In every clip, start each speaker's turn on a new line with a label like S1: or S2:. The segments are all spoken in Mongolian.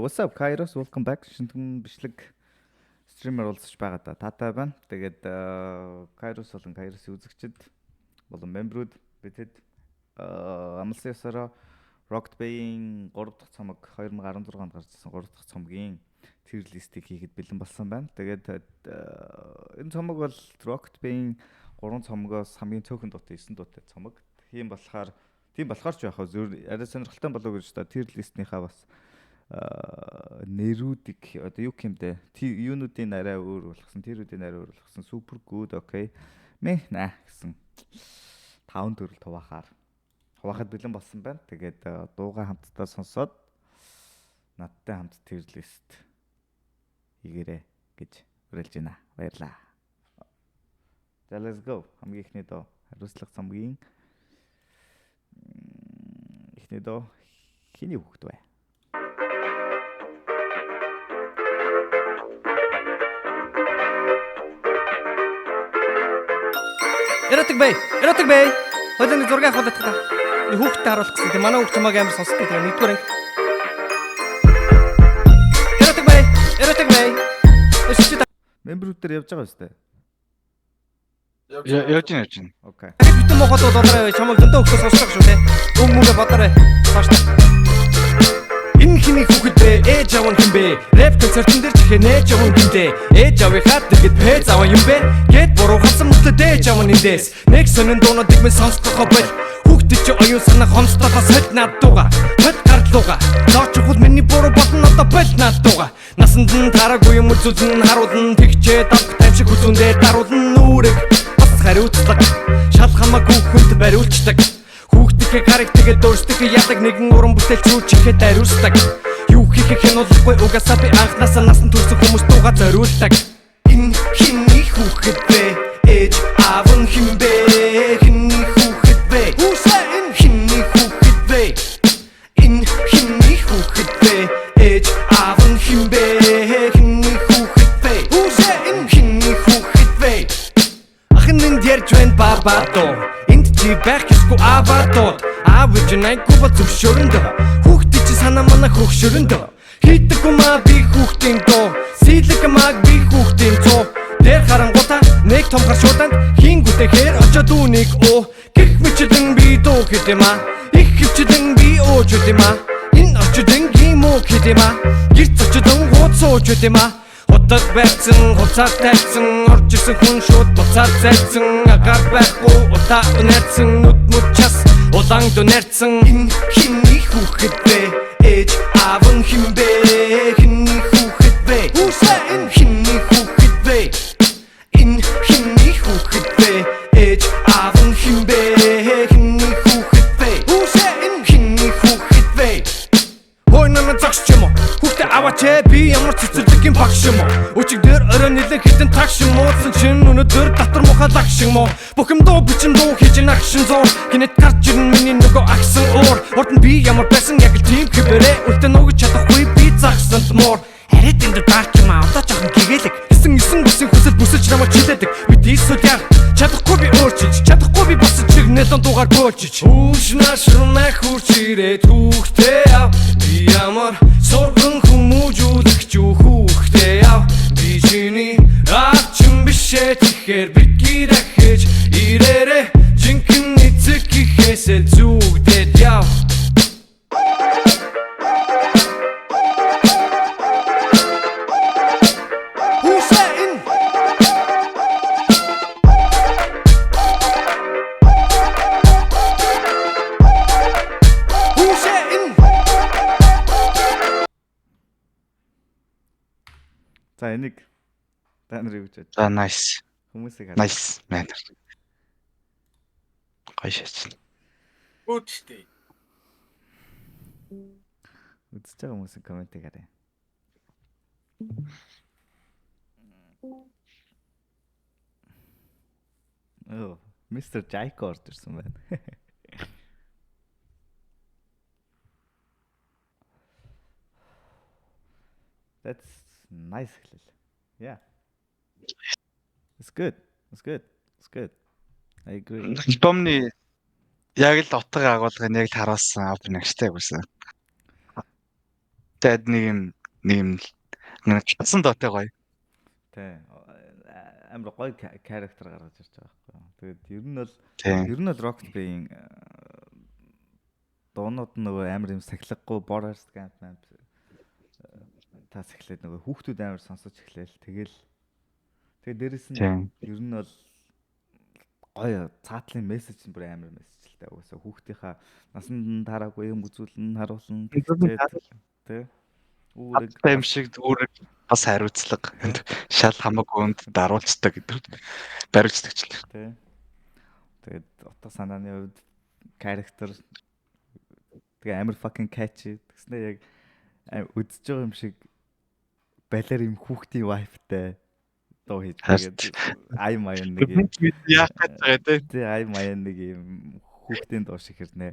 S1: What's up, Kairos? Welcome back. Шинтэн бичлэг стример уулзаж байгаа да. Татай байна. Тэгээд Kairos болон Kairos-ийн үзэгчид болон мембрүүд бидэд амлсан ёсороо Rocket Bay-ийн 3 дахь цомог 2016 онд гарч ирсэн 3 дахь цомгийн tier list-ийг хийхэд бэлэн болсон байна. Тэгээд энэ цомог бол Rocket Bay-ийн 3 цомогоос хамгийн цөөхөн дуутай 9 дуутай цомог. Тийм болохоор ч яах вэ? Арай сонирхолтой болов гэж та tier list-ийнхаа бас нэрүүдийг одоо юу гэмдэ юунуудын арай өөр болгосон, тэрүүдийн арай өөр болгосон. Super good, okay. Мэ наа гэсэн 5 төрөл хуваахад бэлэн болсон байна. Тэгээд дууга хамтдаа сонсоод надтай хамт tier list хийгээрэй гэж уриалж байна. Баярлаа. За let's go. Хамгийн ихний доо хариуцлага цомгийн ихний доо хиний хүүхэд бай.
S2: Erotic Bay. Хоолойны зургийг авах гэдэг та. Би хүүхдэд харуулах гэсэн. Тэгээ манай хүүхд чамааг амар сонсдог тэгээ нэгдүгээр анги. Erotic Bay. Өшөж
S1: Мембрүүдээр явж байгаа үстэй.
S3: Явж байна.
S1: Окей.
S2: битэн мохот бодлоо чамааг дөндөө өгөх сонсдог шүү те. Өмгөө бодлоо. Бааштай. Энэ хиний хүүхэд бэ? Ээж аван хин бэ? Рэп концертын дээр чихээ нээж аван гинтээ. Ээж авихад тэгэд пэз аваа юм бэ? Гэт буруу хасан мөтө дээж аван эндээс. Нэг сонин дуунуудыг минь сонсгохоо бол хүүхдээ чи оюун санаа хомсдохоос хад над дууга. Хад гарлууга. Нооч хул миний буруу болно одоо бол над дууга. Насанд нь тараагүй юм үзүүлэн харуулна тэгчээ давх таймшиг хүзүүндээ даруулна нүрэг. Бас хариуцлага. Шал хамаагүй хүнд бариулцдаг. Хүүхдийнхээ характériгээ дөрсдөг ядаг нэгэн уран бүтээл чүүчихэд ариусдаг. Юу хийхээ хянуулахгүй угаасаа би анхнаасаа насан турсан хүмүүс дууга зориулдаг. Энэ хиний хүүхэд бэ? Ээж аав нь хин бэ? Хиний хүүхэд бэ? Энэ хиний хүүхэд бэ? Энэ хиний хүүхэд бэ? Ээж аав нь хин бэ? Хиний хүүхэд бэ? Энэ хиний хүүхэд бэ? Ахын нь ярьж байна бабадоо. Чи байх ёсгүй аваатууд аавч найггүй бол зөвшөөрөнд хүүхдээ чи санаа мана хөгшөрөнд хийдэг юмаа би хүүхдийн доо сэлэг маг би хүүхдийн цоо дээр харангуйта нэг том гар шууданд хингүүтэхээр очоод үүнийг оо гих мэчлэн би дуу хэдэма их хөвчлэн би ууж хэдэма энэ очоод ингийн муу хэдэма гэрц очоод ууцууж хэдэма Удаг байцсан, хуцаад тайлсан, орж исэн хүн шууд буцаад зайлсан агаар байхгүй, утаа өнэрцэн, нүд мөчс, улаан дөнэрцэн Энэ хиний хүүхэд бэ? Ээж аав нь хин бэ? Хиний хүүхэд бэ? Энэ хиний хүүхэд бэ? Энэ хиний хүүхэд бэ? Ээж аав нь хин бэ? Хиний хүүхэд бэ? Энэ хиний хүүхэд бэ? Хой намайг загч юм уу? Хүүхдээ аваач би ямар цэцэрлэг юм багш юм уу? Өчиг дээр орой нэлээ хитэн тагш юм уу? Чин өнөдөр татар мухаа лагш юм уу? Бүх юм дуу бичин дуу хийж нагшин зур Гинэт гарч ирэн миний нөгөө агсан уур Урд нь би ямар байсан яг л тийм хэвээрээ Үлдэн өгч чадахгүй би загсанд муур Харид энэ дарк юм аа одоо жоохон гэгээлэг Эсэн бүсийн хүсэл бүсэлж намайг чилээдэг Би дийсүүл яар чадахгүй би өөрчилж Чадахгүй би босч чигнэлэн дуугаар бөөлчиж Хүүш нашрнаа хурч ирээд хүүхдээ яв Би ямар сурган хүмүүжүүлэгч юу хүүхдээ яв Би чиний аачин бишээ тэгэхээр битгий дахиж ирээрээ Жинхэнэ эцэг ихээсээ зүгдээд яв
S1: За энийг та нар юу гэж бодож
S3: За nice.
S1: хүмүүсийг
S3: Nice man. Гоё шатсан.
S2: Үттэй.
S1: үзэж байгаа хүмүүсийн комментиг харъя. Oh, Mr. Jaico орж ирсэн байна. That's nice хэлэл. Yeah. It's good. I agree.
S3: Альбомны яг л утга агуулгыг яг л харуулсан opening-штэй байсан. Тэд нэг юм нэг часан доотой гоё.
S1: Тий. Амар гоё character гаргаж ирж байгаа байхгүй юу. Тэгээд ер нь бол
S3: Тийм.
S1: Rocket Bay-ийн дуунууд нь нөгөө амар юм сахилгагүй Boris Camp тас эхлээд нөгөө хүүхдүүд амар сонсож эхлээл. Тэгээд дээрэс нь ер нь бол гоё цаатлын мессеж нь бүр амар мессежлтэй. Угаасаа хүүхдийнхаа насанд тараагүй юм үзүүлэн харуулна тий. Үүрэг
S3: юм шиг үүрэг бас хариуцлага шал хамаагүй үнд даруулцдаг гэдэг баримтдаг ч л
S1: тий. Тэгээд утга санааны хувьд character тэгээ амар fucking catchy гэснээр яг үдсэж байгаа юм шиг балер юм хүүхдийн wife-тай дуу хийж тэгээд ай маян нэг юм
S3: яах гэж байгаа
S1: тий ай маян нэг юм хүүхдийн дуу шиг хэрнээ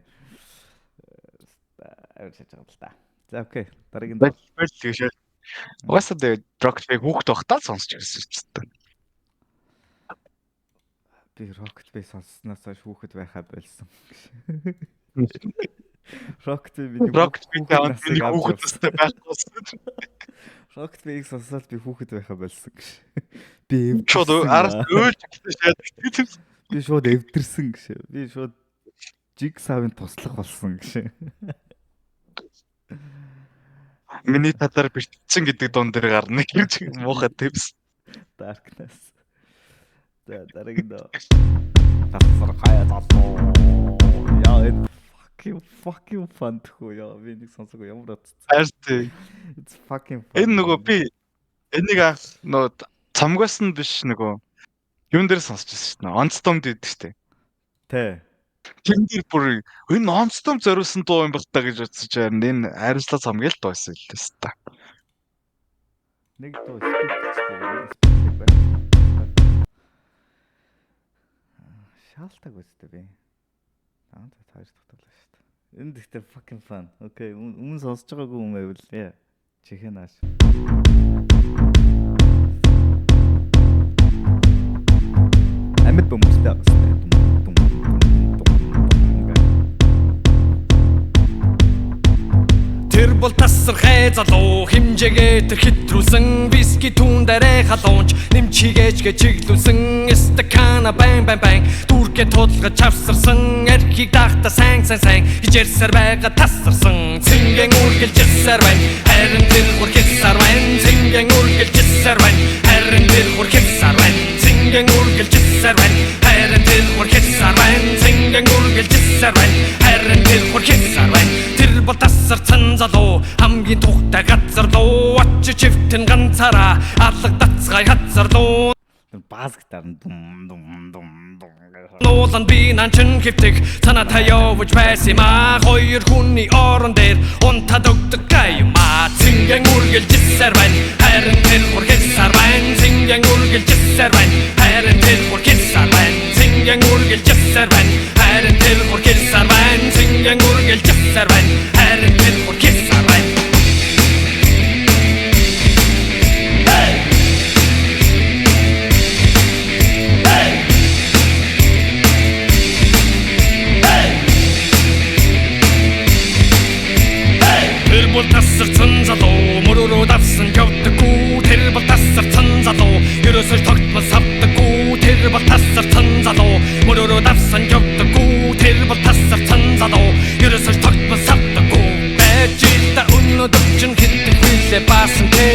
S1: аваад шиж байгаа л та. За окей дараагийн дуу.
S3: Угаасаа тэгээд Rocket Bay хүүхд байхдаа сонсч байсан ч гэсэн.
S1: Би Rocket Bay сонсноос хойш хүүхэд байхаа болсон. Rocket Bay
S3: хүүхэдтэй байхгүй.
S1: Rocket Bay-ийг сонсоод би хүүхэд байхаа болсон гэж. Би
S3: шууд араас өөлж шээд
S1: би шууд эвдэрсэн гэж. Би шууд Jigsaw-ын туслах болсон гэж.
S3: Миний татар битсэн гэдэг дуун дээр гарна гэж муухай төвс.
S1: Darkness. Дараагийн доо. Тасар хаяа татуу. Яа fucking fun тхүү яа би нэг сонсоогүй ямар
S3: утсан.
S1: It's fucking fun.
S3: Энэ нөгөө би энийг нөгөө цамгаас нь биш нөгөө юун дээр сонсчихсан шүү дээ. Онцтомд идэв шүү дээ.
S1: Тэ.
S3: Тэр дээр бүр энэ онцтом зориулсан дуу юм байна гэж утсаж байна. Энэ хариуцлага цамгийн л дуу байсан л дээ ста.
S1: Нэг дуу спектик байна. Шаалтаг үстэй би. Аа тааж тогтоолаа шүү дээ. Энэ дэхтэй fucking fun. Окей, өмнө сонсож байгаагүй юм байвал яа. Чихэнаш. Амьд бөмбөстэй авсан.
S2: Тэр бол тасархай залуу хэмжээгээ тэр хэтрүүлсэн виски түн дээрээ халуунч нэмчигээч гэж чиглүүлсэн стакана байн дүүргээ тулгаж чавсарсан эрхийг даахта сайн хижээрсээр байгаа тасарсан цингийн үргэлжсээр байна харин тэр хүрхэлсээр байна цингийн үргэлжсээр байна харин тэр хүрхэлсээр байна цингийн үргэлжсээр байна харин тэр хүрхэлсээр байна цингийн үргэлжсээр байна харин тэр хүрхэлсээр байна тэр бол тасарсан залуу хамгийн тухтай газар дуу очиж чивтэн ганцаараа алга дацгай хацар дуу
S1: бааз гитар дум
S2: нуулан би нанчин хэвтэг цана таяовж байсан маа хоёр хүний орон дээр унтад өгдөг гайма цингийн үргэлжсээр байна харин тэр хүрхэлсээр байна цингийн үргэлжсээр байна харин тэр хүрхэлсээр байна цингийн үргэлжсээр байна харин тэр хүрхэлсээр байна цингийн үргэлжсээр байна харин тэр хүрхэлсээр байна Тэр бол тасарсан залуу мөрөөрөө давсан явдаггүй тэр бол тасарсан залуу ерөөсөө тогтмол савдаггүй тэр бол тасарсан залуу мөрөөрөө давсан явдаггүй тэр бол тасарсан залуу ерөөсөө тогтмол савдаггүй бэжита өнөөдөр чин хитэн хүлээ баасан те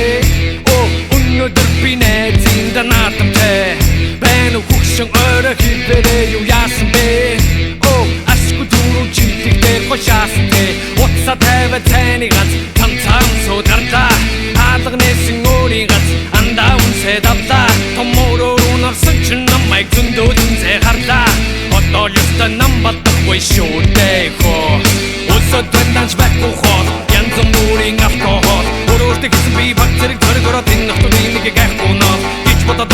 S2: өнөөдөр би найзын данаатамтай бэн ухшин орой хивэрээ юу яасан бэ ашгүй дөрөв чигтэй гошаасан те утса тавь цайны гац цамцам суударлаа алга нэсэн өөрийн гац андаа үнсээ давлаа томороо унарсан чин намайг зөндөөдөн зэхарлаа одоо юуста нам батгүй шүүтэй хоо усад танданч байхгүй хоо янз бүрийн алкогол өөрөөртөө гэсэн би баг зэрэг зоригороо тэн нөхдөний нэг гайхгүй нөө гэж бодоод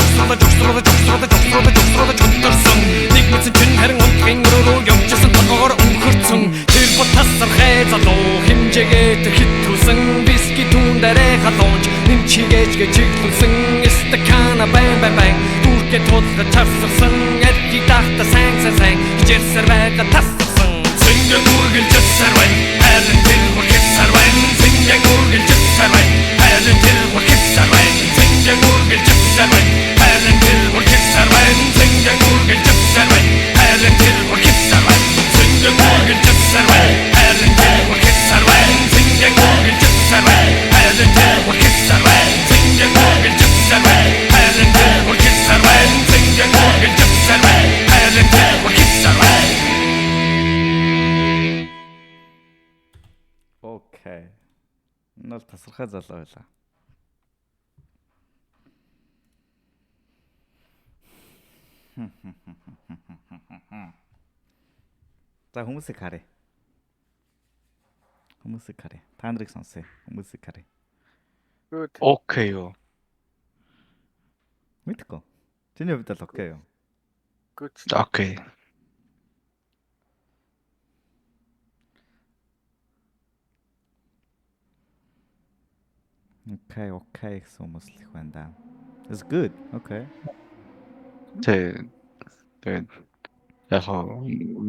S2: чөтөрсөн нэг мэдсэн чин харин унтгийн өрөө явчихсан тогоор өнгөрцөн тэр бол тасархай залуу хэмжээгээ тэр хэтрүүлсэн виски түн дээрээ халуунч нэмчигээч гэж чиглүүлсэн стакана байн дүүргээ тулгаж чавсарсан эрхийг даахта сайн хижээрсээр байгаа тасарсан цингийн үргэлжсээр байна харин тэр хүрхэлсээр байна цингийн үргэлж
S1: Тасархай залуу байлаа. За хүмүүсийг харъя. Та нарыг сонсъё. Хүмүүсийг харъя.
S4: Good.
S3: Окей юу.
S1: Мэдгүй. Чиний хувьд л окей юу?
S4: Good.
S3: Окей.
S1: Окей гэсэн хүмүүс л их байна да. It's good. Okay.
S3: Тэгээд яг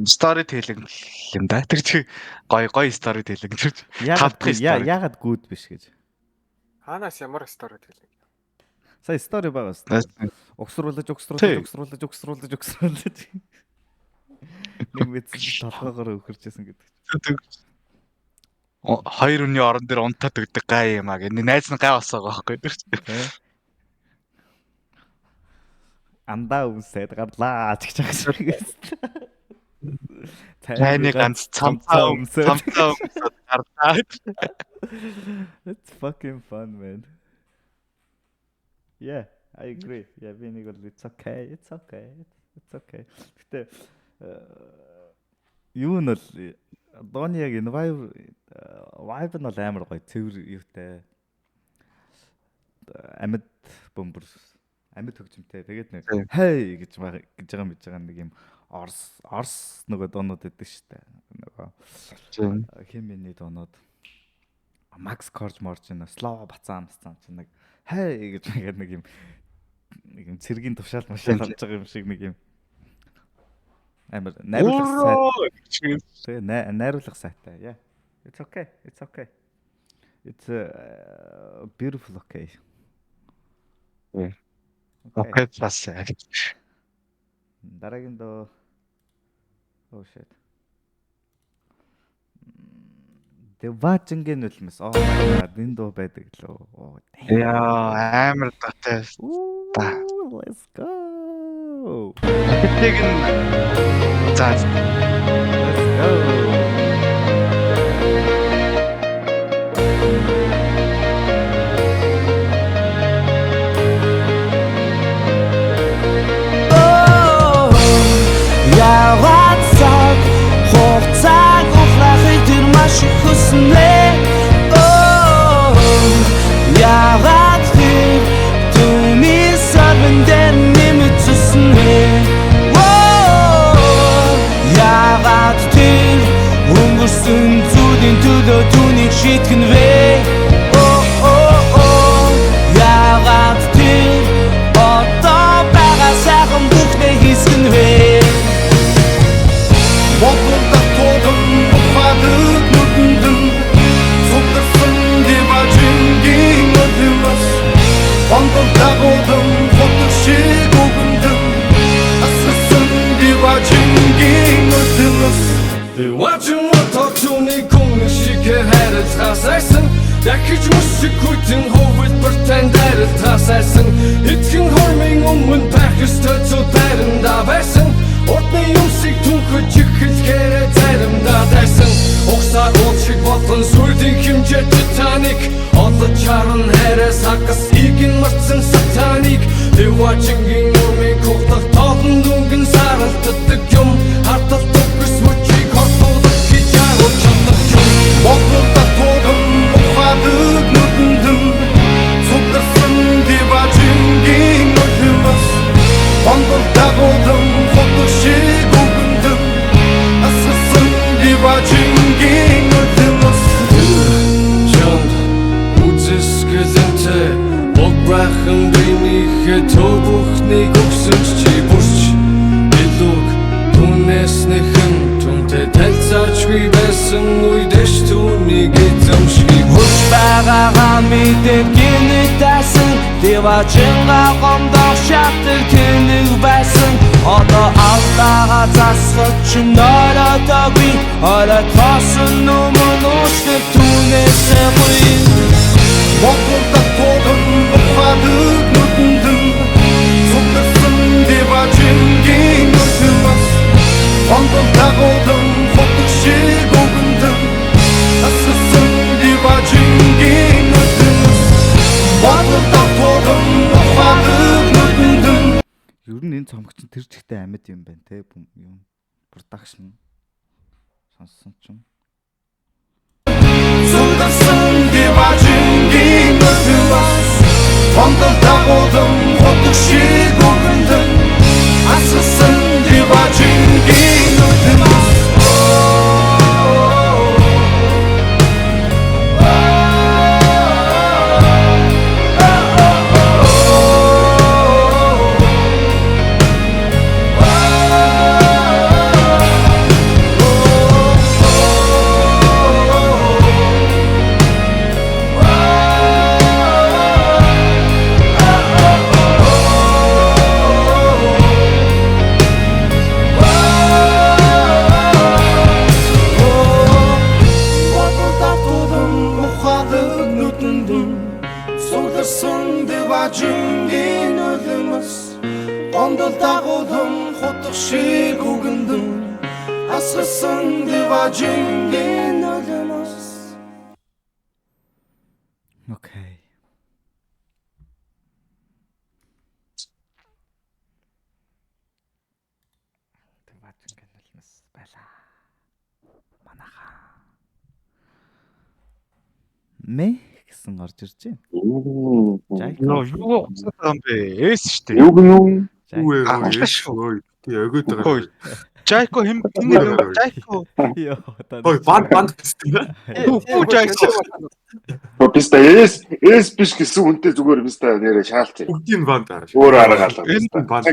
S3: story telling юм да. Тэр чи гоё story telling тэр.
S1: Яагаад good биш гэж.
S4: Хаанаас ямар story хэлээ?
S1: Сая story байгаа шүү. Угсруулж. Нэг мэд толгоогоор өхөрчсэн гэдэг.
S3: Хоёр өний орон дээр унтаад өгдөг гай юм аа гэх. Найз нь гай басаагаа байхгүй тэр.
S1: Андаа үсээд гарлаа гэж байгаа шүү.
S3: Таны ганц цамцаа өмсөд гарлаа.
S1: It's fucking fun, man. Yeah, I agree. Yeah, бинийг бол it's okay. Гэтэ юу нь бол дооны яг энэ vibe нь бол амар гоё цэвэр юутай амьд бөмбөр амьд хөгжимтэй. Тэгээд нэг хей гэж байгаа мэдж байгаа нэг юм орс нөгөө доонууд өгдөг штэ. Нөгөө химний доонууд Макс Корж моржин Слава бацаан чинь нэг хей гэж нэг юм цэргийн тушаал машаал авч байгаа юм шиг нэг юм амар найруулга сайтай. Тэгээ найруулга сайтай. Yeah. It's okay. It's a beautiful okay.
S3: Окей цаасаа.
S1: Дараагийн доо oh shit. Дэвачингийн үлмэс. Oh my god, энэ доо байдаг лөө.
S3: Яа, амар татай.
S1: Let's go.
S3: Тэгэн за.
S1: Let's go.
S5: Яваад цаг хугацааг ухрахыг тэр маш их хүснэ. Яваад тэр түүний сарвэндэн нэмэт зүснэ. Яваад тэр өнгөрсөн зүйлийн төлөө түүнийг шийтгэн вэ. Яваад тэр одоо байгаа сайхан бүхнээ хийсэн вэ. Монголда тууган ухаадаг нүдэндэн цугласан диважингийн өдөрс Монголда тууган хотог шиг үгэндэн асгасан диважингийн өдөрс Диважин мотог түүний хүн шиг харилцаас айсан дахиж мөсөг хүйтэн хөвөлбөр танд харилцаас айсан эцгэн хормын өмнө пахистой цударанда байсан Урдны юмсыг түнхэж ихэлгээрээ заримдаа дайсан Угсаа уушиг болон сүрдийн хэмжээ титаник Олод чаран хайраа сагас игэн марцсан сатаник Дэвачингийн нурмын кухлах тоолон дүнгэн саралтдаг юм Хартал төгс мөчийг хордуулах гэж агуул чадах юм Монголда тууган ухаадаг нүдэндэн цугласан дивачингийн өдөрс Монголда тууган хотог шиг үгэндэн асгасан дивачингийн өдөрс Чонд үзэсгэлэнтэй богбахан бинийхээ төвөхнийг өгсөн чи бүрч Илүүг түнэснэхэн түнтэй танилцаачгүй байсан үедэш түүнийг эзэмшгийг Хүч байгаагаа мэдээд гинэт тайсан Дивачингаа гомдох шатдаг тэнэг байсан Одоо алдаага засгаж чинь оройдоогүй Орой тоосон өмнө уушгив түүнээсээ буй Монголда тууган ухаадаг нүдэндэн цугласан дивачингийн өдөрс Монголда тууган хотог шиг үгэндэн асгасан дивачингийн
S1: Ер нь энэ цомогч тэр чигтээ амьд юм байна те. Юм продакшн сонссон чинь.
S5: Сударсан диважингийн нүднээс Хондол дагуулан хотог шиг өгөндөн Асгасан диважингийн нүднээс Ондол дагуулан хотох шиг үгэндэн асгасан диважингийн нулимс.
S1: Окей. Диважингийн нулимс байлаа. Манаха. Мэ гэсэн орж ирж байна.
S3: Нөө юу юм бэ? Эс штэ.
S6: Юу гэнэ үү?
S3: Ой,
S6: Ягд байгаа.
S3: Жайко хэм энэ Жайко.
S1: Йоо та.
S6: Ой, банд пистэ.
S3: Юу Жайко.
S6: Писта эс биш гэсэн үнтэй зүгээр писта нэрэ шаалт. Бүгдийн банд аа.
S3: Энэ
S6: Өөр аргаалаа.
S3: банд.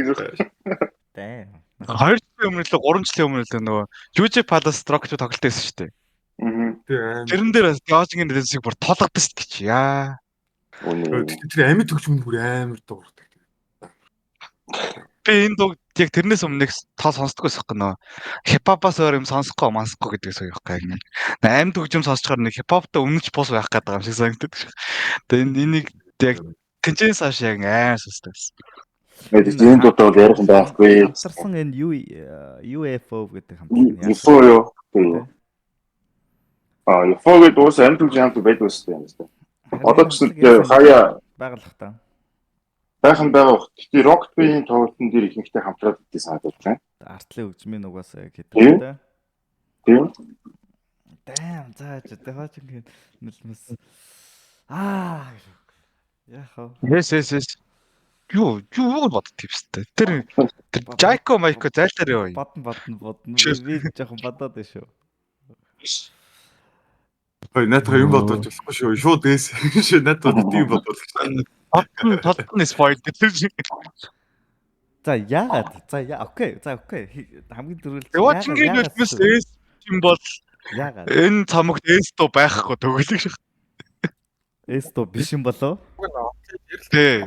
S1: Дай.
S3: 2 жилийн өмнө л 3 жилийн өмнө л нөгөө UJ Palace Rocket тоглолт байсан шүү дээ. Тэрэн дээр George-ийн дэсийг бүр толгодсон шүү дээ чи яа.
S6: Тэр амьд төгчмөн бүр амар дуурдаг.
S3: Би энэ дуу яг тэрнээс өмнө тоо сонсдгоо байхгүй нөө хипхопоос өөр юм сонсохгүй мансахгүй гэдгээс үг байхгүй. Амьд хөгжим сонсчоор нэг хипхоптой өмнөч бус байх гэдэг юм шиг санагддаг. Тэгээ энийг яг тэнцэнс хаш яг амар сонсдог.
S6: Энэ дуудаа бол ярих юм байхгүй.
S1: Авсарсан энэ UFO гэдэг хамтлаг.
S6: UFO юу? UFO гэдэг уус амьд хөгжим хамтлаг байдаг шүү дээ. Одоо ч хаяа
S1: байгалах та.
S6: байхан байгаа. Гэхдээ Rocket Band-ийн тоглолтын дээр ихэнхдээ хамтраад идэх санагдаж байна.
S1: Артлын хөгжмийн угаасаа яг хэдэг та.
S6: Тийм.
S1: Даам зааж Диважингийн нулимс. Яхаа.
S3: Yes. Юу бодд типстэй. Тэр Жайко Майко зайлтаар юу?
S1: Бодно. Би жоохон бодоод байна шүү.
S6: Ой, наатах юм бодож болохгүй шүү. Шууд ээс шүү. Наатах тийм бодож.
S3: Толтны спойл гэдэг шиг.
S1: За яагаад? Окей. Хамгийн дөрөв.
S3: Диважингийн нулимс эс юм бол
S1: яагаад?
S3: энэ цамогт эсто байхгүй төгөлөг шиг.
S1: Эсто биш юм болоо?
S3: Тий.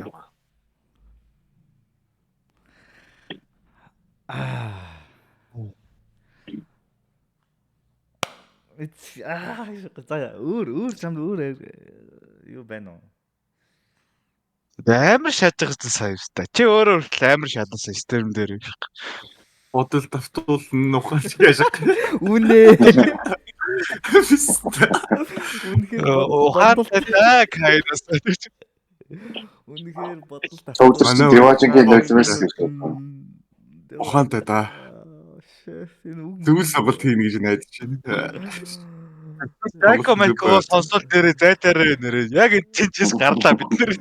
S1: За өөр чамд өөр юу байна уу?
S3: Амар шааж байгаа гэсэн сайн шүү дээ. Чи өөрөө хүртэл амар шаадсан систем дээр.
S6: Бодол давтуулна ухаалж яашаа.
S1: Үнэ. Үнэхээр
S3: ухаалтай хайнаас.
S1: Үнэхээр бодол та.
S6: Тоглож Диважингийн нулимс гэж. Ухаантай да. Зүйл сонголт хийнэ гэж найдаж байна.
S3: Жайко Майко сонсол дээр зайтаараа нэрээ. Яг энэ чинчээс гарлаа бид нэр.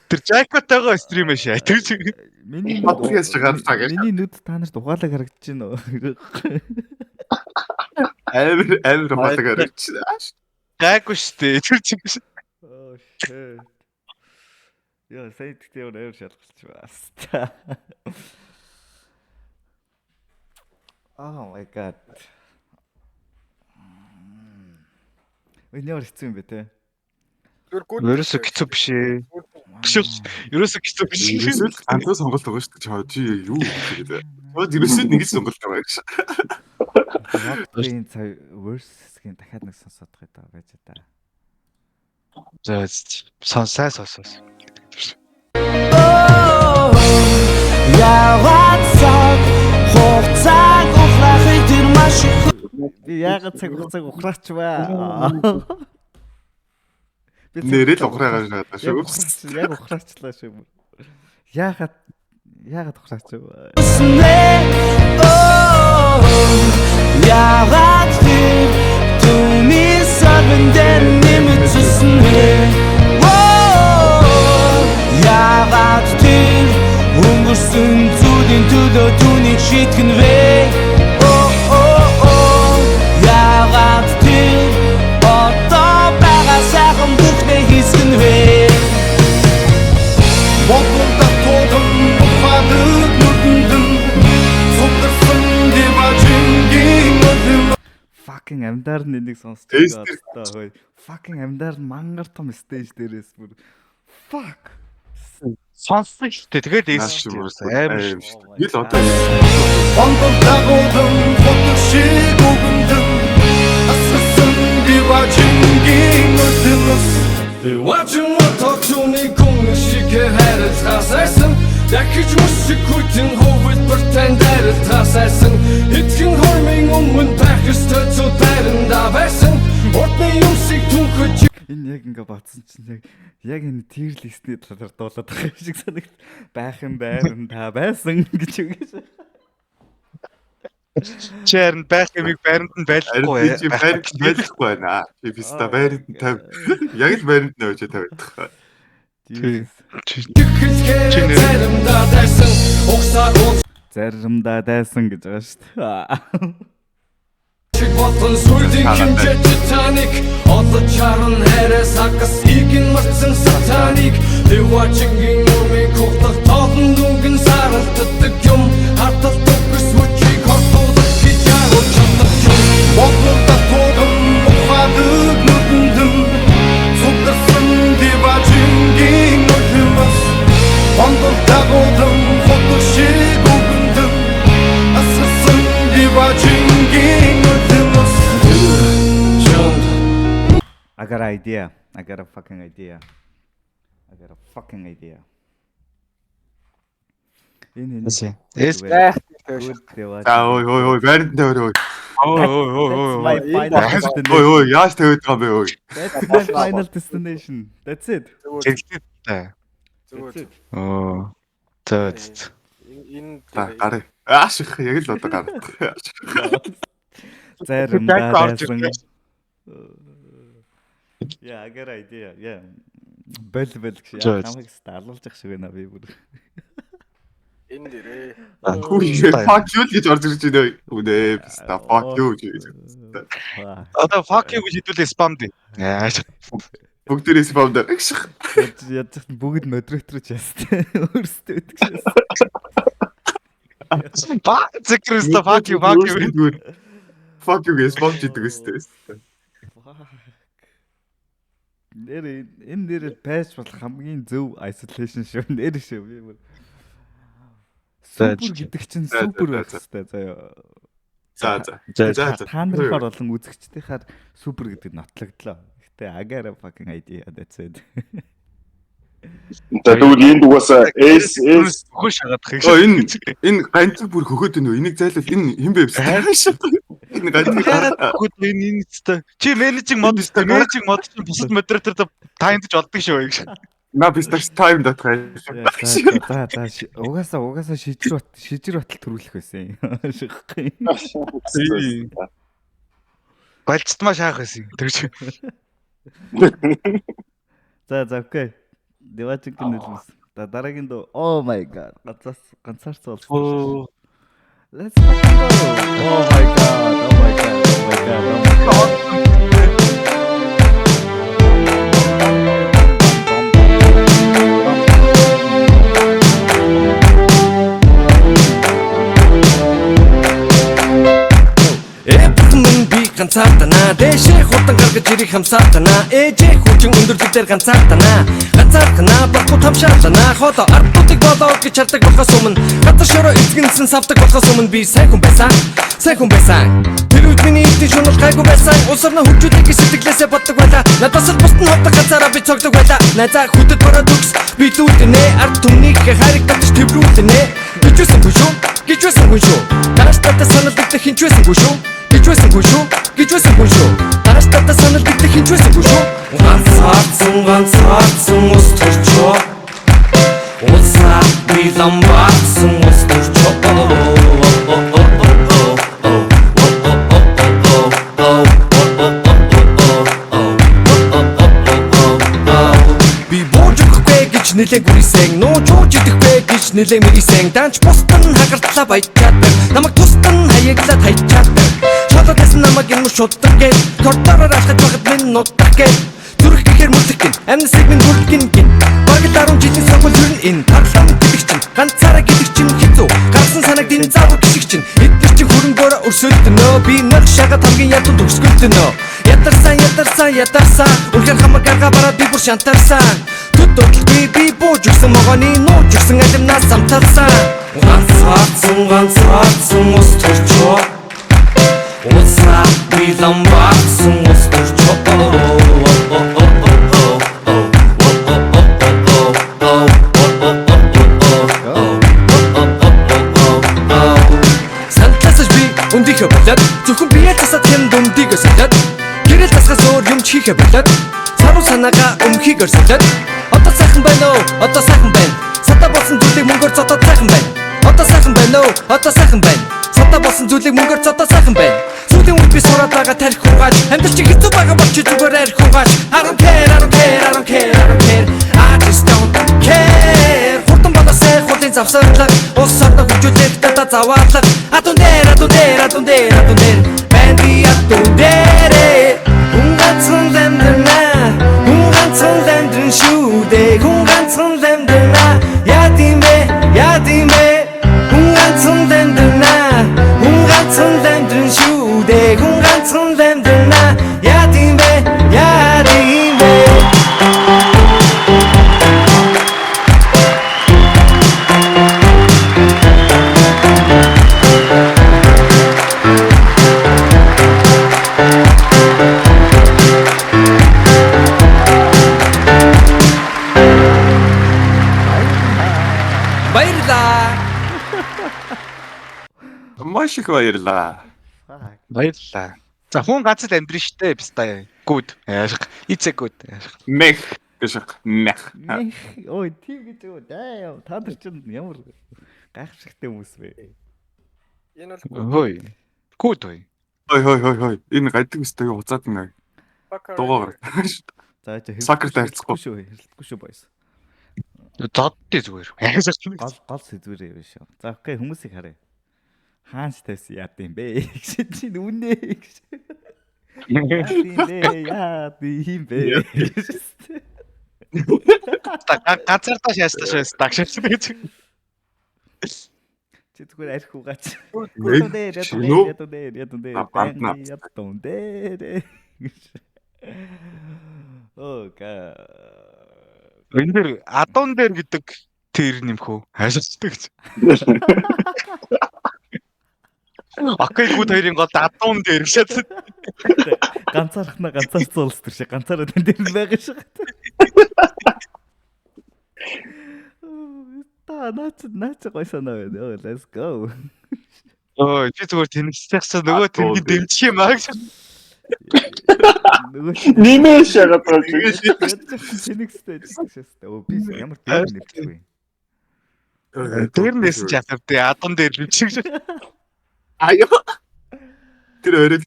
S3: Тэр Жайкотойгоо стримээ шаатдаг шиг.
S1: Миний
S6: Подкаст гарцаа гэж.
S1: Миний нүд та нарт ухаалаг харагдаж байна уу?
S6: Амар ухаалаг харагдаж байна.
S3: Гайгүй штэ. Тэр чиг.
S1: Oh shit. Яа, сайн тэгтээ өөр шалгалч байна. Oh my god. Өнөө хэцүү юм бэ те.
S3: Ерөөсө хэцүү биш ээ. Ерөөсө хэцүү биш.
S6: Ерөөсөө ганцхан сонголт байгаа шүү дээ. Чаа чи юу гэдэг. Чад ерөөсөө нэг л сонголт байгаа гэж.
S1: Rocket цай versus-гийн дахиад нэг сонсоод байгаа байж та.
S3: За сайн сонсоос.
S1: Би яагаад цаг хугацааг ухраач вэ?
S6: Нэрэл ухраагаа шатаа шүү.
S1: Яг ухраачлаа шүү. Яагаад ухраач вэ?
S5: Яагаад түүний сарвэндэн нэмэгдсэн вэ? Яагаад тэр өнгөрсөн зүйлийн төлөө түүнийг шийтгэн вэ? Яагаад тэр одоо байгаа сайхан бүхнээ хийсэн вэ? Бодлоо тоохон ухаадаг нүдэндэн цугласан диважингийн өдөр
S1: Fucking амдаар нэг сонсч байгаа хөөе. Fucking амдаар мангар том стейж дээрээс бүр fuck.
S3: Сонссон шүү дээ. Тэгээд эйс шүү дээ. Амар шүү.
S6: Ил одоо
S5: Ондол дагуулан хотог шиг үгэндэн ассан диважингийн өдөр Watching what talk to me kung шиг хэрэг хасасан дахиж мусик хүчин хөвөл бертендэр тасасан эцгийн хормын өмнө пахстай цутаранда байсан орны юмсыг түнхэж
S1: Энэ яг ингээ батсан чинь яг энэ тир листний талаар дуулаад байгаа шиг санагд байх юм байран та байсан гэж үгээс.
S3: Чэрн байх юмыг байранд нь байлахгүй
S6: чи байранд байлахгүй байна. Би биста байранд нь 50. Яг л байранд нь өчөө тавьдаг.
S5: заримдаа дайсан угсаар
S1: Заримдаа дайсан гэж байгаа шүү дээ.
S5: чиг бодлон сүрдийн хэмжээ Титаник Олод чаран хэрэг сакас игэн марцсан сатаник Дэвачингийн нурмыг хугтах тоолн дүнгийн саралтдаг юм Хартал төгс мөчийг хортуулах гэж яаруу чадах юм Бодлон татууран ухаадаг нүдэндэн цугласан дэвачингийн өдөр Ондол дагуулан хотог шиг үгэндэн ассан дэвачингийн
S1: I got an idea. I got a fucking idea. Энэ
S3: Эс
S6: ой байранд нь тавиад
S1: My final destination.
S6: ой яаж тавиад байгаа бэ ой.
S1: That's my final destination. That's it.
S3: Тэглээ.
S4: Зүгээр.
S3: Оо. За.
S4: Энэ
S6: Гараа. Ааших яг л одоо гардаг.
S1: Заримдаа дайсан. Yeah, I got an idea. Yeah. Бэл гэж намайг старлуулж ах шиг байна би бүр.
S4: энэ дээрээ
S6: Хүү fuck you гэж орж ирж байна. Үнэ биста fuck you гэж.
S3: Одоо fuck you гэж хэдүүлээ spam дээ. Яаш.
S6: Бүгдээрээс бомдаа.
S1: Яаж бүгд модераторч ястай. Өөрсдөө өгдөг шээс.
S3: Ба зэкрэста fuck you.
S6: Fuck you гэж бомж идэг өстэй.
S1: Энэ пэйж бол хамгийн зөв isolation шүү. Нэр шүү би бүр. Супер гэдэг чинь супер байх хэрэгтэй заяа.
S6: За.
S1: Та нараар болон үзэгчдийнхаар супер гэдэг нотлогдлоо. Гэтэ агаараа fucking idea that's it.
S6: Тэгвэл энд угаасаа эс
S3: хөө шагаадах
S6: энэ ганцхан бүр хөхөд өнөө энийг зайлвал энэ хэн бэ вэ? Энэ ганцхан
S3: хөхөд энэ өстой. Чи менежинг мод өстой. Менежинг мод чинь бусад модератор та энд ч олдог шүү гэж.
S6: На бисташ тайм датгаа.
S1: Угаасаа шижир батал төрүүлэх байсан.
S3: Балцтмаа шаах байсан. Тэрч.
S1: За окей. Девачингийн нэлмэс. Дараагийн дөө oh my god. Ганцаарч болсон. Let's fucking go. Oh my god.
S2: ганцаардана дэшээ хутан гаргаж ирэх хамсаатана ээжээ хүчин өндөрлөг дээр ганцаардана ганцаархна багтуу тамшаалана хото ардуудыг болоо гэж хардаг болохоос өмнө газар шороо эзгэнсэн савдаг болохоос өмнө би сайн хүн байсан тэр үед миний эдний шунал гайгүй байсан усарна хөвчүүдийг сэтгэлээсээ боддог байла надаас л бусд нь ховдог ганцаараа би цогдог байла найзаа хүдэд бороод үгс би дүүднэ ард түмнийг хайрыг татж тэврүүлнэ гिचвэсэн хүн шүү тааш татаа санал дэвтэ хинчвэсэн хүн шүү гिचвэсэн хүн шүү тааш татаа санал дэвтэ хинчвэсэн хүн шүү ганцаарсан гэж нэлээд гүрийсэн нууж ууж идэх бэ гэж нэлээд мэрийсэн данч бусдан хагартлаа баячаад намайг тусдан хаяглаад хайчаад шалгаас намайг юм шудраг гэж коридороор алхаж байхад минь нутдаг гэж зүрх гэхэр мүлэх гин амнисыг минь хүргэн гин бараг 10 жилийн сургууль юу энэ парламент гэдэг чинь ганцаараа гэдэг чинь хэцүү гарсан санааг дин заавар гişиг чинь эдгээр чинь хөрөнгөөр өрсөлдөнө би нэг шагаад хамгийн ядуу төгсгөлдөнө ядарсан үнэхээр хамаг гаргаа бараад би бүр шантарсан төдөлд би бууж өгсөн могоны нууж өгсөн алимнаас самталсан ганцаарсан ус төрчөө усаа би ламбарсан ус төрчөө сантасаж би өндихэ болоод зөвхөн бие тасаад хэм дүндийгөө солиод гэрэл тасгаас өөр юм ч хийхэ болоод царуу санаага өмхийгээр солиод одоо сайхан байна уу одоо сайхан байна сата болсон зүйлийг мөнгөөр зодоод сайхан байна одоо сайхан байна уу одоо сайхан байна сата болсон зүйлийг мөнгөөр зодоод сайхан байна сүүлийн үед би сураад байгаа тарих хугааж амьдрал чи хэцүү байгаа бол чи зүгээр арих хугааж I don't care I just don't care хурдан болоосай хулын завсарлаг ус ордоо хүчүүлэх дата заваалах адун дээр бэнди адун дээр ганцхан лэмдэн шүүдэ ганцхан лэмдэнэ ядимэ ганцхан лэмдэн шүүдэ ганцхан лэмдэнэ ядимэ
S6: Маш их баярлаа.
S3: Баярлалаа. За хүн ганц л амьдрын штэ бистай. Good. Яашиг. It's a good.
S6: Мэх гэх мэх.
S1: Ой, тийм гэж үү. Даа, та нар чинь ямар гайхамшигтай хүмүүс бэ?
S4: Энэ бол
S3: Хөөе. Good хөөе.
S6: Хой. Энэ гадаг өстэй уцаад нэ. Дугаар.
S1: За чи
S6: Сакрт харьцахгүй
S1: хэрэлдэхгүй шүү боёс.
S3: Зодтой зүгээр.
S1: Гол сэдвэрээ биш шүү. За окей, хүмүүсийг харъя. Хаанч тавьсан яад юм бэ? Гэж чинь үнэ гэж. Яад юм бэ?
S3: Ганцаардаа шаастаа дагшилсан гэж.
S1: Чи зүгээр арх угаач. Ядун дээр. Окей.
S3: Эндэр адуун дээр гэдэг тэр нэмхүү хайшаастай гэж. Окей, гүд хоёрын гол адуун дээр шат.
S1: Ганцаархнаа ганцаарцсан улс төр шиг ганцаараа тань дээр байгаа шиг. Наач гой санаа байна. Let's go.
S3: Ой, чи зүгээр тэнэгсчихсэн нөгөө тэнгийн дэмжих юм аа гэж.
S6: Нэмээ шагаад байна.
S1: Тэнэгстэй шээстэй. Оо би ямар дээр нэвчих вэ?
S3: Тэр нэс чатартай адуун дээр бичиж.
S6: Аяа. Тэр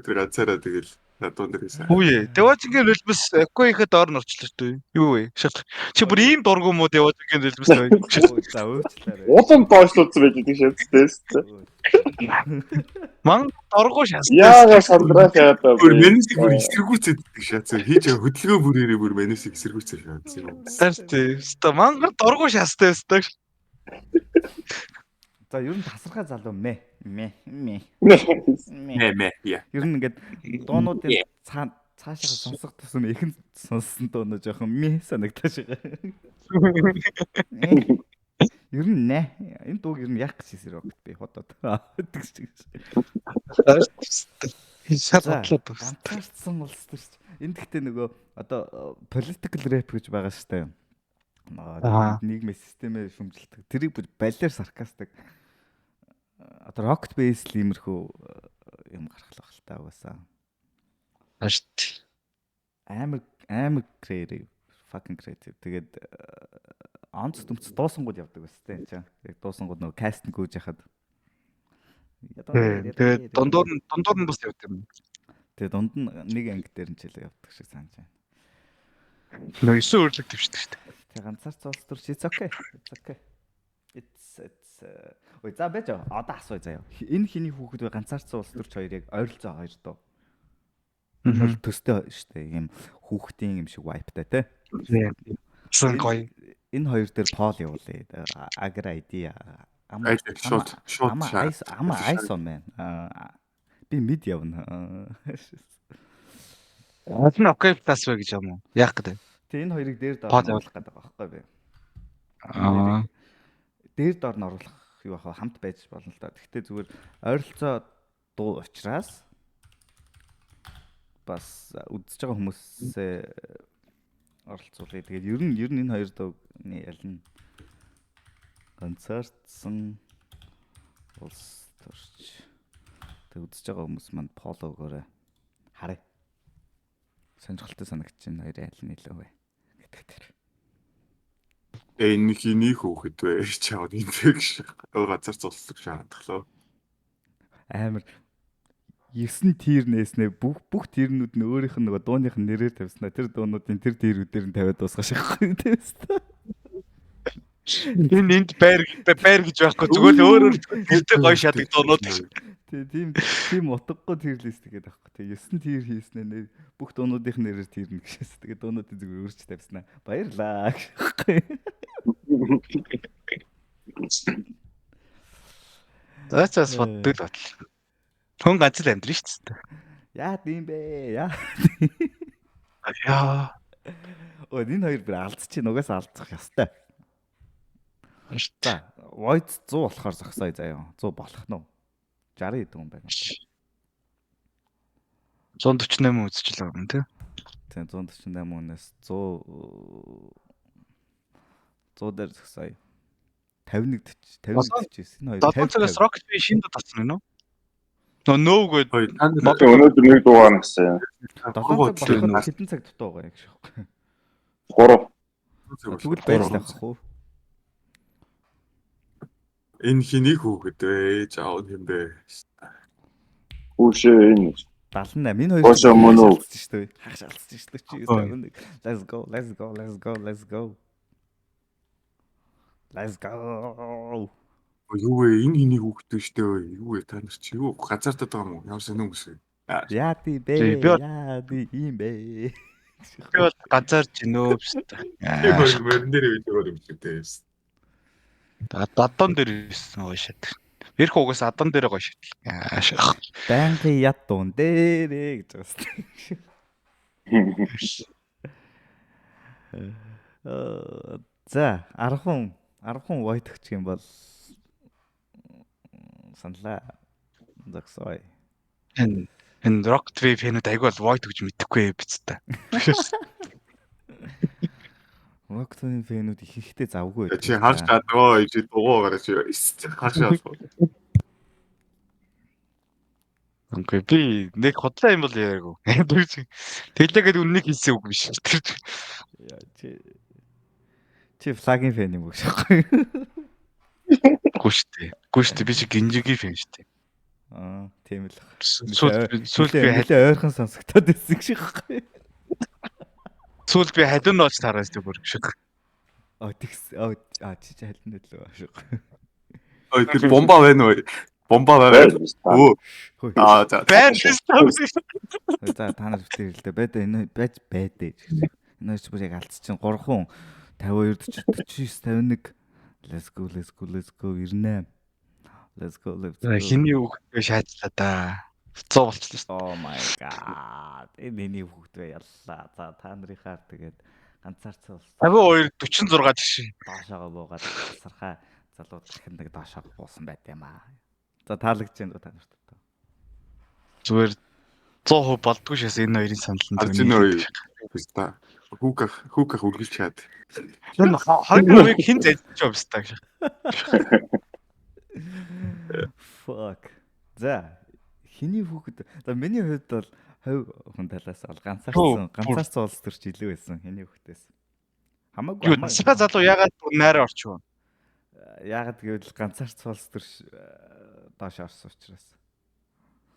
S6: ганцаараа тэгэл адуун дээр байсан.
S3: Үе. Дэважингийн нөлбөс эко ихэд орн орчлоо шүү дээ. Юу вэ? Шат. Чи бүр ийм дургу мó дэважингийн нөлбөс вэ?
S1: За уучлаарай.
S6: Улам доошлуулсан байж байгаа шатстэй.
S3: Ман дургу шаастай.
S6: Яага сандрах яатаа. Бүр менесийг бүр эсэргүүцээд шаацсан. Хийж хөдөлгөөн бүрээрээ бүр менесийг эсэргүүцээд шаацсан.
S3: Тэртэй. Ста мангар дургу шаастай өстэй.
S1: За ер нь тасархай залуу мэ.
S6: Яа.
S1: Ер нь ингээд дуунуудын цаашаа сонсох тусам ихэн сонссон дуунаа жоохон мэ санагдаж байгаа. Ер нь нэ. Энэ дууг ер нь яг гэж хэлсээр өгд би ходоод. Тэгж.
S3: Шатлаа.
S1: Ганцаарцсан улс төр ч. Энд гэхдээ нөгөө одоо political rap гэж байгаа шүү дээ. Нийгмийн системээ шүмжилдэг. Тэрийг бүр балиар саркастик. Одоо rock based иймэрхүү юм гаргалах л та угаасаа.
S3: Ашт.
S1: Амар creative, fucking creative. Тэгээд онц төмц дуусангууд явдаг бастай энэ чинь. Яг дуусангууд нөгөө кастинг гүйж яхад.
S3: Тэгээд дундуур нь бас явд юм.
S1: Тэгээд дунд нь нэг анги дээр нь ч л явдаг шиг санаж байна.
S3: Нөгөө 9 өрлөг төвшдөг шүү дээ.
S1: Тэг ганцаарцсан улс төрч it's okay. It's okay. It's ой за байж одоо асууя заяа. Энэ хиний хүүхэд вэ ганцаарцсан улс төрч хоёрыг ойролцоо хоёр дөө. Энэ бол төстэй штэ ийм хүүхдийн юм шиг wipe-тай те.
S3: Сэн гоё.
S1: Энэ хоёр дээр пол явуулъя. Агра ID
S6: шууд
S1: айс он man. Би мид явна.
S3: Адна окей плас вэ гэж юм уу? Яах гэдэг.
S1: Тэг энэ хоёрыг дээр доор
S3: Пол
S1: нь оруулах гэдэг байхгүй би.
S3: Аа.
S1: Дээр доор нь оруулах юу баха хамт байж болно л да. Гэхдээ зүгээр ойролцоо дуу учраас бас үдсэж байгаа хүмүүсээ оролцуулъя. Тэгээд ер нь энэ хоёр дууны ялна. Ганцаарцсан улс төрч. Тэг үдсэж байгаа хүмүүс манд поло өгөөрэй. Харъя. Сонирхолтой санагдаж байна. Хоёрын аль нь илүү вэ гэдэг дээр.
S6: Энэ хиний хүүхэд вэ? Чаад инфекш. Газар цолсдог шаардлагалаа.
S1: Амар 9 тир нээснэ бүх тирнүүд нь өөрийнх нь нөгөө дууных нь нэрээр тавьснаа. Тэр дуунуудын тэр тирүүдээр нь тавиад дуусгах шахахгүй тавьсан.
S3: Энд байр гэж байхгүй зүгээр л өөр гэртээ гоё шадаг дуунууд шүү.
S1: Тийм утгагүй тир лист гэдэг байхгүй. Тэгээ 9 тир хийснэ нэр бүх дуунуудын нэрээр тирнэ гэшээс. Тэгээ дуунуудын зүгээр өөрч тавьснаа. Баярлаа гэхгүй.
S3: That's what good бат. Хүн ганц л амьдрын шүү дээ.
S1: Яа тийм бэ? Яа. Энэ хоёр бүр алдчих нугаас алдчих ёстой. За, Void 100 болохоор зогсоё заяа. 100 болох нь уу? 60 хэдэн хүн байна.
S3: 148 үзчихлээ юм тий.
S1: Тийм 148 хүнээс 100 дээр зогсоё. 51 49 энэ хоёр
S3: 7 цагаас Rocket Bee шинэ татсан нь үү? Нөөгээд
S6: өнөөдөр нэг дугаар гэсэн.
S1: 7 цаг болох хэдэн цаг дутуу байгаа юм шиг байна.
S6: 3.
S1: Тэгвэл байцлах уу?
S6: Энэ хиний хүүхэд вэ? Жаав юм бэ?
S7: Үшээ энэ
S1: 78 энэ хоёр шалцсан шүү дээ. Хагас шалцсан шүү дээ. Let's go.
S6: Юу вэ? Энэ хиний хүүхэд вэ штэ вэ? Юу вэ? Та нар чи юу газаартаад байгаа юм уу? Ямар сонир хүмүүс вэ?
S1: Яа тий бэ? Яа тий юм бэ?
S3: би бол ганцаар жинөө биш.
S6: Яг мөрөн дээр үйдэг юм шиг дээ.
S3: Аддан дээр ирсэн гоё шат. Ирэх угаас аддан дээр гоё шат.
S1: Банки ятун дээрээ гэж байна. За 10 Void өгчих юм бол саналаа зогсоё.
S3: Энэ Rocket Bee фэнүүд айгүй бол Void гэж мэдэхгүй биз дээ.
S1: Rocket Bee фэнүүд их ихтэй завгүй байдаг.
S6: Чи харж чадгаа чи дугуугаар чи харж чадгаа.
S3: Окей би нэг хотлоо юм бол яриаггүй. Тэлээгээд үннийг хийсэн үг биш.
S1: Чи флагийн фэн юм уу шахгүй?
S3: Гүш дээ би чи гинжигийн фэн шүү дээ.
S1: Тийм л.
S3: Сүүл би
S1: ойрхон сонсогдоод байсан шахгүй.
S3: Сүүл би халуун нууц тараас дээ бүр шиг.
S1: Чи халуун нөлөө шахгүй.
S6: Тэр бомба байна уу? Бомба байгаа. За.
S1: За та нар битэр л дээ. Бэдэ энэ байж байдэ. Энэ ч бүр яг алдчихсан 3 хүн 52 49 51 let's go 98 let's go.
S3: Хиний хүүхдээ шаажлаа да. 100 болчихлоо шүү.
S1: Oh my god. Энэ хүүхдээ яллаа. За та нарынхаар тэгээд ганцаарцсан болсон.
S3: 52 46 жишээ.
S1: Доошоогоо буугаад сархаа залуу дахин нэг доошоогоо буусан байт юм аа. За таалагдж байна уу та нарт?
S3: Зүгээр 100% болдгүй шээс энэ хоёрын санал нь
S6: зөв. Хүүка үргэлж чад.
S3: Энэ харин үеийг хин зайлж байгаа юм байна.
S1: Fuck. За хиний хүүхэд. За миний хувьд бол хувь хүн талаас бол ганцаарцсан улс төрч илүү байсан хиний хүүхдээс. Хамаагүй.
S3: Насаа залуу ягаад найраа орчихв?
S1: Ягаад гэвэл ганцаарцсан улс төрч доош орсон учраас.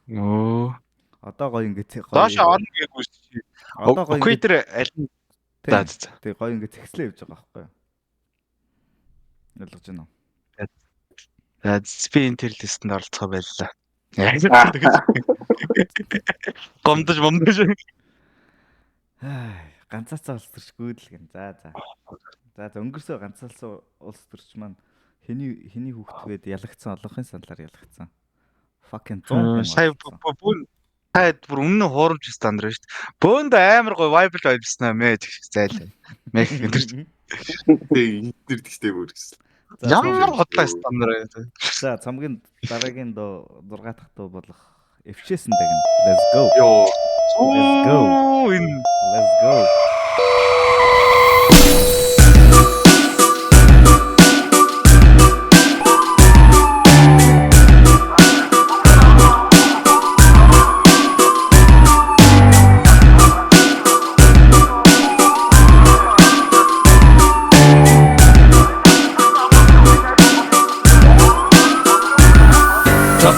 S3: Оо.
S1: Одоо гоё ингээд гоё.
S3: Доош орно гээгүйс чи. Одоо гоё. Equator аль нь За за.
S1: Тэгээ гоё ингээд зэгслээ явж байгаа байхгүй юу? Ойлгож байна уу?
S3: За би энэ тэр листэнд оролцох байлаа. Гомдож момдож.
S1: Ганцаацаа улс төрчгүй л гэн. За. За өнгөрсөө ганцаалсан улс төрч маань хэний хүүхдгээд ялагдсан олонхын саналаар ялагдсан. Fucking 100 хүн.
S3: Сая бүүн таад бүр өмнө хуурамч стандарт шүү дээ. Бөөнд амар гоё vibe байвснаа мэ гэх зайлаа. Мэх энэ.
S6: Тэгээ интернет гэхтэй бүр гэсэн.
S3: Ямар хотлоо стандарт.
S1: За цамгийн дараагийн доо 6 дахь дуу болох F-шээсэн дагна. Let's go.
S6: Йоо.
S1: Let's go. Let's go.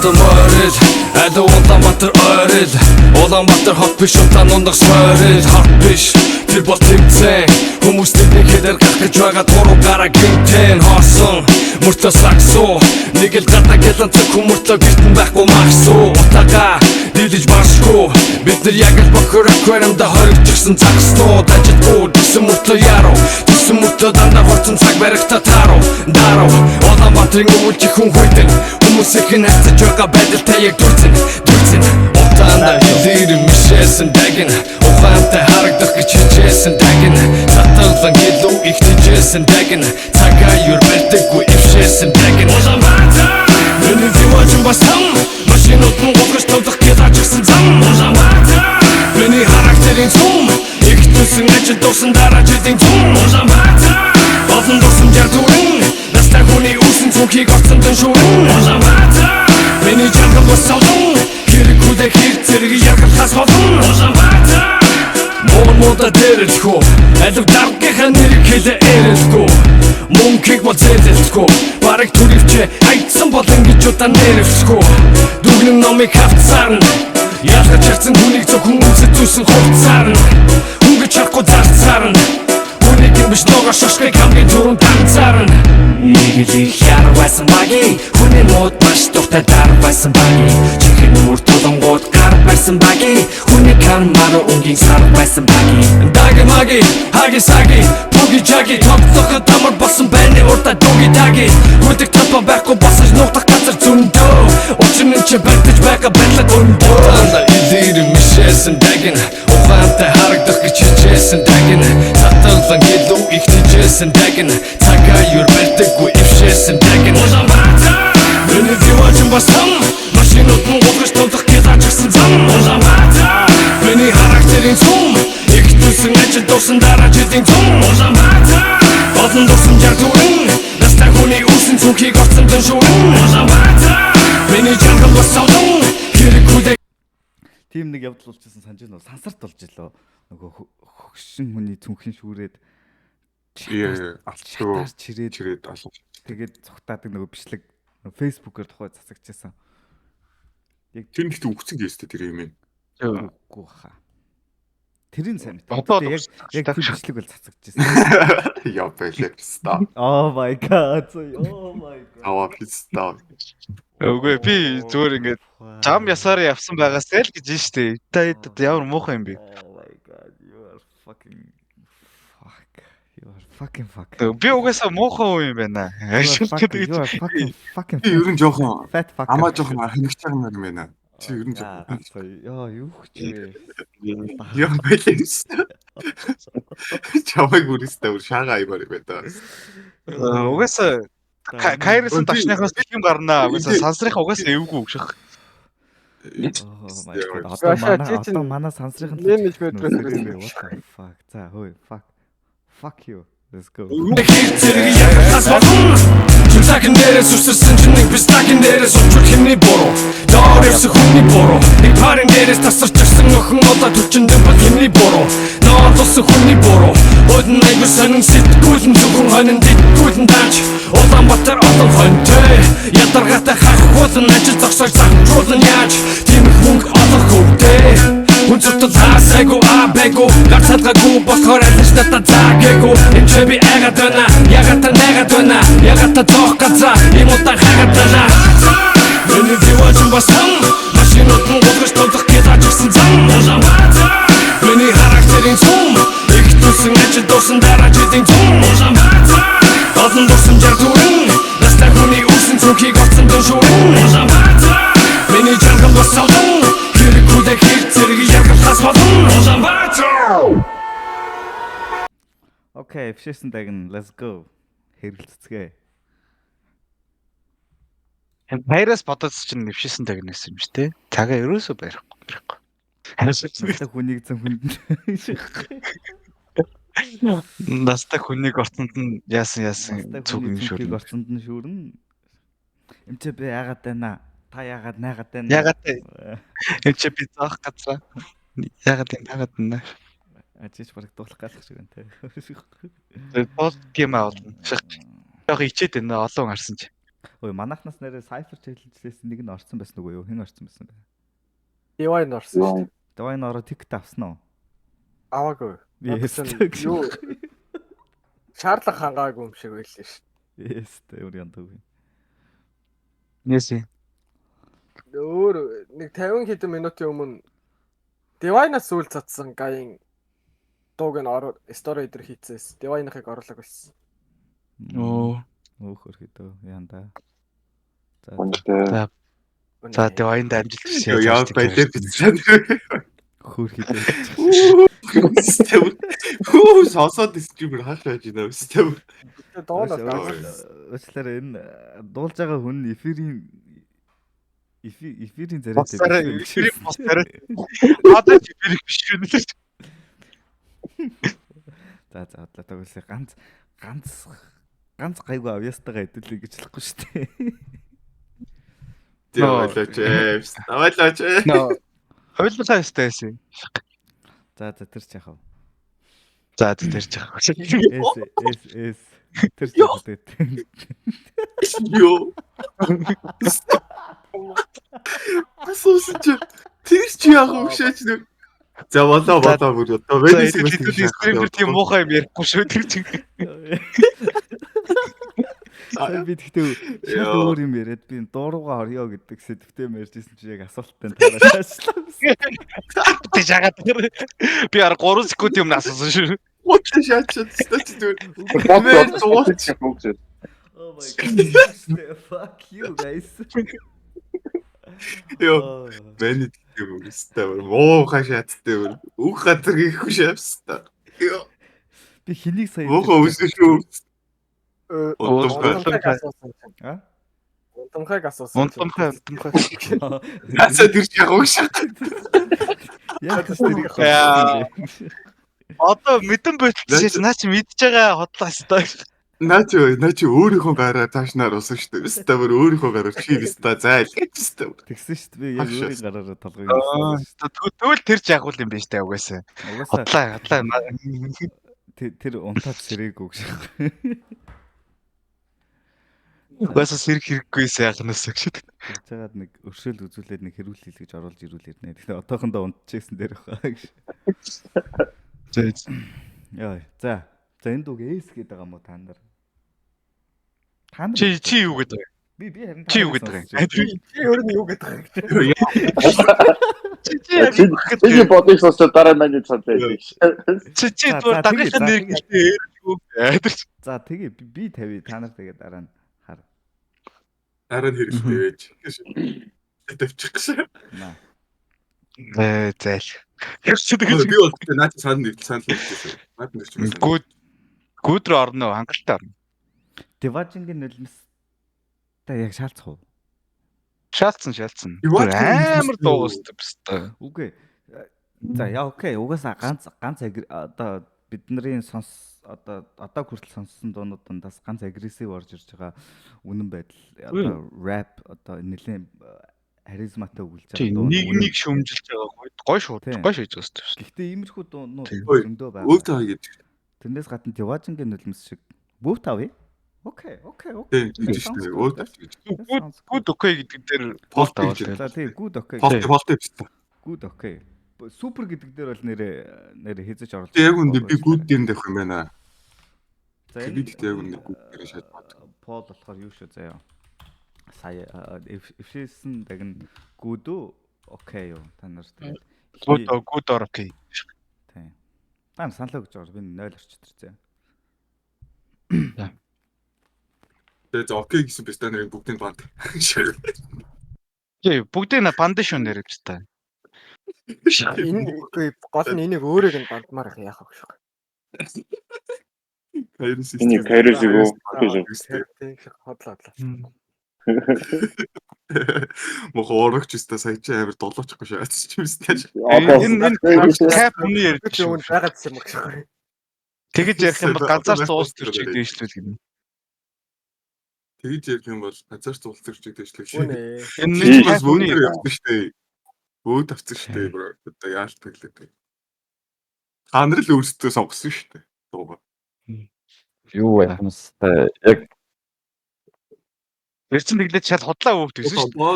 S5: Татам ойрол Айда Улаанбаатар ойрол Улаанбаатар хот биш утаа нундах сойрол хот биш тэр бол тэмцээн хүмүүс тэдний хэлэр гах гэж байгаа туруу гараа гинтэн хоосон мөртөө саксуу нэг л гадаа гэлэн цог хүмүүртөө гэртэн байхгүй магсуу утаага дилж башгүй бид нар яг л бохор аквариумда хоригдчихсан загснуу дажидгүй гэсэн мөртөө яруу гэсэн мөртөө дандаа хорцсон цаг барихта тааруу даруу Улаанбаатарын өвөлжих хүн хүйдэн хүмүүс их найцаж байгаа байдалтай яг дүрцэн утаанда хэлэр мишээсэн дагин ухаантай харагдах гэж хичээсэн дагин таталан гэлүү их тижээсэн дагин цагаа юрбэлдэггүй ившээсэн дагин Улаанбаатар миний зэвэжэн басан машинууд мөн гогч товдох гэлажсан зам Улаанбаатар миний характерийн зум их төсөн ажил дуусан дараа жилийн зум Улаанбаатар олон дурсамжаар түрэн настай хүний үүсэн цүнхийг орцсон дэн шүрэн Улаанбаатар миний чангал бас савдан хэрэг хүдэ хэр зэрэг яргалхаас болон Улаанбаатар мода дэрэлхүү алив даргийнхаа нэрийг хэлээ эрэлхүү мөнхийг бол зээлэлхүү бараг түрөвчээ хайцсан бол ингэж удаа нэрвчхүү дүгнэн номыг хавцаар нь ялгаж харцсан хүнийг зөвхөн үнсэд зүүсэн хувцаар нь хүнгэж чадахгүй зарцаар нь хүнийг юм биш ногоо шашгыг хамгийн түрүүн танцаар нь нэг л их яар байсан багий хүний мод маш дуртай дар байсан багий чихэн мөр тулангууд гар байсан багий хүний кан маруу өнгийн сар байсан багий даги маги хаги саги буги жаги тогтоход амар болсон байна урта дуги таги хүдэг тапа байхгүй босож нугдах газар зөндөө учир нь ч байтаж байгаа байдлаа өндөө анда илэр мишээсэн дагин ухаантай харагдах гэж хичээсэн дагин таталан гэлүү их тижээсэн дагин цагаа юрбэлдэггүй ившээсэн дагин Улаанбаатар миний зэвэжэн басан машинууд мөн гогч товдох гэлажсан зам Улаанбаатар миний характерийн зум их төсөн ажил дуусан дараа жилийн зум Улаанбаатар олон дурсамжаар түрэн настай хүний үүсэн цүнхийг орцсон дэн шүрэн Улаанбаатар миний чангал бас савдан хэрэг хүдэ
S1: Тим нэг явдал болчихсон санаж байна уу? Сансарт болж илөө. Нөгөө хөгшин хүний цүнхэн шүүрээд
S6: алчуу
S1: чирээд
S6: алуу.
S1: Тэгээд цогтаадаг нөгөө бичлэг фэйсбүүкээр тухай засагчсан.
S6: Яг тэр нэгт үгцэн гээстэй тэр юм.
S1: Үгүй хаа. Тэрийн сайн мэт.
S3: Одоо
S1: яг тэр бичлэг бол засагчсан.
S6: Яа байлаа стop.
S1: Oh my god. Oh my god.
S6: Аваа стop.
S3: Үгүй би зүгээр ингээд зам ясаар явсан байгаас л гэж штэ. Та ямар муухай юм бэ?
S1: Oh my god. You are fucking fuck.
S3: Би угаасаа муухай юм байна.
S1: You are fucking.
S6: Ер нь жоохон
S1: Fat fuck.
S6: амаа жоохон хэмгч байгаа юм байна. Чи ер нь жоохон.
S1: Яа, юу ч вэ?
S6: Яа байлаа. Чамайг үрээстэй өөр шаага аймаар юм байна.
S3: Угаасаа Кайрсэн ташныхаас юм гарнаа. Угаасаа сансрынхаа угаасаа эвгүй гэх.
S1: Oh my god. Одоо манай сансрынх нь fuck. За хөөе fuck you. Let's go.
S5: Зэрэг яхаас болон чимсагийн дээрээс үсэрсэн чинь нэг бистагийн дээрээс очвол хэмний буруу доор явсан хүний буруу нэг парын дээрээс тасарч ирсэн өхөн одоо төрчин дэвбэл хэмний буруу ноо туссан хүний буруу өдөн айгу сонин сэтгүүлэн зөвхөн хонин дитгүүлэн даач Улаанбаатар олон хонтой ядаргатай хахгуулан ажил зогсож загчруулан яаж тийм их мөнгө олох хөвдөө Үнцөтө цаасайгу абэгу гарцалгаагүй болохоор аль ч надад заагээгүй энэ ч би айгаад байна ягаад та найгаад байна ягаад та тоох газаа юм утаа хагаад байна миний зэвэж басан машинууд нь гулгаж тулах гэж ажигсан зам миний характерийн цум их тусан ажил дусан дараа жилийн цум олон дурсамжаар түрэн настай хүний үсэн цүнхийг орцсон дэн шүрэн миний жаргал бас салдан хэрэг хүлээ хэрэг зэрэг яргалхаас болон
S1: Окей, фшээсэн дагна. Let's go. Хэрэлцгээе.
S3: Баяраас бодож чинь нэвшсэн тагнаас юм шүү дээ. Цагаа ерөөсөө барихгүй.
S1: Настай хүнийг зэн хүнд.
S3: Настай хүнийг орцонд нь яасан зүг юм шүү.
S1: Хүнийг орцонд нь шүүрэн. Эмчээ би яагаад байна? Та яагаад найгаад байна?
S3: Ягаад эмчээ би заах газраа. Ягаад байна?
S1: Ажиж бараг дуулах галах шиг байна те.
S3: Пост гейм аавал. Яг ичээд байна олон харсан чи.
S1: Ой, манайхнаас нэрээ Cypher challenge-лээс нэг нь орсон байсан уу юу? Хэн орсон байсан бэ?
S4: Divine орсон шүү дээ.
S1: Divine ороо ticket авсан уу?
S4: Аваагүй.
S1: Yes.
S4: Юу? Шаардлага хангаагүй юм шиг байлээ шүү.
S1: Yes, тэр яндаг.
S3: Нэсэ.
S4: Өөр нэг 50 хэдэн минутын өмнө Divine-аас сүүл цацсан гаян дууг нь story дээр хийцээс Divine-ыг оруулаг байсан.
S1: Өөхөр хэдөө янда.
S3: За Divine-д амжилт хүсье.
S6: Яа байлээ бичсэн.
S1: Хөөр хэдөө.
S6: Сонсоод стример хаах байж байна. Стример.
S1: Уучлаарай энэ дуулж байгаа хүн эфирийн зарайтай биш.
S3: Одоо чи бэрх биш юм лээ.
S1: За одлоо тагуулсан ганц гайгүй авьяастайгаа хэдүүлээ гэж хэлэхгүй шүү дээ.
S6: Аваалаач.
S3: Хойлолоо ястайсэн.
S1: За тэр ч яхав.
S3: За тэр ч яхав.
S1: Эс тэр ч яхав.
S6: Йоо. Асуусан чи тэр чи яах вэ шээч нэг. За болоо бүр одоо венис
S3: стример тийм муухай юм ярихгүй шүү тэр чинь.
S1: Би тэгтээ шал өөр юм яриад би дууруугаа орё гэдэг сэдвтэй мэржсэн чи яг асуулттай таашаалаа.
S3: Тэг яагаад би 3 секунд юм асуусан шүү.
S6: What шаачаад статистик. Мэр зууч.
S1: Oh my god. Fuck you guys.
S6: Йоо, венис юм став. Моо хашааттай. Үг газар гихгүй шавста. Йоо.
S1: Би хэнийг сая
S6: Мохоо үсэн шүү.
S4: Унтамхайг асуусан.
S3: Унтамхай.
S6: Яса тэр чи яг шат.
S1: яг тэр
S3: Одоо мэдэн болчихсон наа чи мэдж байгаа хотлоо өстой.
S6: Наа чи өөрийнхөө гараа таашнаар усан шүү дээ. Став өөрийнхөө гараа чи өстой зайл гэж став.
S1: тэгсэн шүү дээ. Би яг өөрийн гараараа толгой
S3: Тэгвэл тэр ч ягуул юм биш дээ угаасаа. Хотлоо.
S1: Тэр унтаад сэрээгүй гэж.
S3: Угаасаа сэрэг хэрэггүй сайхнаас гэж.
S1: Тэгж жагаад нэг өршөөл үзүүлээд нэг хэрүүл хэл гэж оруулж ирүүл ирнэ. Тэгэхээр одоохондоо унтчихсэн дээр баха гэж. Яа. За энэ дүүг эс гэдэг юм уу та нар?
S3: Чи юу гэдэг вэ?
S1: Би харин
S3: чи юу гэдэг вэ?
S4: Чи өөр нь юу гэдэг вэ?
S7: Чи бодож сонсоо дараа маань цаалаа.
S3: Чи дагуулсан нэр гэлээ юу?
S1: За тэгээ би 50 та нар тэгээ дараа нь хар.
S6: Дараа нь хэрэглээ байж. Тавьчих гэсэн.
S1: Наа.
S3: Зайл.
S6: Би бол наад санал нэгсэн. Наад нэрч.
S3: Гүдрөө орно хангалттай орно.
S1: Деважингийн нулимс та яг шаалцах уу?
S3: Шаалцсан. Амар дуустав өстой.
S1: Үгүй. За яа окей. Угаасаа ганц одоо бидний одоо хүртэл сонссон дуунуудаас ганц агрессив орж ирж байгаа үнэн байдал одоо рэп одоо нэлээд харизматай өгүүлж байгаа.
S3: Нэг шөмжилж байгаа гой шууд хийж байгаа шүү.
S1: Гэхдээ иймэрхүү дуунууд зөндөө байна.
S6: Өг таа гэж.
S1: Тэрнээс гадна Деважингийн нулимс шиг бүүт авъя. Окей.
S6: Тийм шүү дээ. Өг таа гэж.
S3: Гүд окей гэдэг дээр
S6: Полт аваад.
S1: За тийм гүд окей.
S6: Полт биш.
S1: Гүд окей. супер гэдэг дээр бол нэрээ хийж оруулж.
S6: Яг үндэ би good дээр дэх юм байна.
S1: За
S6: Би гэхдээ яг үндэ good дээр шат бод.
S1: Пол болохоор юу шүү заяа. Сая эфшсэн дагн good үү? Окей юу? Та нар тэгээд
S3: Good or okay.
S1: тийм. Та саналаа гэж байгаа. Би 0 орчдорцээ.
S6: Тэгээд окей гэсэн би стандарыг бүгдийг банд.
S3: Тий, бүгдийг банд шүү нэр хэвчээ.
S4: Энэ гол нь энийг өөрөөр нь бандмаар яах вэ гэж.
S6: Кайрус
S7: Кайрусыг
S4: Тийм хотлоо.
S6: Мох орогч өстө сая чи амар долоочихгүй шаац чи юмстай.
S3: Энэ кап үний ярьж
S4: Юу байгаад юм гэж.
S3: тэгэж ярих юм бол ганцаар цуус төрчиг дэвшлүүл гэнэ.
S6: Тэгж ярих юм бол газар цуулц төрчиг дэвшлэх шиг.
S4: Үнэ.
S3: Энэ
S6: бас өндөр явдаг штэ. Өөд авцсан штэ бро. Одоо яалт тэглээ. Та нар л өөрсдөө сонгосон штэ. Дууга.
S7: Юу яхамстай яг
S3: Эрчим тэглээд шал хотлаа өөвдсөн шүү дээ.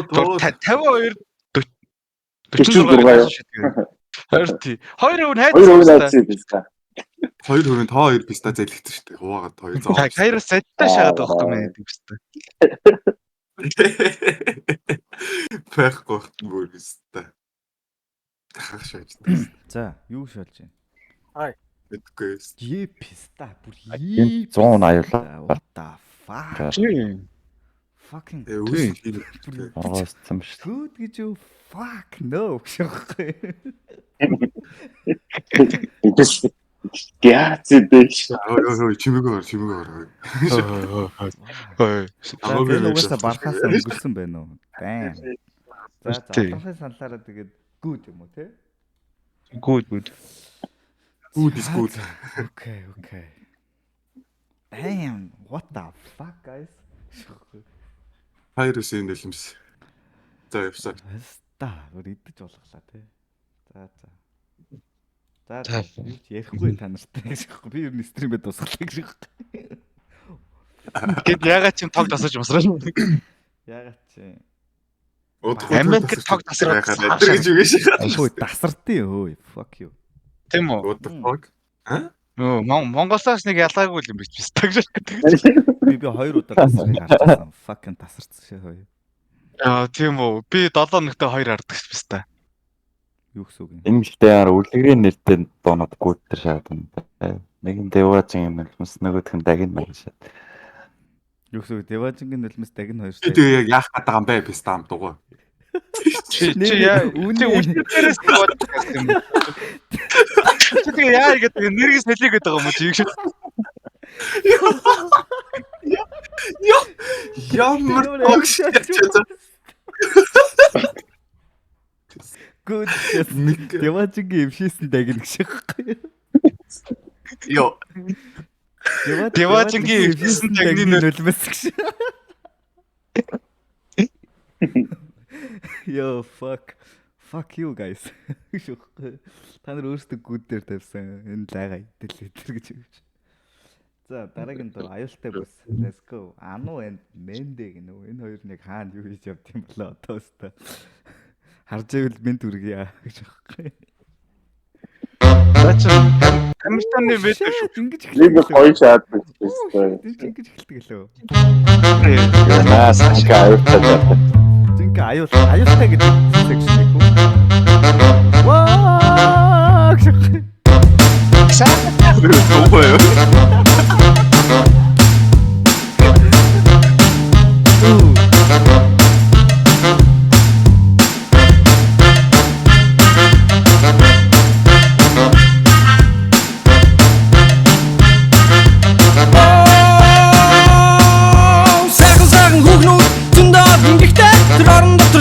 S3: 52 46 хоёр өвн хайд.
S6: Хоёр хөрөнд тоо хоёр писта зэлгдсэн шүү дээ. Хуваагаад хоёр зоо.
S3: Хайраас задтай шахаад байхгүй мэн гэдэг писта.
S6: Фэхгүй бүр писта. Тахах шааж.
S1: За, юу шалж байна?
S6: Мэдгүй.
S1: Е писта бүр
S7: 100 аюулаа.
S1: What the fuck? Fucking
S7: Оргоцсон биш.
S1: good гэж юу? Fuck no гэхгүй.
S7: Яац
S6: ой чимээгээр.
S1: Тэр угаасаа бархаас өнгөрсөн байна уу? Damn. За, тархын саналаараа тэгээд good юм уу те?
S3: Good.
S6: Good is good.
S1: Okay. Damn, what the fuck guys?
S6: Хайрсын нэлмс. За явсаа.
S1: Хаста бүр идэж болглаа те. За. Юу ч ярихгүй та нартай гэж байхгүй. Би ер нь стримээ дуусгалаа гэж байхгүй.
S3: Гэт ягаад ч тог тасаж масраа.
S1: Ягаад чи
S3: Америк тог тасраад
S6: гэж үгээш.
S1: Ой тасардیں۔ Ой fuck you.
S3: Тийм үү?
S6: What the fuck?
S3: Нөө Монголоос нэг ялгаагүй юм биш биш таг.
S1: Би 2 удаа тасрыг харчихсан. Fucking тасарсан шээ хоёр.
S3: Тийм үү. Би 7 ногтой 2 хардаг биш та.
S1: Юу гэсэн үг юм?
S7: Энэ ихтэй үлгэрийн нэртэй доонод гүйтэр шаадан. Нэг нь дэваажин юм хүмүүс нөгөөх нь дагин маяг шаад.
S1: Юу гэсэн үг? Дэваажингийн нөлмөс дагин хоёр
S6: шээ. Тэгээ яг яах гэдэг юм бэ писта ам дугуй.
S3: Чи үлдээрээс боддог юм. Тэгээ яа гэдэг нэргээс нэлээд гэдэг юм уу чи юу.
S6: Ямар огш.
S1: Good. Дэваажингийн эвшээсэн дагин гэж байхгүй.
S6: Йоо.
S3: Дэваажингийн эвшээсэн дагны
S1: нөлмөс гэж. Yo fuck you guys. Та нар өөрсдөө гүд дээр тавьсан энэ лайга идэл гэж өгч. За дараагийн дуу аюултай бүс. Let's go. Ану and Mende гэнэ. Энэ хоёр нэг хаана юу хийж явд юм болоо одоо өстө. Харж ивэл минь дүргийа гэж өгөхгүй.
S3: Дач камертаны мэд
S1: ингэж эхэлдэг.
S7: Нэг хоёр шаад байсан.
S1: Ингэж эхэлдэг лөө.
S7: Наас аюултай.
S1: Зинkä аюултай гэж секшн их үү? Ваа!
S6: Ой.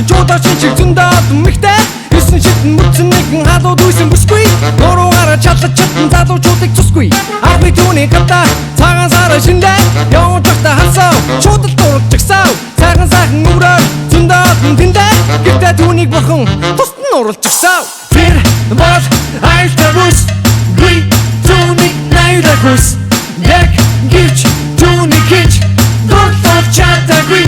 S5: Жуудаа шинчиг зөндөөд мэгтэй 9 шидэн мөцөн нэгэн халууд үйсэн бүсгүй Нуруугаараа чаллаж чадсан залуучуудыг цусгүй Арми түүний гадаа цагаан сараа шиндээ Явж байхдаа хасаа шуудал дурж гисаа Сайхан өрөөр зөндөөд тэндээ Гэтэ түүнийг бурхан тусад нь уруулж гисаа Тэр бол аюултай бүс Гүй түүнийг найруулах бүс Яг гівч түүнийг хийж дурлах чадаагүй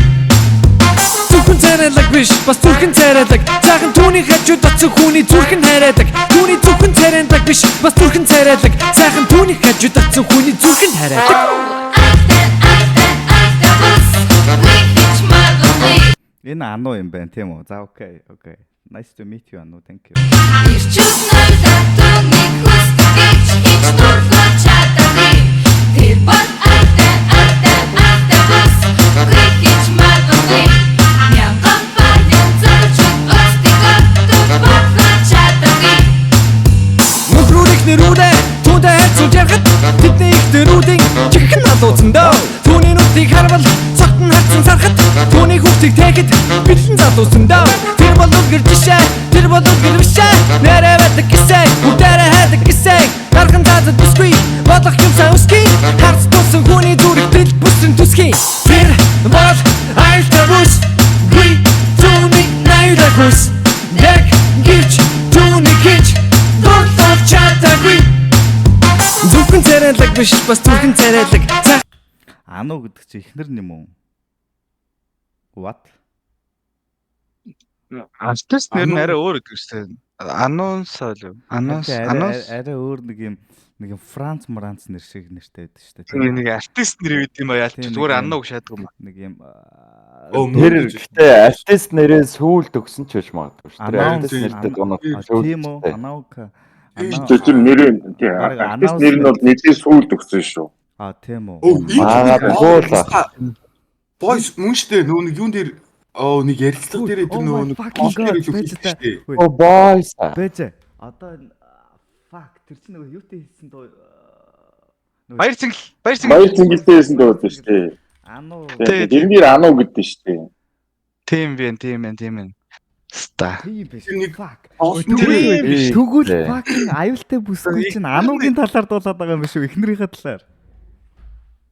S5: Зөвхөн зэрэлэг биш бас зүрхэн царайдаг цаахан түүний хажууд оцсон хүний зүрхэн харайдаг түүний зүрхэн царайдаг биш бас зүрхэн царайдаг цаахан түүний хажууд оцсон хүний зүрхэн харайдаг
S1: Энэ Ану юм байна тийм үү? За окей. Nice to meet you Ану. Thank you.
S5: Нэрүүдээ түүндээ хайцуулж ярахад тэдний их дэрүүдийн чихэн надууцсан дөө түүний нүдийг харвал цогтон харцсан сарахад түүний хүүхдийг тэгэхэд бэлэн залуусан дөө тэр бол үгэр жишээ тэр бол үгэр бишээ нэрээ байдаг гисээ бүгдээрээ хайдаг гисээ дархан цаазад бүсгүй бодлох юмсаа үсгий харц тусан хүний зүрх бэл бүсэн түсгий тэр бол айлтаа бүс би түүний найраа хүс яг гэрч түүний гэж зүрхэн царайлаг биш бас зүрхэн царайлаг
S1: Ану гэдэг чи ихнэр юм уу? What?
S3: Артист нэр нь арай өөр гэдэг шүү дээ. Анонс
S1: арай өөр нэг юм Франц нэр шиг нэртэй байдаг шүү дээ.
S3: нэг артист нэр гэдэг юм аа ялч зүгээр Ану гэж шааддаг юм.
S1: Нэг юм
S7: Тэр гэхдээ артист нэрээ сүүлд өгсөн ч байж магадгүй шүү дээ. Артист нэртэй дуунууд
S1: тийм үү? Анаука
S6: Тэр нэр нь тийм. Артист нэр нь бол нэгдээ сүүлд өгсөн шүү.
S1: Тийм үү?
S6: Boys мөн штэ нөө нэг юун дээр нэг ярилцлага дээр тэр нөө постэр хэлсэн штэ.
S7: Boys.
S1: Бэж. Одоо fuck тэр чинь нөгөө юутэй хэлсэн дөө
S3: Баяр
S6: цэнгэлтэй хэлсэн дөө штэ.
S1: Ану.
S6: Тэрнэр Ану гэдэг штэ.
S3: Тийм байна. Ста.
S1: Тийм биш.
S6: Нэг
S1: fuck.
S6: Тэгвэл
S1: Тэгвэл fucking аюултай бүсгүй чинь Анугийн талаар дуулаад байгаа юм биш үү? Эхнэрийнхээ талаар.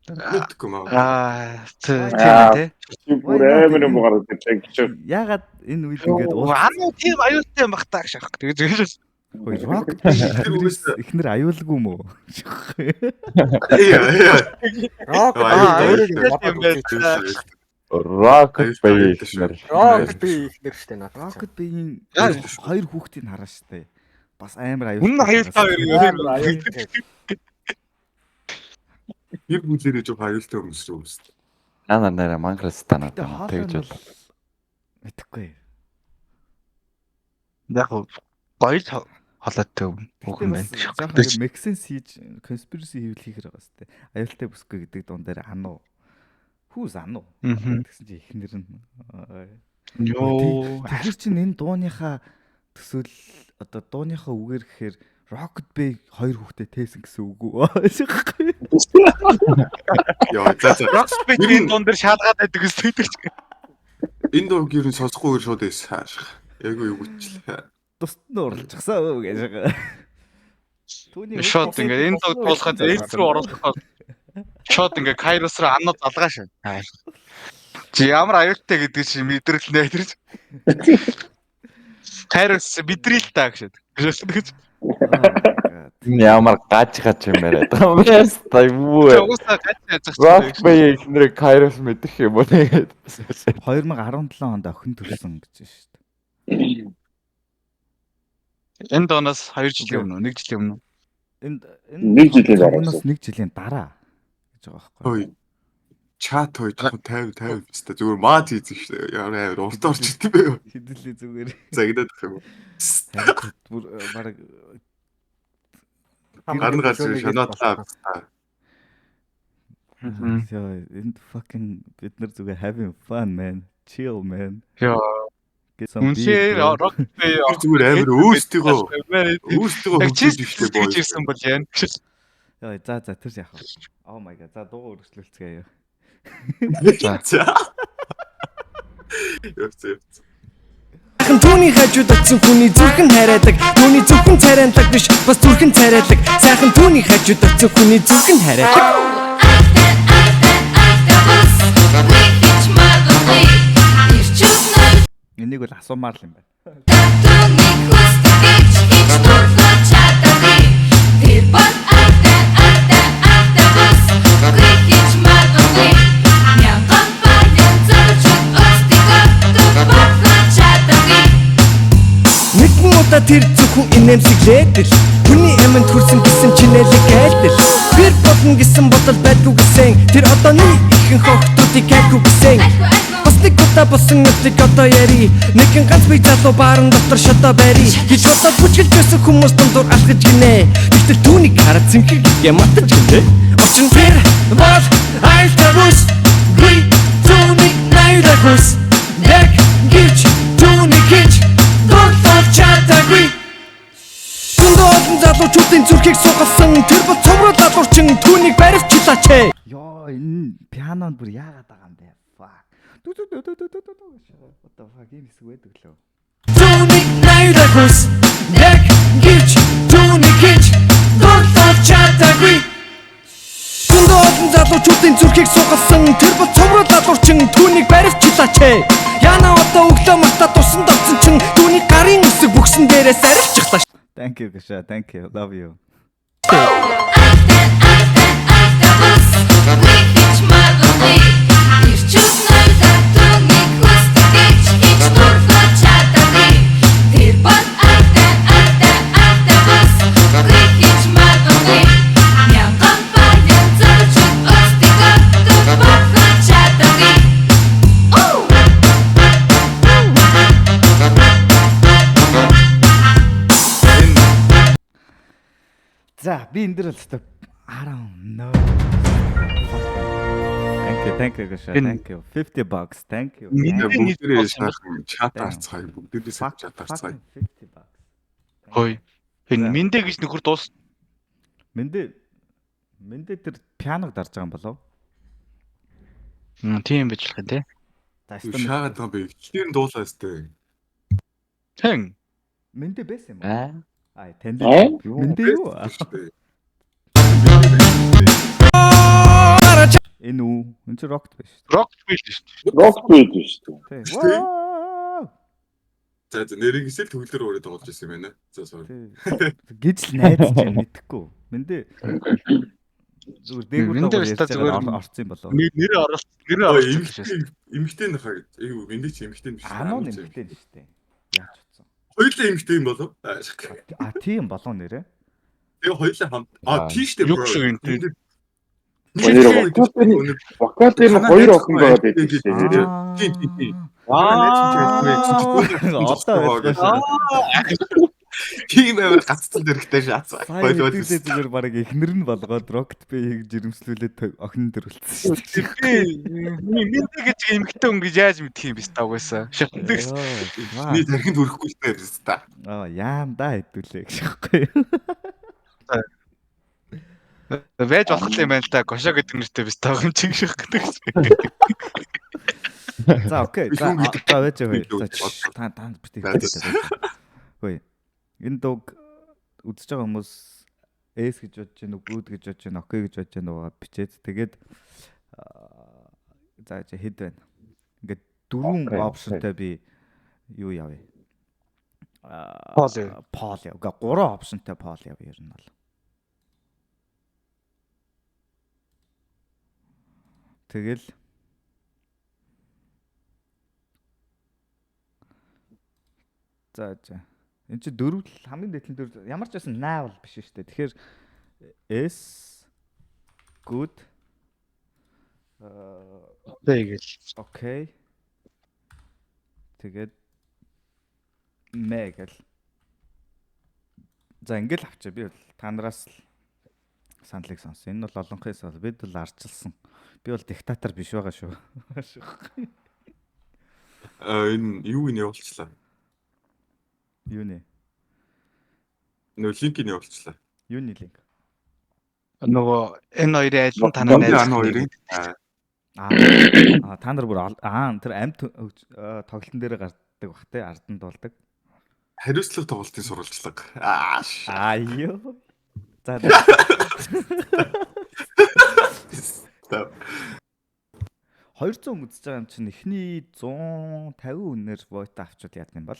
S6: мэдгүй маа.
S3: Тийм
S6: бүр амар юм гараад ирсэн.
S1: Ягаад энэ үед ингэж
S3: Ану тийм аюултай багтаа гэж аах. Тэгэж
S1: Rock эхнэр аюулгүй мө.
S7: Rocket Bay ихнэр.
S1: Rocket Bay-ийн хоёр хүүхдийг хараа штэ. Бас амар аюултай.
S3: Үнэн аюултай
S6: Ер бүлэрээ жоо аюултай хүмүүс шүү дээ.
S7: Наа Манграс танаад тэгж бол
S1: мэдхгүй.
S3: Яг гоё холоотой хүн байна.
S1: Мексен сиж conspiracy хийвэл хийхэр байгаа штэ. Аюултай бүсгүй гэдэг дуун дээр Ану. Хүүс Ану. Тэгсэн чи ихнэр нь Тэгэхээр чинь энэ дууныхаа төсөөл одоо дууныхаа үгээр гэхээр Rocket Bay хоёр хүүхдээ тээсэн гэсэн үг үү?
S6: Яа, за.
S3: Rocket Bay-ийн дуун дээр шалгаад байдаг гэсэн үг.
S6: Энэ дууг ер нь сонсохгүйгээр шууд эсхааш. Яг юу гүчлээ.
S1: Тусад нь уралчихсан гэж байгаа.
S3: Шот ингээ энэ дуу дуулахад X рүү оруулахад шот ингээ Kairos руу Ану залгаа шин. Чи ямар аюултай гэдэг чи мэдрэл нэ тэрч. Kairos мэдрэл таа гэж.
S7: Ямар гач юм яриад байгаа юм бэ? Тайвуу.
S3: Уусаа гач яах
S7: Rocket Bay ихнэр Kairos мэдэх юм уу тэгээд
S1: 2017 онд охин төрсөн гэж байна шүү дээ.
S3: Энэ доноос 2 жилийн өмнө, 1 жилийн өмнө.
S6: Нэг жилийн дараа.
S1: Нэг жилийн дараа гэж байгаа байхгүй.
S6: Чат хоёр 50 өстэй зүгээр маа хийдэг шүү дээ. Яа урд орч идэв бэ?
S1: Хэдүүлээ зүгээр.
S6: Загнаад гэх юм.
S1: Бүр баг
S6: Гарын гацгүй шанаатлаа.
S1: Яа, энэ fucking бид нар зүгээр having fun man. Chill man.
S3: Яа.
S1: Үнсээ
S3: Rocket Bay
S6: зүгээр амар өөрсдөө
S3: чийжсэн бол яа.
S1: Яа, за тэр яах вэ? Oh my god. За дуу өргөжлүүлцгээе.
S6: За. Явц.
S5: Түүний хажууд очсон хүний зүрхэн харайдаг түүний зүрхэн царайлаг биш бас зүрхэн царайлаг сайхан түүний хажууд очсон хүний зүрхэн харайдаг
S1: Энийг бол асуумаар л юм байна.
S8: Мянган баян зорчод өстөгөө
S2: тэр зөвхөн инээмсэглээд л хүний аминд хүрсэн гэсэн чинэлэг айлдэл бэр болно гэсэн бодол байдгүй гэсэн тэр одооны ихэнх охтуудыг хайхгүй гэсэн бас нэг удаа болсон нүдийг одоо яри нэгэн ганц бие залуу баарын дотор шодоо бари гэж бодоод бүжгэлж байсан хүмүүс дундуур алхаж гинэ тэгтэл түүнийг хараад зинхэг яматаж гинэ очин тэр бол айлтабус гүй түүнийг найрахус яг гिच түүнийг хийж дурлах чатаггүй Дундон залуучуудын зүрхийг сугалсан тэр бол цомрол залуурчин түүнийг баривчлаач
S1: Ёо энэ пианонд бүр яагаад байгаа юм бэ? Fuck. What the fuck юм хэсэг байдаг лөө.
S2: түүнийг найрахус яг гिच түүнийг хийж дурлах чатаггүй Дундон залуучуудын зүрхийг сугалсан тэр бол цомрол залуурчин түүнийг баривчлаач Яна одоо өглөө мартаа тусан давсан чин түүний гарын үсэг бүксэн дээрээс арилчихлаа
S1: Thank you Gasha. Thank you. Love you. За би энэ дэр л өстө I don't know. Thank you Gasha. Thank you. $50. Thank you.
S6: Бүгдээрээ сайхан чат арцгаая. Бүгдээрээ сайхан чат арцгаая.
S1: $50.
S3: Хой. Энэ мэндэ гэж нөхөр дуус.
S1: Мэндэ тэр пианог дарж байгаа юм болов?
S3: Тийм байж болох юм те.
S1: За
S6: Шаагаад байгаа би. Хичнээн дуулаа өстэй.
S3: Хэн.
S1: Мэндэ байсан юм уу?
S7: Аа.
S1: Танд
S7: Ээ?
S1: мэндэ юу? Энэ үү? Энэ ч рокт биш.
S3: Рок биш шүү дээ.
S7: Рок бийд шүү дээ.
S1: Тий.
S6: Тий.
S1: Вау!
S6: За нэрийг л төгөлдөр өөрөө тоглож ирсэн юм байна. За sorry.
S1: Тий. Гэж л найдаж байна мэдэхгүй. Мэндэ зүгээр дээгүүр
S3: Мэндэ
S1: тоглож
S3: өстө зүгээр
S1: орсон юм болов?
S3: Нэрээ оруулсан.
S6: Эмхтэн хаа. Эйгүү мэндэ чи эмхтэн биш.
S1: Ануу нэмэгтэй нь шүү дээ. Яаж утсан?
S6: Хоёулаа эмхтэн юм болов?
S1: Тийм болов нэрээ.
S6: Тэгээ хоёулаа хамт. Тийш дээ
S3: Юу
S6: bro.
S3: гэсэн юм те.
S7: Вокалын хоёр охин байгаа байдаг шүү дээ.
S6: Тийм.
S1: Одоо
S6: Тийм амар гаццсан дэрхтэй шаацаа.
S1: зүгээр баг эхнэр нь болгоод рокт бэйг жирэмслүүлээд охин дээр үлдсэн шүү дээ.
S3: Мэндэ гэж эмхтэй хүн гэж яаж мэдх юм бэ тавгаасаа. Шатдаг.
S6: Ни тархинд хүрэхгүй л таа биз та.
S1: Яам да хэдүүлээ гэж байхгүй.
S3: Вэж болох юм байна л та. Гошо гэдэг нэртэй биш тав юм чиг шиг гэдэг.
S1: За окей. За вэж хөөе. Та битээ. Хөөе. Энэ дог үзэж байгаа хүмүүс S гэж бодож байна уу, Good гэж бодож байна, OK гэж бодож байна уу бичээд тэгээд за хэд байна. Ингээд дөрвөн опшнтай би юу явъя? Пол яв. Га гурван опшнтай пол яв ер нь бол. Тэгэл за энэ чи дөрөв хамгийн дэтлэн дөрөв ямар ч байсан 8 бол биш шүү дээ. Тэгэхээр S good
S3: Тэгэл.
S1: окей. Тэгээд мэгэл. За ингээл авчаа. Би бол та нараас л саналыг сонсон. Энэ бол олонхоос бол бид бол арчилсан. Би бол диктатор биш байгаа шүү.
S6: Энэ юу ин явуулчлаа.
S1: Юу нэ?
S6: Нөө линкийг явуулчлаа.
S1: Юуны линк?
S3: Нөгөө энэ хоёрын ажил нь танаа найз
S6: хоёрын.
S1: Та нар бүр тэр амт тоглолтын дээр гардаг бах те арданд болдог.
S6: Хариуцлага тоглолтын сурвалжлага.
S1: Юу. За. 200 үзэж байгаа юм чинь эхний 150 үнээр войт авчвал яад юм бол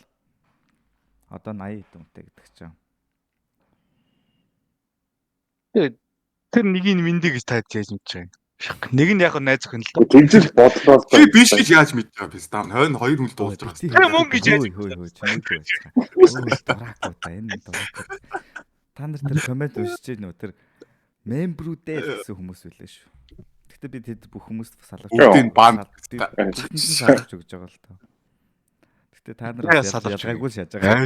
S1: одоо 80 хэдэн үнэтэй гэдэг чинь.
S3: Тэр нэгийг мэндэ гэж таад яаж мэдэж байгаа юм. Нэг нь яг найз өхөн л доо.
S6: Тэнцэл бодлоо. Би биш гэж яаж мэдчихв би стам. Хойно хоёр хүн л дуусч байгаа.
S3: Тэр мөн гэж яаж
S1: хөөе чимээгүй байна. Дураагүй та энэ дураагүй. Та нар тэр комент уншиж байна уу? Тэр мембрүүдээ гэсэн хүмүүс үлээ шүү. Гэхдээ би тэд бүх хүмүүст салгаж
S6: бүгдийг банд
S1: салгаж өгж байгаа л тоо. Гэхдээ та нар ялгаагүй шааж байгаа.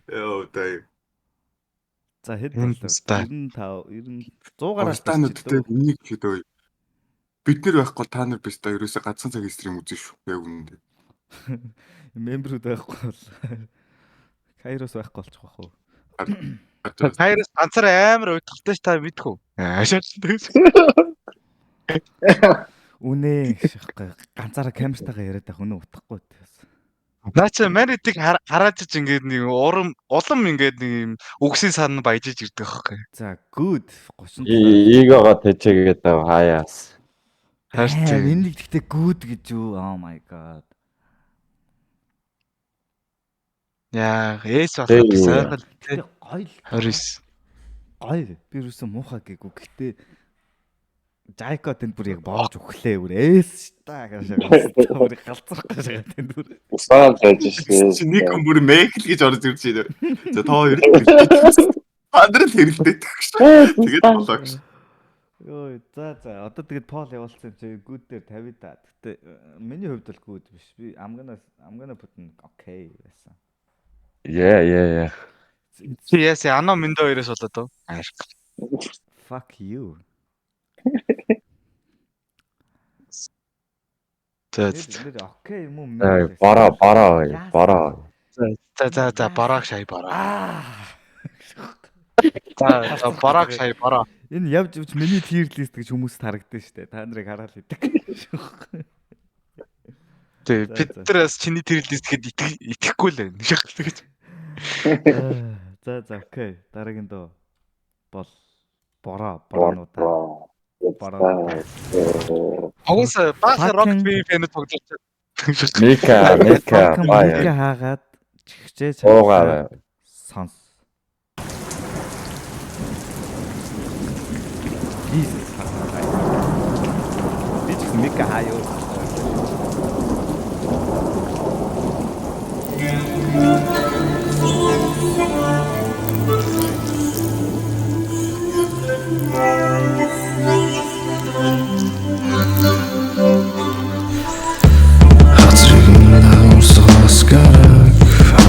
S6: Яа тай.
S1: За хэд болов? 95 100 гараад
S6: стануудтай энийг хэд бид нар байхгүй та нар биш та ерөөсө гацхан цаг стрим үзэн шүү. Яг үнэндээ.
S1: Мембрүүд байхгүй бол Кайрос байхгүй болчих واخ уу.
S3: Кайрос ганцаар амар уйдахтай та мэдхүү. Ашаалтай.
S1: Үнэ ганцаараа камертайгаа яриад байх үнэ утахгүй байсан.
S3: Наач манитиг хараад ч ингээд нэг улам ингээд нэг юм үгсийн сан баяжиж ирдэг байхгүй.
S1: За good 30.
S7: Игого тэжээгээд хаяас.
S1: Хааштай. Энэ нэг гэхдээ good гэж юу? Oh my god.
S3: Яа, эс болох сайхан
S1: гоё л
S3: 29.
S1: гоё. Би юусэн муухай гээгүй. Гэхдээ Жайко тэнд бүр яг боож өглөө бүр эс та гэж бүр галзрах гэж байгаа тэнд бүр.
S6: Усаад байж шүү. Нэг хүн бүр мейкл гэж орж ирж байна. За тоо ирэх. Андрал хэрэгтэй тэгш. Тэгээд болоо гэж.
S1: Йоо за одоо тэгээд пол явуулсан чи good дээр 50 та. Гэтэ миний хувьд бол good биш. Би I'm gonna put in okay байсан.
S7: Yeah.
S3: Yes, ано минь хоёроос болоод.
S1: Fuck you. Окей юм уу?
S7: Бараа.
S3: За барааг шай бараа. За барааг шай бараа.
S1: Энэ явж миний tier list гэж хүмүүс харагдсан шүү дээ. Та нарыг хараад идэг.
S3: Тэ Питерс чиний tier list гэхэд итгэхгүй л байна. Шахалтай гэж.
S1: За окей. Дараагийн доо бол бороонуудаа.
S3: Агаас баха рок би фэн тоглож.
S7: Ника
S1: Мика хаагаад чихчээ цаа. Сонс. Би ч Мика хаяа.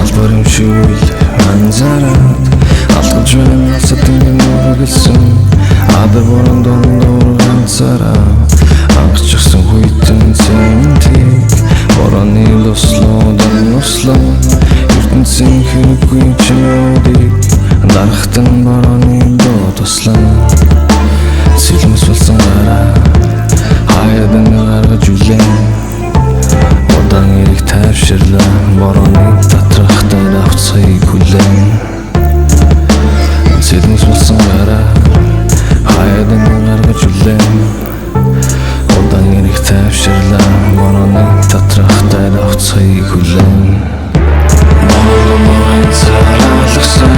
S5: Албарым шүүл анзаараад алхаж байна сэтгэн нүргэлсэн адar борон дондор ганцаараа анхчихсан хүйтэн цэнтиг борооны луслуудан нуслан ертөнцийн хэрэггүй чимээдийг дарахтан борооны доо туслан сэлмэс болсон гараа хаядан гаргаж үлэн удаан эрэг тайвширлаа борооны татрахтай авцгийг хүлээн сэлмэс болсон гараа хаядан гаргаж үлэн удаан эрэг тайвширлаа борооны татрахтай авцгийг хүлээн борооны цаалахсан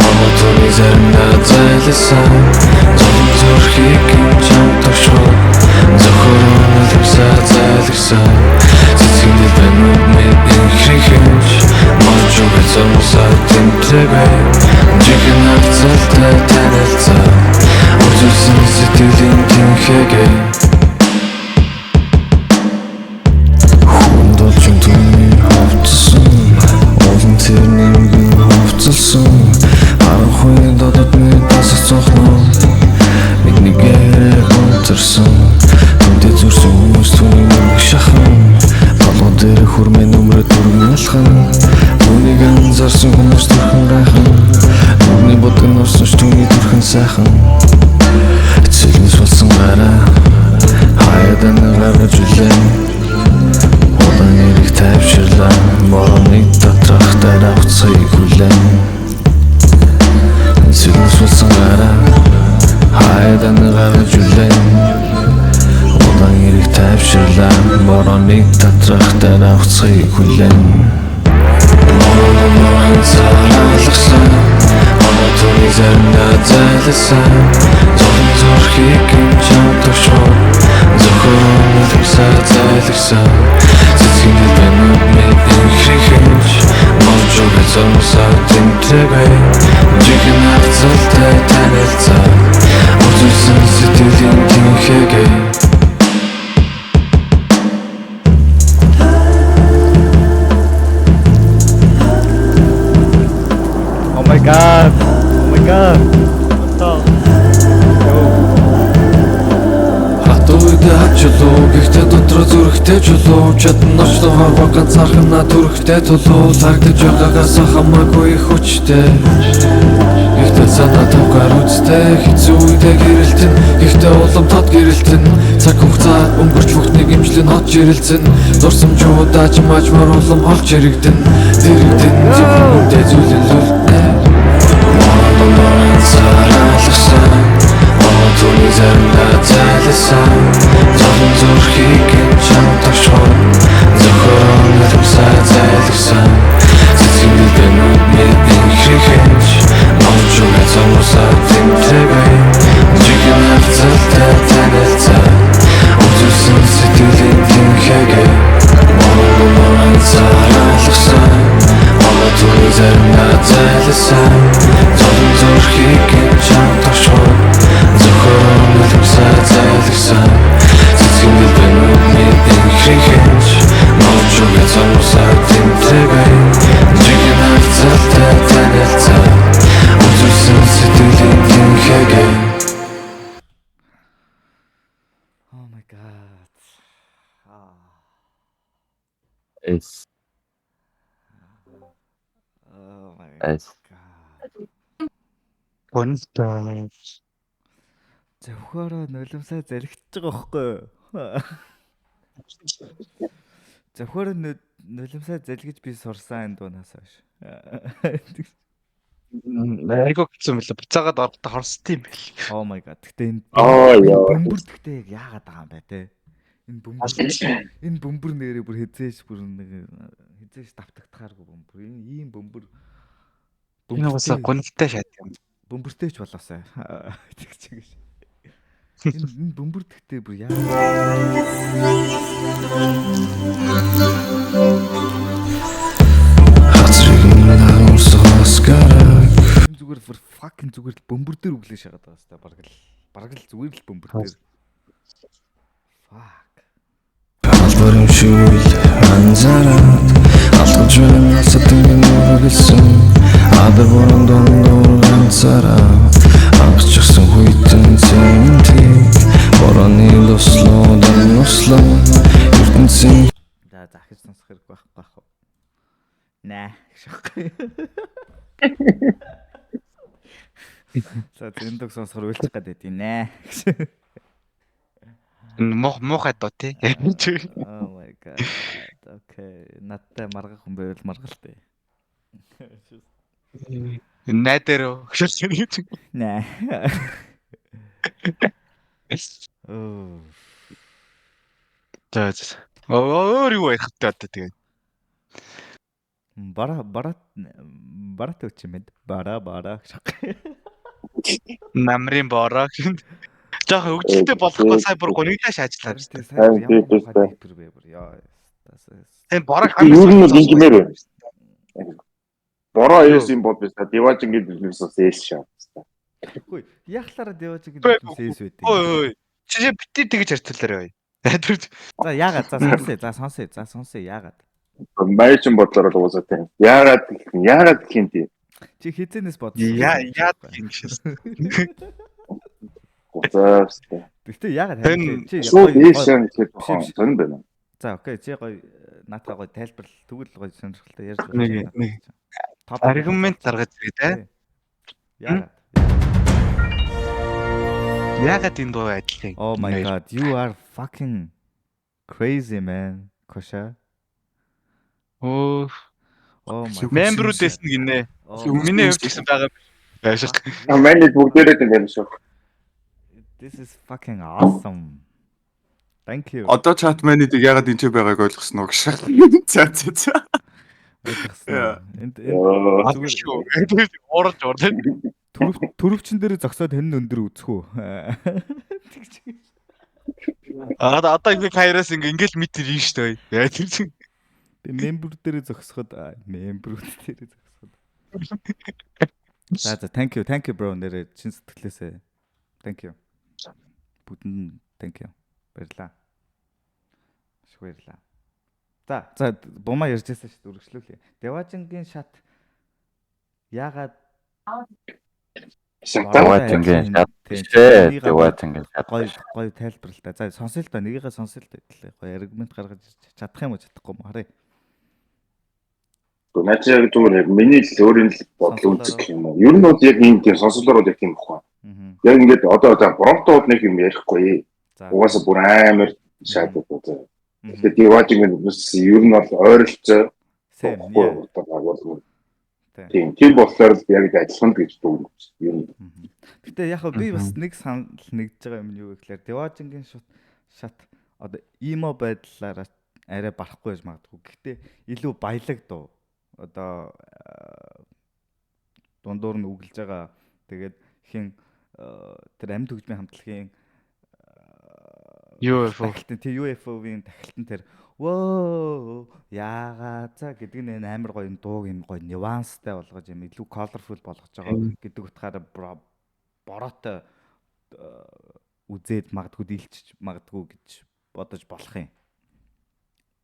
S5: Амтны заримдаа зайлсан зөвхөн чамташгүй зөвхөн зайлгсан цэцгийн бэнүүд мэдрэх марч уцаасаа тэмцэвэ жихэн хацалтай танилцаа үзүүлсэн сэтгэлийн тэнхэгээ хүндэлж түнний хавцсан олон тэрнийн хавцсан арахын додотны тасах цохноо нэгнийгээ онцорсон түндэ зүрсэн хүмүүс түүний нэг шахан толгой дээр хүрмэн өмрөд дүрмэлхэн түүнийг анзаарсан хүмүүс төрхөн гайхан нүрний бодгон орсон ш түүний төрхөн сайхан цэлмэс болсон гараа хаядан гаргаж үлэн удаан эрэг тайвширлаа борооны татрахтай авцгийг хүлээн цэлмэс болсон гараа хаядан гаргаж үлэн удаан эрэг тайвширлаа борооны татрахтай авцгийг хүлээн Монгол цаалгасан Онооны заримдаа зайласан Зовлон зүрхийг чамд шууд Зөвхөн үлэмсээ зайлгсан Цэцгийн бэнүүд мэдэн хрихэж Монж үгээ зомсоо тэмтрэвэ Жихэн хацалтай танилцаа Үзүүлсэн сэтгэлийн тэнхэгээ
S1: Oh my god. Oh my god.
S5: Хатууйдэ хачулуу Гэхдээ дотроо зүрхтэй чулуу Чадна очлоо хорвоо ганцаархан на түрхтэй тулуу Лагдаж байгаагаас хамаагүй их хүчтэй Гэхдээ санаа тавгаар үзтэй Хэцүү үедээ гэрэлтэн Гэхдээ улам тод гэрэлтэн Цаг хугацаа өнгөрч бүхнийг имжлэн хот жирэлцэн Дурсамжууд ажмаажмаар улам олж ирэгдэн Дэрэгдэн зөвхөндөө зүйлэн лүлтнэ Монгол цаалгасан Онооны заримдаа зайласан Зовлон зүрхийг чамд шууд Зөвхөн үлэмсээ зайлгсан Цэцгийн бэнүүд мэдэн хрихэж Монж үгээ зомсоо тэмтрэвэ Жихэн хацалтай танилцаа Үзүүлсэн сэтгэлийн тэнхэгээ Монгол цаалгасан Онооны заримдаа зайласан Зовлон зүрхийг чамд шууд Зөвхөн үлэмсээ зайлгсан Цэцгийн бэнүүд мэдэн хрихэж Монж үгээ зомсоо тэмтрэвэ Жихэн хацалтай танилцаа Үзүүлсэн сэтгэлийн тэнхэгээ
S1: Oh my god.
S7: Эс.
S1: Oh my
S7: Эс.
S1: god.
S3: Гонтой.
S1: Зөвхөөрөө нулимсаа залгиж байгаа байхгүй юу? Зөвхөөрөө нулимсаа залгиж би сурсан энэ дуунаас хойш.
S3: Айгуу гэсэн мэлээ буцаагаад орохтой хорсд юм бэл.
S1: Oh my god. Гэтэ энэ
S7: Яа.
S1: бөмбөр гэхдээ яг яагаад байгаа юм бэ те? Энэ бөмбөр нэрээ бүр хизээш бүр нэг хизээш давтагдахааргүй бөмбөр. Ийм бөмбөр.
S3: Энэ уусаа гонтой шат юм.
S1: Бөмбөртэйч болоосай. Тэгч гэж. Энэ бөмбөр гэхдээ бүр яа. Энэ зүгээр fucking зүгээр л бөмбөр дээр өглөө шагаад байгаа хэвээр бараг л зүгээр л бөмбөр дээр. Fuck.
S5: Албарын шүүл анзаараад Алдаж байна насатын нүргэлсэн Адar борон дондор ганцаараа Анхчихсан хүйтэн зэмтик Борооны дуслуудан услаа ертөнцийн
S1: За захиж сонсох хэрэг байхгүй. Наа шахгүй. За зэндэг сонсохоор уйлчих гээд байдیں۔ Наа.
S3: Муухай доо тий.
S1: Oh my god. Okay. Надтай маргах хүн байвал маргалтай.
S3: Найдэрөө.
S1: Наа. Oh.
S3: За. Өөр юу ярих вэ тэгээд.
S1: Барат өчмэд. Бара.
S3: Намрын бороо. Жохо хөгжилтэй болохгүй сая бүр гонигдаа шаачлаа.
S1: Яа.
S3: Тэн бороо
S7: Юу нь ингэмээр байна. Бороо эс юм бол биш. Диважингийн бизнес бас эс шаа.
S1: Үгүй, яахлаараа деважиг гэдэг сэс байдیں۔
S3: Ой. Чи бити тэгж харьцуулаарай.
S1: За яагаад? За сонсъё. Яагаад?
S7: Майчин бодлоор л уусаа тийм. Яагаад гэх юм тий.
S1: Чи хизэнээс бодсон.
S3: Яад юм шээс.
S7: Уусаа.
S1: Гэхдээ яагаад
S3: чи
S7: Шууд эшэн гэдэг сонь байна.
S1: За окей, чи гоё наатаа гоё тайлбарлал тэгвэл гоё сонирхолтой ярьж байна.
S3: Нэг аргумент гаргаж ирээ те. Яагаад энэ дуу адилхан?
S1: Oh my god, you are fucking crazy man, Kosha.
S3: Oh
S1: my
S3: member-уудээс нэг нэ. Миний хувьд гэсэн байгаа байшиг.
S7: Манай бүгдээрээ тийм байна шүү.
S1: This is fucking awesome. Thank you.
S6: Одоо чат менежийг ягаад энэ ч байгааг ойлгосноо гэж. За.
S1: Энд
S7: Яа.
S1: зүгээр
S3: Орж орлоо.
S1: төрөвчин дээр зогсоод хэн өндөр үзэх үү?
S3: Одоо ингэ хайраас ингээл метр ийн штэ. Яа тийм чинь.
S1: Мембер дээр зогсоход мембрүүд дээр зогсоход. За thank you bro нэрээ чин сэтгэлээсээ. Thank you. Бүтэнд thank you. Баярлаа. Маш баярлаа. За бумаа ярьжсэн шүү дээ үргэлжлүүлээ. Деважингийн шат яагаад
S7: Деважингийн шат тий Деважингийн шат
S1: гоё тайлбарлаа. За сонсъё л да нэгийгээ сонсъё л да гоё аргумент гаргаж чадах юм уу чадахгүй юм харъя.
S8: Наач яг зүгээр яг миний л өөрийн л бодол үзэх юм уу. Ер нь бол яг ийм тийм сонсолоор яг тийм бохоо. Яг ингээд одоо промптууд нэг юм ярихгүй. Угаасаа бүр амар шатдаг үү. Тэгээд Деважингийн бас ер нь бол ойролцоо тийм болохоор яг адилхан гэж дүгнэж ер нь.
S1: Гэтэ яг би бас нэг санал нэгж байгаа юм юу гэхээр Деважингийн шат одоо имо байдлаараа арай барахгүй байж магадгүй. Гэхдээ илүү баялаг дуу. Одоо дундуур нь үгэлж байгаа. Тэгээд хин тэр амьд хөгжмийн хамтлагийн UFO-ийн тахилтан тэр воо яагаад за гэдэг нь амар гоё дууг юм гоё нюанстай болгож юм илүү colorful болгож байгаа гэдэг утгаараа бороотой үзээд магадгүй дийлчих магадгүй гэж бодож болох юм.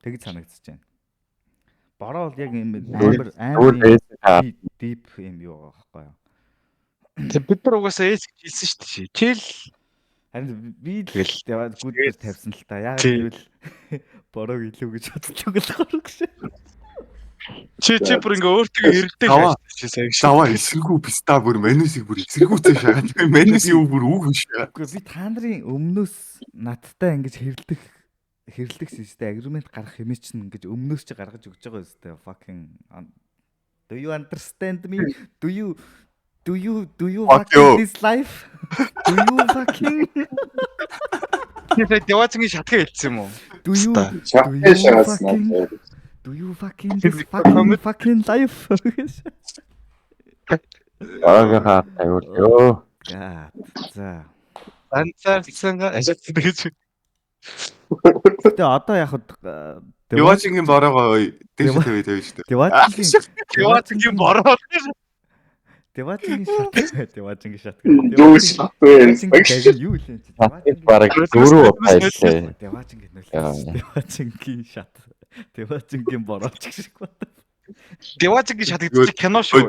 S1: Тэгж санагдчихэж байна. Бороо бол яг юм амар deep юм юу байгаа байхгүй юу?
S3: Тэг бид нар угаасаа ээж хэлсэн шүү дээ. Чил
S1: харин би л гүдээр тавьсан л та. Яг гэвэл борог илүү гэж боддог болохоор гэж.
S3: Чи бүр ингээ өөртөө хэрэгтэй хайж
S6: Даваа эсэргүү писта бүр менюсийг бүр эсэргүүцээ шагаад. Менюс юу бүр үг биш.
S1: Үгүй би та нарын өмнөөс надтай ингэж хэрлэх систем агримент гарах хэмээн чинь ингэж өмнөөс чи гаргаж өгч байгаа өстэй fucking do you understand me? Do you fucking this life? Do you fucking
S3: Деважингийн шатгаа хэлсэн юм уу?
S1: Do you fucking this fucking life?
S7: Аагаа аюул.
S1: За.
S3: Анцаарцанга ажигт гэж.
S1: Гэтэ одоо яг
S6: Деважингийн бороо дээш тавь шүү дээ.
S3: Деважингийн бороо.
S1: Деважингийн шат.
S8: Дүүс
S1: Юу л юм чи?
S7: Бараг дөрөв байлээ.
S1: Деважингийн нөлөө. Деважингийн шат. Деважингийн бороо ч шиг байна.
S3: Деважингийн шат гэж кино шүү.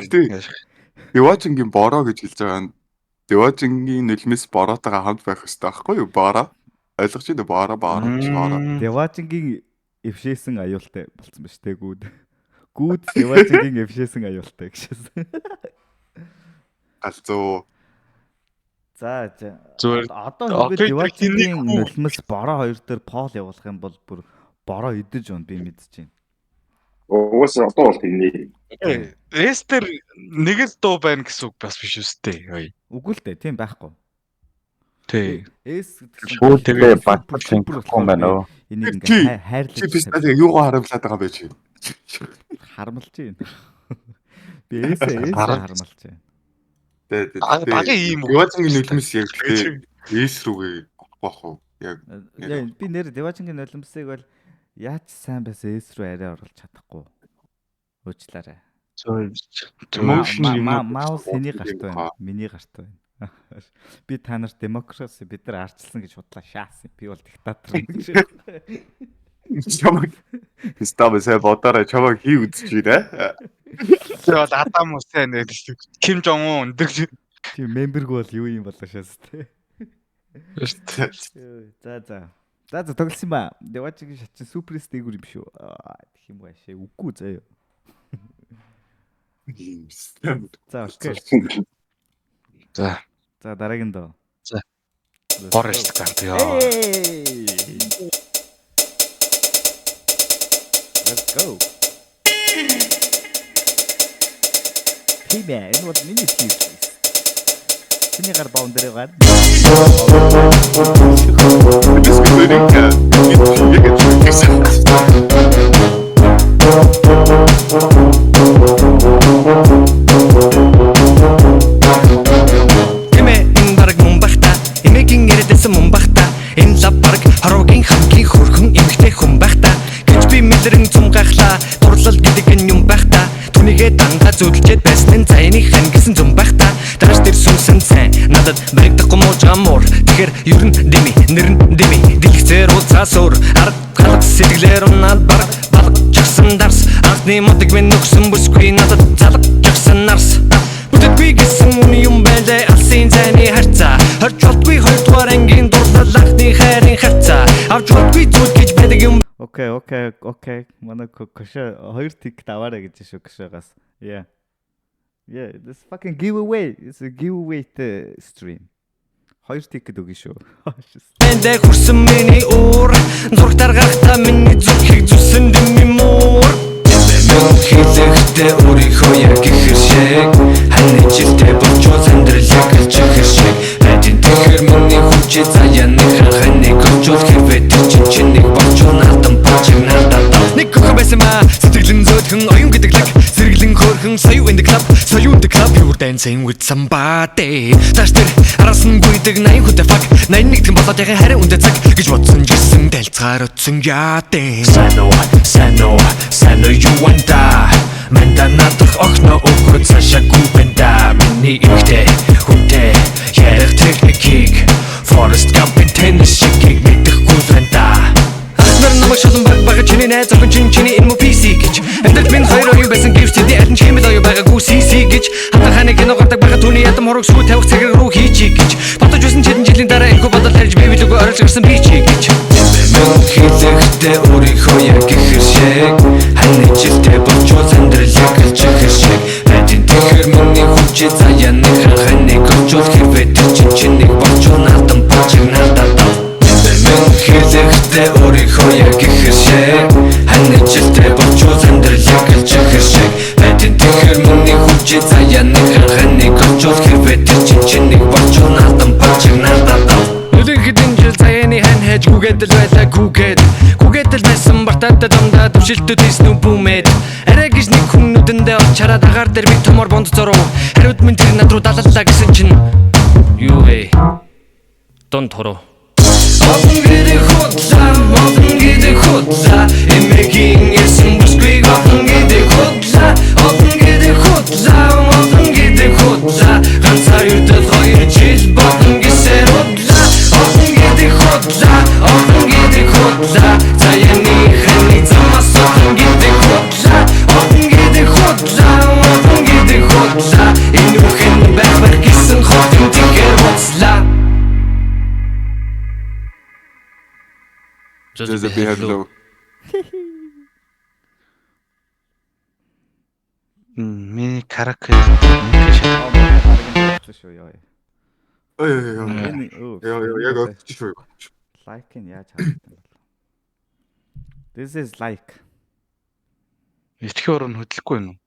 S6: Деважингийн бороо гэж хэлж байгаа нь Деважингийн нөлмөс бороотойгоо хамт байх хэрэгтэй байхгүй юу? Бороо. Ойлгож байна бороо.
S1: Деважингийн эвшээсэн аюултай болсон ба штэ гүүд. Гүүд Деважингийн эвшээсэн аюултай гэшээс.
S6: Галзуу.
S1: За
S3: зүгээр
S1: одоо Деважингийн нөлмөс бороо хоёр дээр пол явуулах юм бол бүр бороо идэж он би мэдэж байна.
S8: Угаасаа одоо бол тийм.
S3: Эстер нэг л дуу байна гэсэн үг бас биш үстэй.
S1: Үгүй л дээ тийм байхгүй.
S3: Тий.
S7: Шүүлтээ багтсан юм байна уу?
S1: Энийг ингээ хайрлаж.
S6: Чи пистаа юугаа харамлаад байгаа бэ чи?
S1: Харамлж байна. Би эсээ харамлж байна.
S3: Багийн ийм
S6: Деважингийн нөлмөс яг тэгээ эс рүүгээ авах уу? Яг
S1: би нэр Деважингийн нөлмөсийг бол яаж сайн байсан эс рүү арай оруулж чадахгүй. Уучлаарай. Маус хэний гарт байна? Миний гарт байна. Би та нарт демокраси бид нар арчилсан гэж бодлоо шаасан. Би бол диктатор юм гэж.
S6: Чамаг стабсэ бодорой чамаг хий үзэж байна.
S3: Тэр бол Адам Хусейн гэдэг Ким Жон Ун гэдэг.
S1: Тийм мемберг бол юу юм болоо шээс тээ. За тоглосон ба. Деважингийн шатчин суперс дээгүр юм шүү. Тэгэх юм байшээ. Үгүй заяа. За окей. За дараагийн доо.
S3: За. Борст гант ёо.
S1: Let's go. Химээ энэ бол миний тийм. Чиний гар баун дээр гар.
S6: This is
S2: Тэмээ энэ бараг мөн бах та эмээгийн яриадсан мөн бах та энэ лав бараг хорвогийн хамгийн хөрхөн эмэгтэй хүн байх та гэж би мэлэрэн цум гахлаа дурлал гэдэг нь юм байх та түүнийгээ дандаа зөвлөжээд байсан нь заяаны хан гэсэн зүм байх та тааш тэр сүнсэн сайн надад баригдахгүй мууж амуур тэгэхээр ер нь дэми нэр нь дэми дэлгэцээр уцаасуур арга галах сэтгэлээр унаад бараг балгачсан дарс анхны мотыг минь нөхсөн бүсгүй надад залгачсан нарс Бүтэтгүй гэсэн үний юм байлаа алсын зайны харцаа Хорч болтгүй хоёрдугаар ангийн дурлал анхны хайрын харцаа Авч болтгүй зүйл гэж байдаг юм
S1: Окей. Манай Коша 2 тик даваарай гэж шүү Кошагаас. Yeah. Yeah, this fucking giveaway. It's a giveaway stream. 2 тик гэдэг үгүй шүү.
S2: Эндэ хүрсэн миний уур зургатар гарахта миний зүрхийг зүсэн дэми муур Хэлэхдээ өөрийнхөө яг ихэр шиг Ханы жилдээ болчоо сандрал яг л чихэр шиг Эдийн тэгэхээр миний хүчээ заяаныхан ханыг олчуул хэрвээ тэр чинийг болчоо наадам бочиг надад Нэг хөх байсан маа сэтгэлэн зөөлхөн оюун гэдэг лаг Сэргэлэн хөөрхөн соёу in the club Соёу in the club Pure dancing with somebody Тааш тэр араас нь гүйдэг 80 хүнтэй fuck 81 гэн болоод яхаа харин үндэ цаг гэж бодсон жисэн дэлцгаар өтсөн яадэ Сайн уу юу анда Мэнда надах огно өгөө цаашаагүй бэнда Миний имэгтэй хүнтэй ярих техникийг Forrest Gump-ын теннис шигийг мэдэхгүй бэнда Ахнар намайг шалан баг чиний найз охин чиний энэ мө PC гэж Эндэл минь хоёр оюун байсан гэвч тэдний арин чимэл оюун байгаагүй CC гэж Хатар ханы кино гардаг байгаа түүний ядам хорог сүү тавих цагаар руу хийчих гэж Бодож байсан хэдэн жилийн дараа энэхүү бодол харж би билүүгөө оролцсон би чи гэж Хэлэхдээ өөрийнхөө яг ихэр шиг Ханы жилдээ болчоо сандрал яг л чихэр шиг Эдийн тэгэхээр миний хүчээ заяаныхан ханыг олчуул хэрвээ тэр чинийг болчоо наадам бочиг надад Хэлэхдээ өөрийнхөө яг ихэр шиг Ханы жилдээ болчоо сандрал яг л чихэр шиг Эдийн тэгэхээр миний хүчээ заяаныхан ханыг олчуул хэрвээ тэр чинийг болчоо наадам бочиг надад Хэдэн жил заяаны хан хайж гүгээд л байлаа гүгээд л байсан бартаад дамдаа төвшилтүүд хийсэн бүмэд арай гэж нэг хүн нүдэндээ олж хараад агаар дээр би томор бонд зоров хариуд минь тэр над руу далаллаа гэсэн чинь юу вэ дон торо Олон гэдэг худлаа эмэгийн эсэн бүсгүй олон гэдэг худлаа ганцаар юудал 2 жил болон гэсээр худлаа олон гэдэг худлаа заяаны ханы замаас олон гэдэг худлаа энэ үхэн байвар гэсэн хотын тэгэр худлаа
S6: Just be hello.
S3: Миний караоке
S1: шүү ёо.
S6: Яг өгч шүү.
S1: Like-ыг яаж харагдсан бэ? This is like.
S3: Итгэхийн уран хөдлөхгүй юм уу?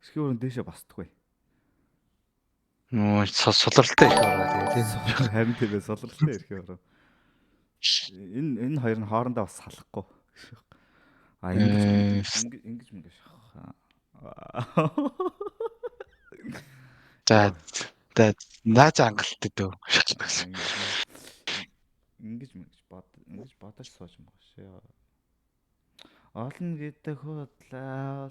S1: Эсхийн өрн дээшээ босдгүй.
S3: Нөө сулралтай их ороо.
S1: Харин тийм солролтой эсхийн өрн. Энэ хоёр нь хоорондоо бас салахгүй. А ингэж мэгэж.
S3: За наач ангалтай дөө.
S1: Ингэж бодож сууж юм гош. Олон гэдэг хутлаа.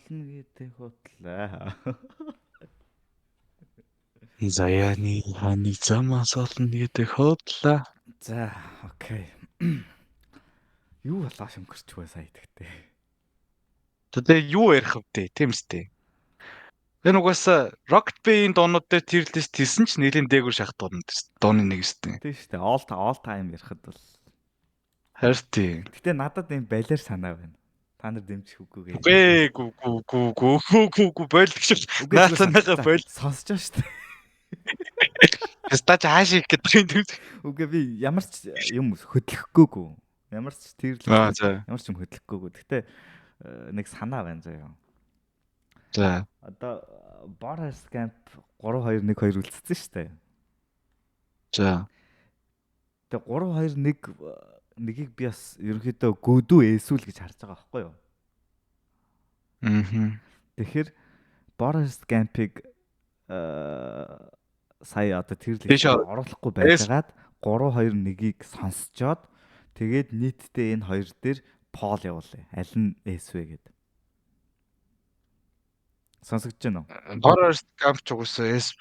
S3: Заяаны ханы замаас олон гэдэг хутлаа.
S1: За, окей. Юу болоо шөнгөрч бай сая гэдэгтэй.
S3: Тэгээ юу ярих вэ? Тийм үстэй. Энэ угаасаа Rocket Bay-ийн доонууд дээр tier list хийсэн ч нэлийн дээгүүр шахт дооны нэг үстэй.
S1: Тийм шүү дээ. All time ярихад бол
S3: харин тийм.
S1: Гэтэ надад юм балер санаа байна. Та нар дэмжих үгүй гээ.
S3: Гүү бойлдог шүү. Наатанаага бойл
S1: сонсож байгаа шүү дээ.
S3: Стач хаашиг гэдэг юм.
S1: Үгүй би ямар ч юм хөдлөхгүйгүй. Ямар ч tier list ямар ч юм хөдлөхгүйгүй. Гэтэ нэг санаа байна заяа.
S3: За.
S1: Одоо Boris Camp 3-2-1-2 үлдсэн шүү дээ.
S3: За.
S1: Тэгээ 3-2-1-1-ийг би бас ерөнхийдөө гүдүү эсүүл гэж харж байгаа байхгүй юу?
S3: Аа.
S1: Тэгэхээр Forrest Gump-ыг сая одоо тэр
S3: Тийш
S1: лист оруулахгүй байгаад 3-2-1-ийг сонсчоод тэгээд нийтдээ энэ хоёр дээр пол явуулъя. Аль нь S вэ гэд. Сонсогдож байна уу?
S3: Forrest Gump ч угсаа S+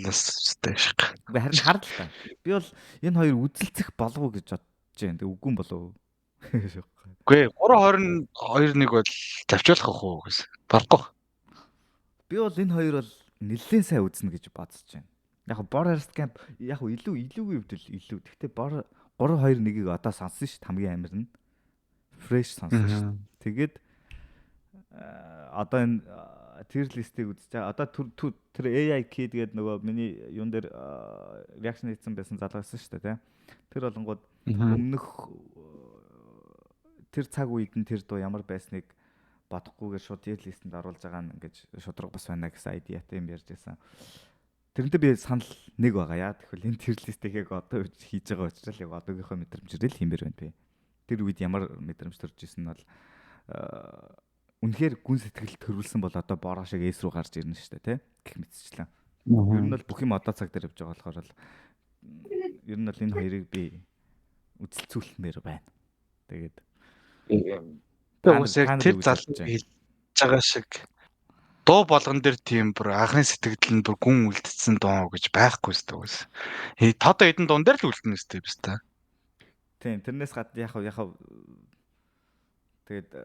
S3: настай шиг.
S1: Харин хар л та. Би бол энэ хоёр үзэлцэх болов уу гэж бодож байна. Тэг үгүй болов уу?
S3: Үгүй 3-22-1 бол завчуулах ах уу гэсэн. Барахгүй.
S1: Би бол энэ хоёр бол нэлээд сайн үзнэ гэж бодож байна. Яг Forrest Gump яг илүүгийн хувьд илүү. Гэхдээ 3-2-1-ийг одоо сонсон шүү дээ хамгийн амар нь. Fresh сонсон шүү дээ. Тэгээд одоо энэ tier list-ийг үзэж байгаа. Одоо тэр AI kid гэдэг нөгөө миний юун дээр reaction хийсэн байсан залгасан шүү дээ, тийм. Тэр болонгууд өмнөх тэр цаг үед нь тэр дуу ямар байсныг бодохгүйгээр шууд tier list-энд оруулж байгаа нь ингэж шудраг бас байна гэсэн idea-тай юм ярьж байсан. Тэрнтэй би санал нэг байгаа яа. Тэгвэл энэ tier list-ийг яг одоо хийж байгаа учраас яг одоогийнхоо мэдрэмжээр л хиймээр байна би. Тэр үед ямар мэдрэмж төрж исэн нь бол үнэхээр гүн сэтгэл төрүүлсэн бол одоо бороо шиг эс рүү гарч ирнэ шүү дээ, гэх мэтчлэн. Ер нь бол бүх юм одоо цаг дээр явж байгаа болохоор бол ер нь бол энэ хоёрыг би үзэлцүүлмээр байна. Тэгээд
S3: уусаа тэр залуу хийж байгаа шиг дуу болгон дээр тийм бүр анхны сэтгэл нь бүр гүн үлдсэн дуу гэж байхгүй шүү дээ. Тото эдэн дуун дээр л үлдэнэ шүү дээ биз дээ.
S1: Тийм, тэрнээс гадна яг тэгээд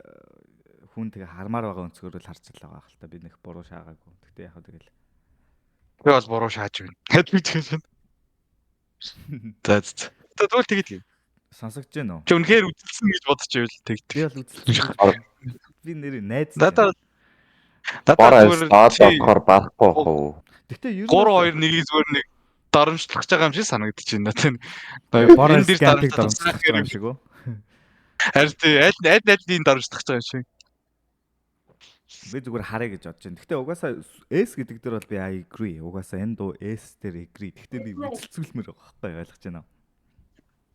S1: хүн тэгээ хармаар байгаа өнцгөр л харж байгаа хэл та би нэг буруу шаагаагүй. Гэтэ яг тэгэл
S3: би бол буруу шааж байна. Хэд бич гэж байна. Тэгвэл тэгээд
S1: сонсогдож байна уу?
S3: Чи үнэхээр үзэлсэн гэж бодож байвал тэгт.
S1: Би бол үзэлсэн. Би нэр найз.
S3: Надад
S7: зүгээр барахгүй хөө.
S1: Гэтэ ер нь
S3: 3-2-1-ийг зүгээр нэг дарамжлах байгаа юм шиг санагдаж байна надад.
S1: Forrest Gump-ыг дарамжлах юм шиг үү?
S3: Харин аль дарамжлах байгаа юм шиг.
S1: Би зүгээр харъя гэж бодож байна. Гэхдээ угаасаа S гэдэг дээр бол би I agree. Угаасаа энэ дуу S дээр agree. Гэхдээ би үзэлцүүлмээр байгаа байхгүй ойлгож байна уу?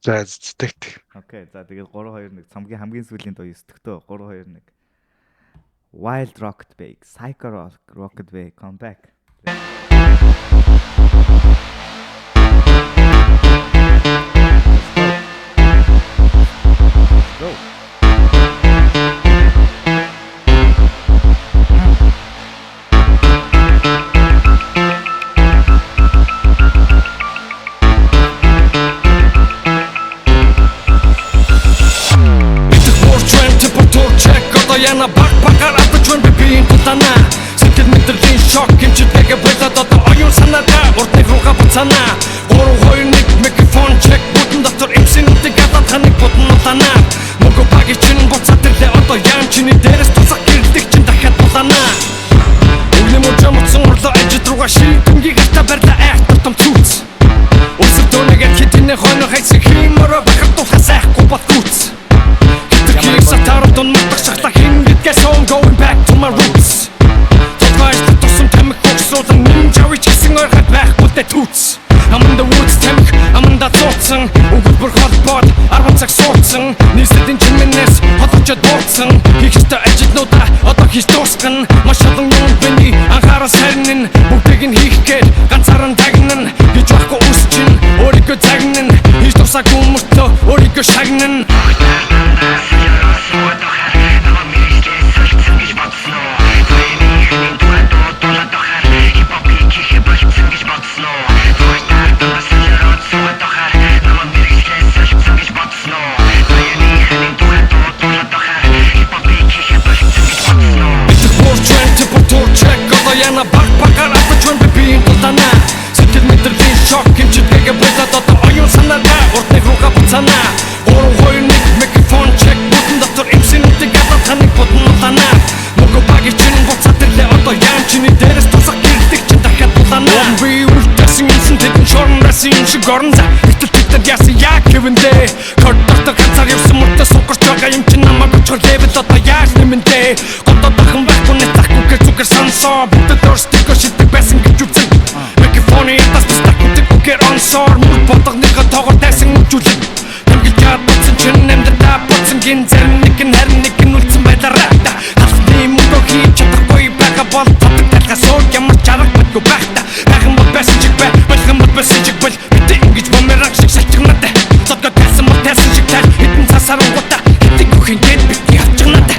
S3: За тэгт.
S1: Окей. За тэгээд 3-2-1 цамгийн хамгийн сүүлийн дуу 9 дөхтөө 3-2-1. Wild Rocket Bay, Psycho Rocket Bay, come back. Go.
S5: Яна бакбакаар апчвэн бибийн тутана сэтгэл мэдрэлийн шок хэмжээгээ болоод одоо оюун санаагаа урдны руугаа буцаана 3-2-1 микрофон чек бүтэн дотор эмсэнүүдийг гадаад ханыг бодно тана мөнгө багийн чинь буцаад ирлээ одоо яам чиний дээрээс тусах гэрэлтийг чинь дахиад булана өгнөм уужамцсан урлоо ажид руугаа шийдэнгийг гартаа барьлаа айх тутам цүүц өсөр дөнөгээд хитэнэ хойно хайсан химороо бахартуулах сайхгүй батгүүц I'm going back to my roots. Totally to some time ago, so the ninja which is in our head back with the toots. I'm in the woods, I'm in that thoughts. Good work hard part, I want sex sorts. Needs the Jimenez, hot at your dots. He's the edge of Nota, other his Toscan. My shuttle young Benny, and Harris Hernin. Who taking he kid, Gansaran Dagnan. He Jocko Ustin, or he could Dagnan. He's the Sakumuto, or he could Shagnan. Яна бакбакаар апчвэн бибийн тутана сэтгэл мэдрэлийн шок хэмжээгээ болоод одоо оюун санаагаа урдны руугаа буцаана 3-2-1 микрофон чек бүтэн дотор эмсэнүүдийг гадаад ханыг бодно тана мөнгө багийн чинь буцаад ирлээ одоо яам чиний дээрээс тусах гэрэлтийг чинь дахиад булана би үлдсэн юмсан тэдэн шорон расын шиг орон за итэл тэдэн яасан яг хэвэндээ кордортой ганцаар явсан мөртөө сукарч байгаа юм чинь намайг очихор левел одоо яаж нэмэндээ годоо бахан байхгүй нэг захгүй гэж зүгээр сансоо бүгд дөрстикөө шилдэг байсан гэж үзэн микрофоны ятас тастакутик үгээр онсоор мөр бодгоныхоо тоогоор тайсан үжүүлэн тэмгэлж чадсан чинь нэмдэ бодсон гин зарим нэг нь харин нэг нь үлдсэн байлаараа халахны мөнгө хийж чадахгүй байгаа Тэ ингэж бомерак шиг шалчгнаад цодгоо тайсан мод тайсан шиг тал хитэн цасарангуудаа хитэг өхин гээд битгий авчгнаад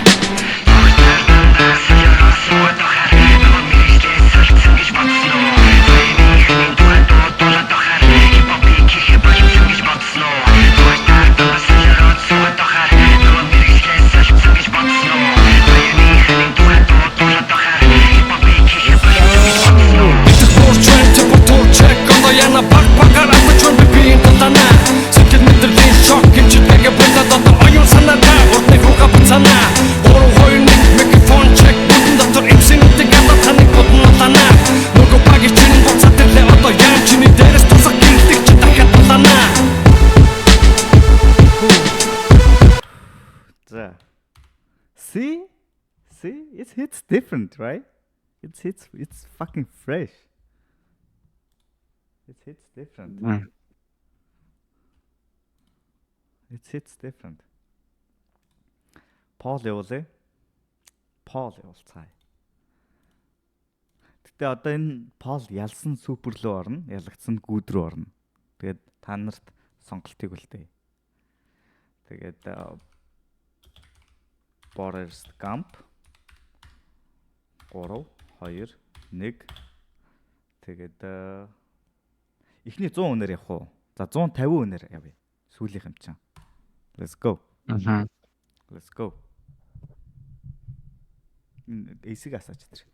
S5: Яна баг багаар амжиж би тулана Сэтэл мэдрэлийн шок хэмжитгээ болоод одоо оюун санаандаа урдны хүүга буцаана Гурав хоёр нэг микрофон чек бүтэн дотор эмсэнүүдийг гадаа таныг боднолана Нөгөө багийн чинь буцаад ирлээ одоо яам чиний дээрээс тусах гинтэг чи дахиад тулана
S1: За. See, it hits different, right? It's fucking fresh. It hits different. It hits different. Paul явуулъя. Paul явуулцгаая. Гэтэ одоо энэ Paul ялсан супер рүү орно, ялагдсан гүд рүү орно. Тэгээд та нарт сонголтыг үлдээе. Тэгээд Forrest Gump 3 2 1 тэгээд эхний 100 үнээр явах уу? За 150 үнээр явъя. Сүүлийнх юм чинь. Let's go. Let's go. Эсийг асаач тэр.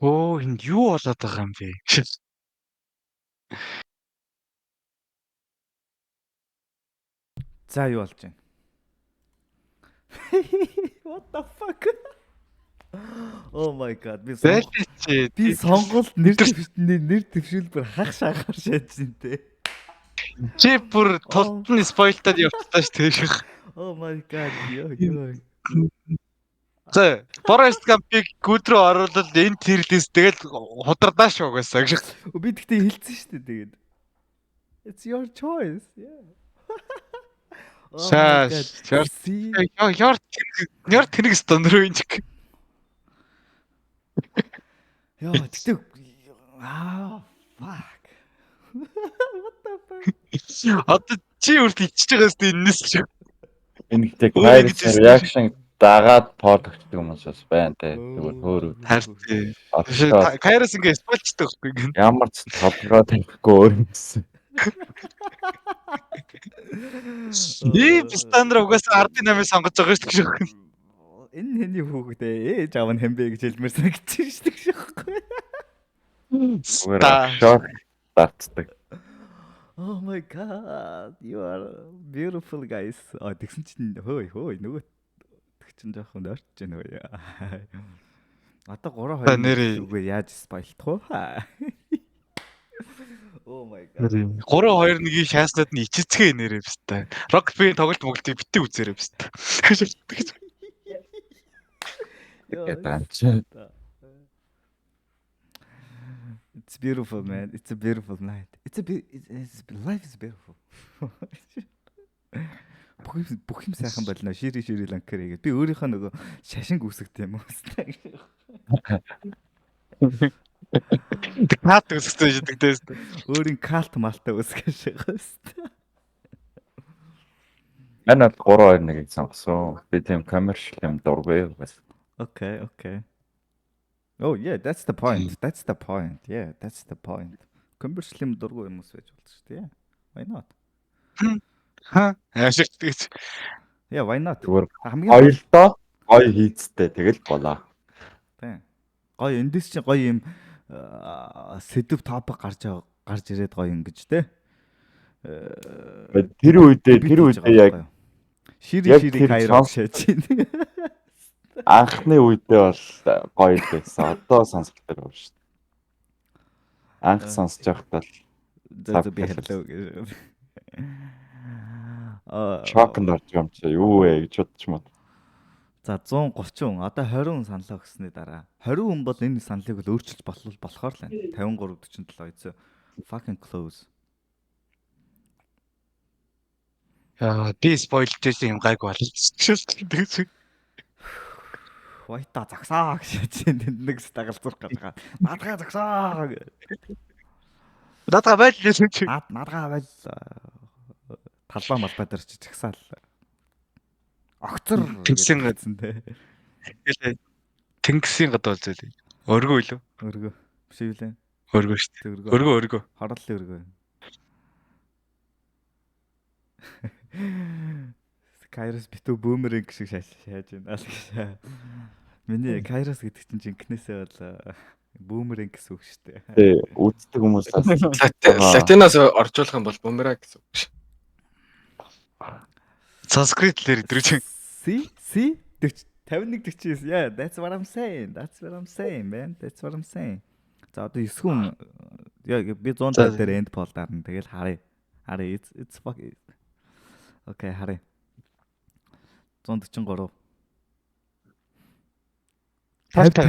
S3: Оо энд юу болоод байгаа юм бэ?
S1: За юу болж байна? What the fuck? Oh my god. Би сонголт нэр дэвшүүлбэр хах шахаар шааж байна те.
S3: Чи бүр тултны спойлтад явчихлаа ш тийш.
S1: Oh my god. Ёо.
S3: За, Forrest Gump-ыг гүд рүү оруулаад энэ тэрлээс тэгэл худардаа шүү гэсэн.
S1: Би тэгтээ хэлсэн шүү дээ тэгээд. It's your choice. Yeah.
S3: Шаш. Яар тэнэг стандарт юм чиг.
S1: Яа, тэгтээ fuck. What the fuck?
S3: Одоо чи үрд ичж байгаас энэс ч.
S7: Энэ гэдэг хайрын reaction дагаад продукт хүмүүс бас байна те. Зүгээр хөөр.
S3: Харин. Кайрас ингэ спойлчдаг байхгүй.
S7: Ямар ч толгой тавихгүй өөр юмсэн.
S3: Ийм стандарт угаасаа 18-ыг сонгож байгаа шүү дээ.
S1: Энэ хэний хүүхэд ээж аав нь хэмбэ гэж хэлмээр санагдчих шүү дээ.
S7: Шок татдаг.
S1: Oh my god. You are beautiful guys. Тэгсэн чинь хөөй нөгөө чинь жоохон орч байна уу яа. Одоо 3-2 үгээр яаж спойлдох вэ? Oh my god.
S3: 3-2-1-ийг шааснаад нь ичицгээ нэрээ бистэ. Rockbee тоглолт моглолтыг битээ үзээрэй бистэ.
S1: It's beautiful man. It's a beautiful night. Life is beautiful. Бүх юм сайхан болно. Шири ланкер гэдэг. Би өөрийнхөө нөгөө шашинг үсгдэг юм уу?
S3: Калт үсгэж байдаг тест.
S1: Өөрийн калт малтаа үсгэж байгаа шүү.
S7: Анаа 3-2-1-ийг сонгосон. Би тийм commercial юм дургүй бас.
S1: Okay. Oh yeah, that's the point. Yeah, that's the point. Commercial дургу хүмүүс байж болно шүү дээ. Why not?
S3: Ашиг тэгж.
S1: Yeah, why not?
S7: Зүгээр
S1: Хамгийн
S7: хоёрдоо гоё хийцтэй тэгэл болоо.
S1: тийм. Гоё эндээс чи гоё юм сэдв топик гарч ирээд гоё ингэж те.
S7: Тэр үедээ яг
S1: шири кайро шээж чинь.
S7: анхны үедээ бол гоё л байсан. Одоо сонсох дээр байна шүү дээ. Анх сонсож байхдаа
S1: зөө би хэллээ гэж.
S7: шокнд орж юм чи юу вэ гэж бодчихмоо.
S1: За 130 одоо 20 саналаа өгсөний дараа 20 хүн бол энэ саналыг л өөрчилж болохоор л байна. 53 47 эцээ fucking close.
S3: Би спойлж байсан юм гайг болчихсон.
S1: Вайта загсаа гэж нэг дагалзуулах гэж байгаа. Надгаа загсаа гэж.
S3: Надаа байж гэсэн чи.
S1: Надгаа байж талбай малбай дээр чи загсаал. Огцор
S3: Тэнгисийн
S1: гэсэн те.
S3: Тэнгисийн гад бол зүйл. Өргөө илүү.
S1: Өргөө. Биш үү лээ.
S3: Өргөө шүү дээ. Өргөө.
S1: Хорлолын өргөө. Кайрос битүү бүүмеринг шиг шааж байна. Миний Кайрос гэдэг чинь жинкнээсээ бол бүүмеринг гэсэн үг шүү дээ.
S7: Тэ үздэг хүмүүс
S4: Латинаас оржуулах юм бол бумеранг гэсэн үг шүү.
S3: Санскритлэр идрэж.
S1: See 51 49. Yeah, that's what I'm saying. Man. That's what I'm saying. За одоо 9 хүн яг би 100 дээр энд пол дарна. Тэгэл харъя. It's fucking. Окей, харъя. 143.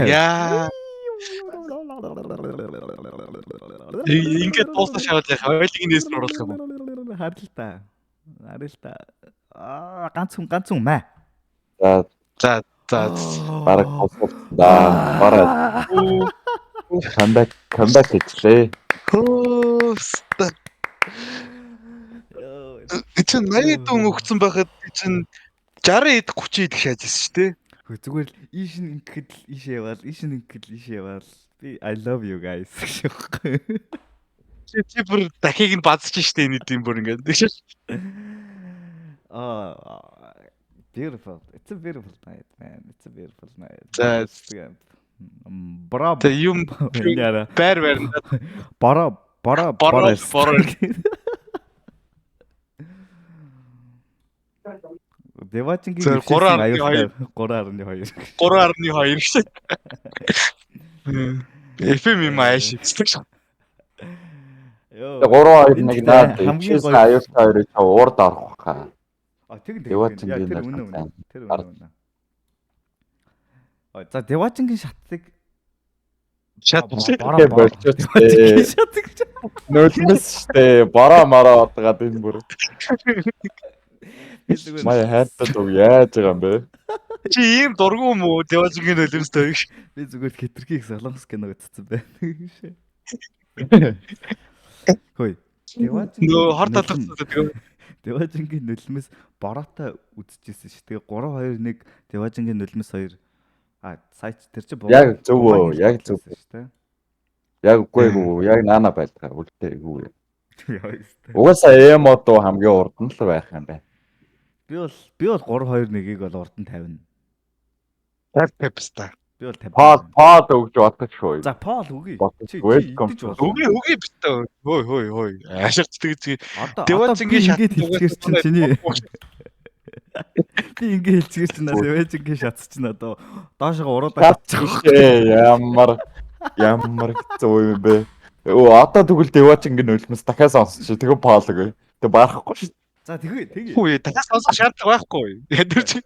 S3: Яа. Ингээд дуусна шаваад яхаа. Ойлгийн нээс оруулах юм уу?
S1: Харилта. Ганц хүн маа.
S3: За.
S7: бараг бараг камбэк хийлээ.
S3: Эцэн 80 дун өгцөн байхад чинь 60 эд 30 эд шааж ирсэн шүү дээ.
S1: Зүгээр л ийш ингээд л ийш яваал. Би I love you guys гэхгүй.
S3: Чи бүр дахийг нь бадчих штэ энэ тийм бүр ингээд.
S1: Beautiful. It's a beautiful night, man. It's a beautiful night.
S3: За.
S1: Бара.
S3: Тэ юм байр
S1: Бара. Девачингийн 3.2
S3: шиг. FM юм ааш ихтэй.
S7: 3-2-1 наад хамгийн гоё аюултай хоёрыг уурд орох хаа.
S1: Девачингийн тэр үнэн. За Девачингийн шатыг
S7: нөлмөс штэ бараа мараа отгаад энэ бүр. Мая хайртай дуу яаж байгаа юм бэ?
S3: Чи ийм дургу юм уу? Девачингийн нөлөөстэй биш.
S1: Би зүгээр хитрхийг солонгос киног үзсэн байна. Хөөе.
S3: Нөө хор талцсан тэгээ.
S1: Девачингийн нөлмөс бороотой үзчихсэн шүү. Тэгээ 3-2-1 Девачингийн нөлмөс 2 сайт тэр чи
S7: яг зөв үү? Яг зөв шүү дээ. Яг үгүй ээ. Яг наана байлгаа үлдээгүй. Угаасаа эмо дуу хамгийн урд нь л байх юм байна.
S1: Би бол 3-2-1-ийг бол урд нь тавина.
S3: Пепста.
S1: Би бол 50.
S7: Пад өгж бодчихгүй.
S1: За Пол үгүй.
S7: Чи welcome.
S3: Үгүй бистэ. Хой. Ашигч тэгж.
S1: Девачингийн шат хэлчихэр чинь чиний. Би ингэ хэлчихэр чинь Девачингийн шат чинь одоо доошоо уруудаа
S7: чадчих. Ямар хэцүү юм бэ? Одоо тэгвэл Девачингийн нөлмөс дахиад сонсч. Тэгээ Пол үгүй. Тэг барахгүй шүү.
S1: За тэгээ.
S3: Хүү дахиад сонсох шаардлага байхгүй. Тэр чи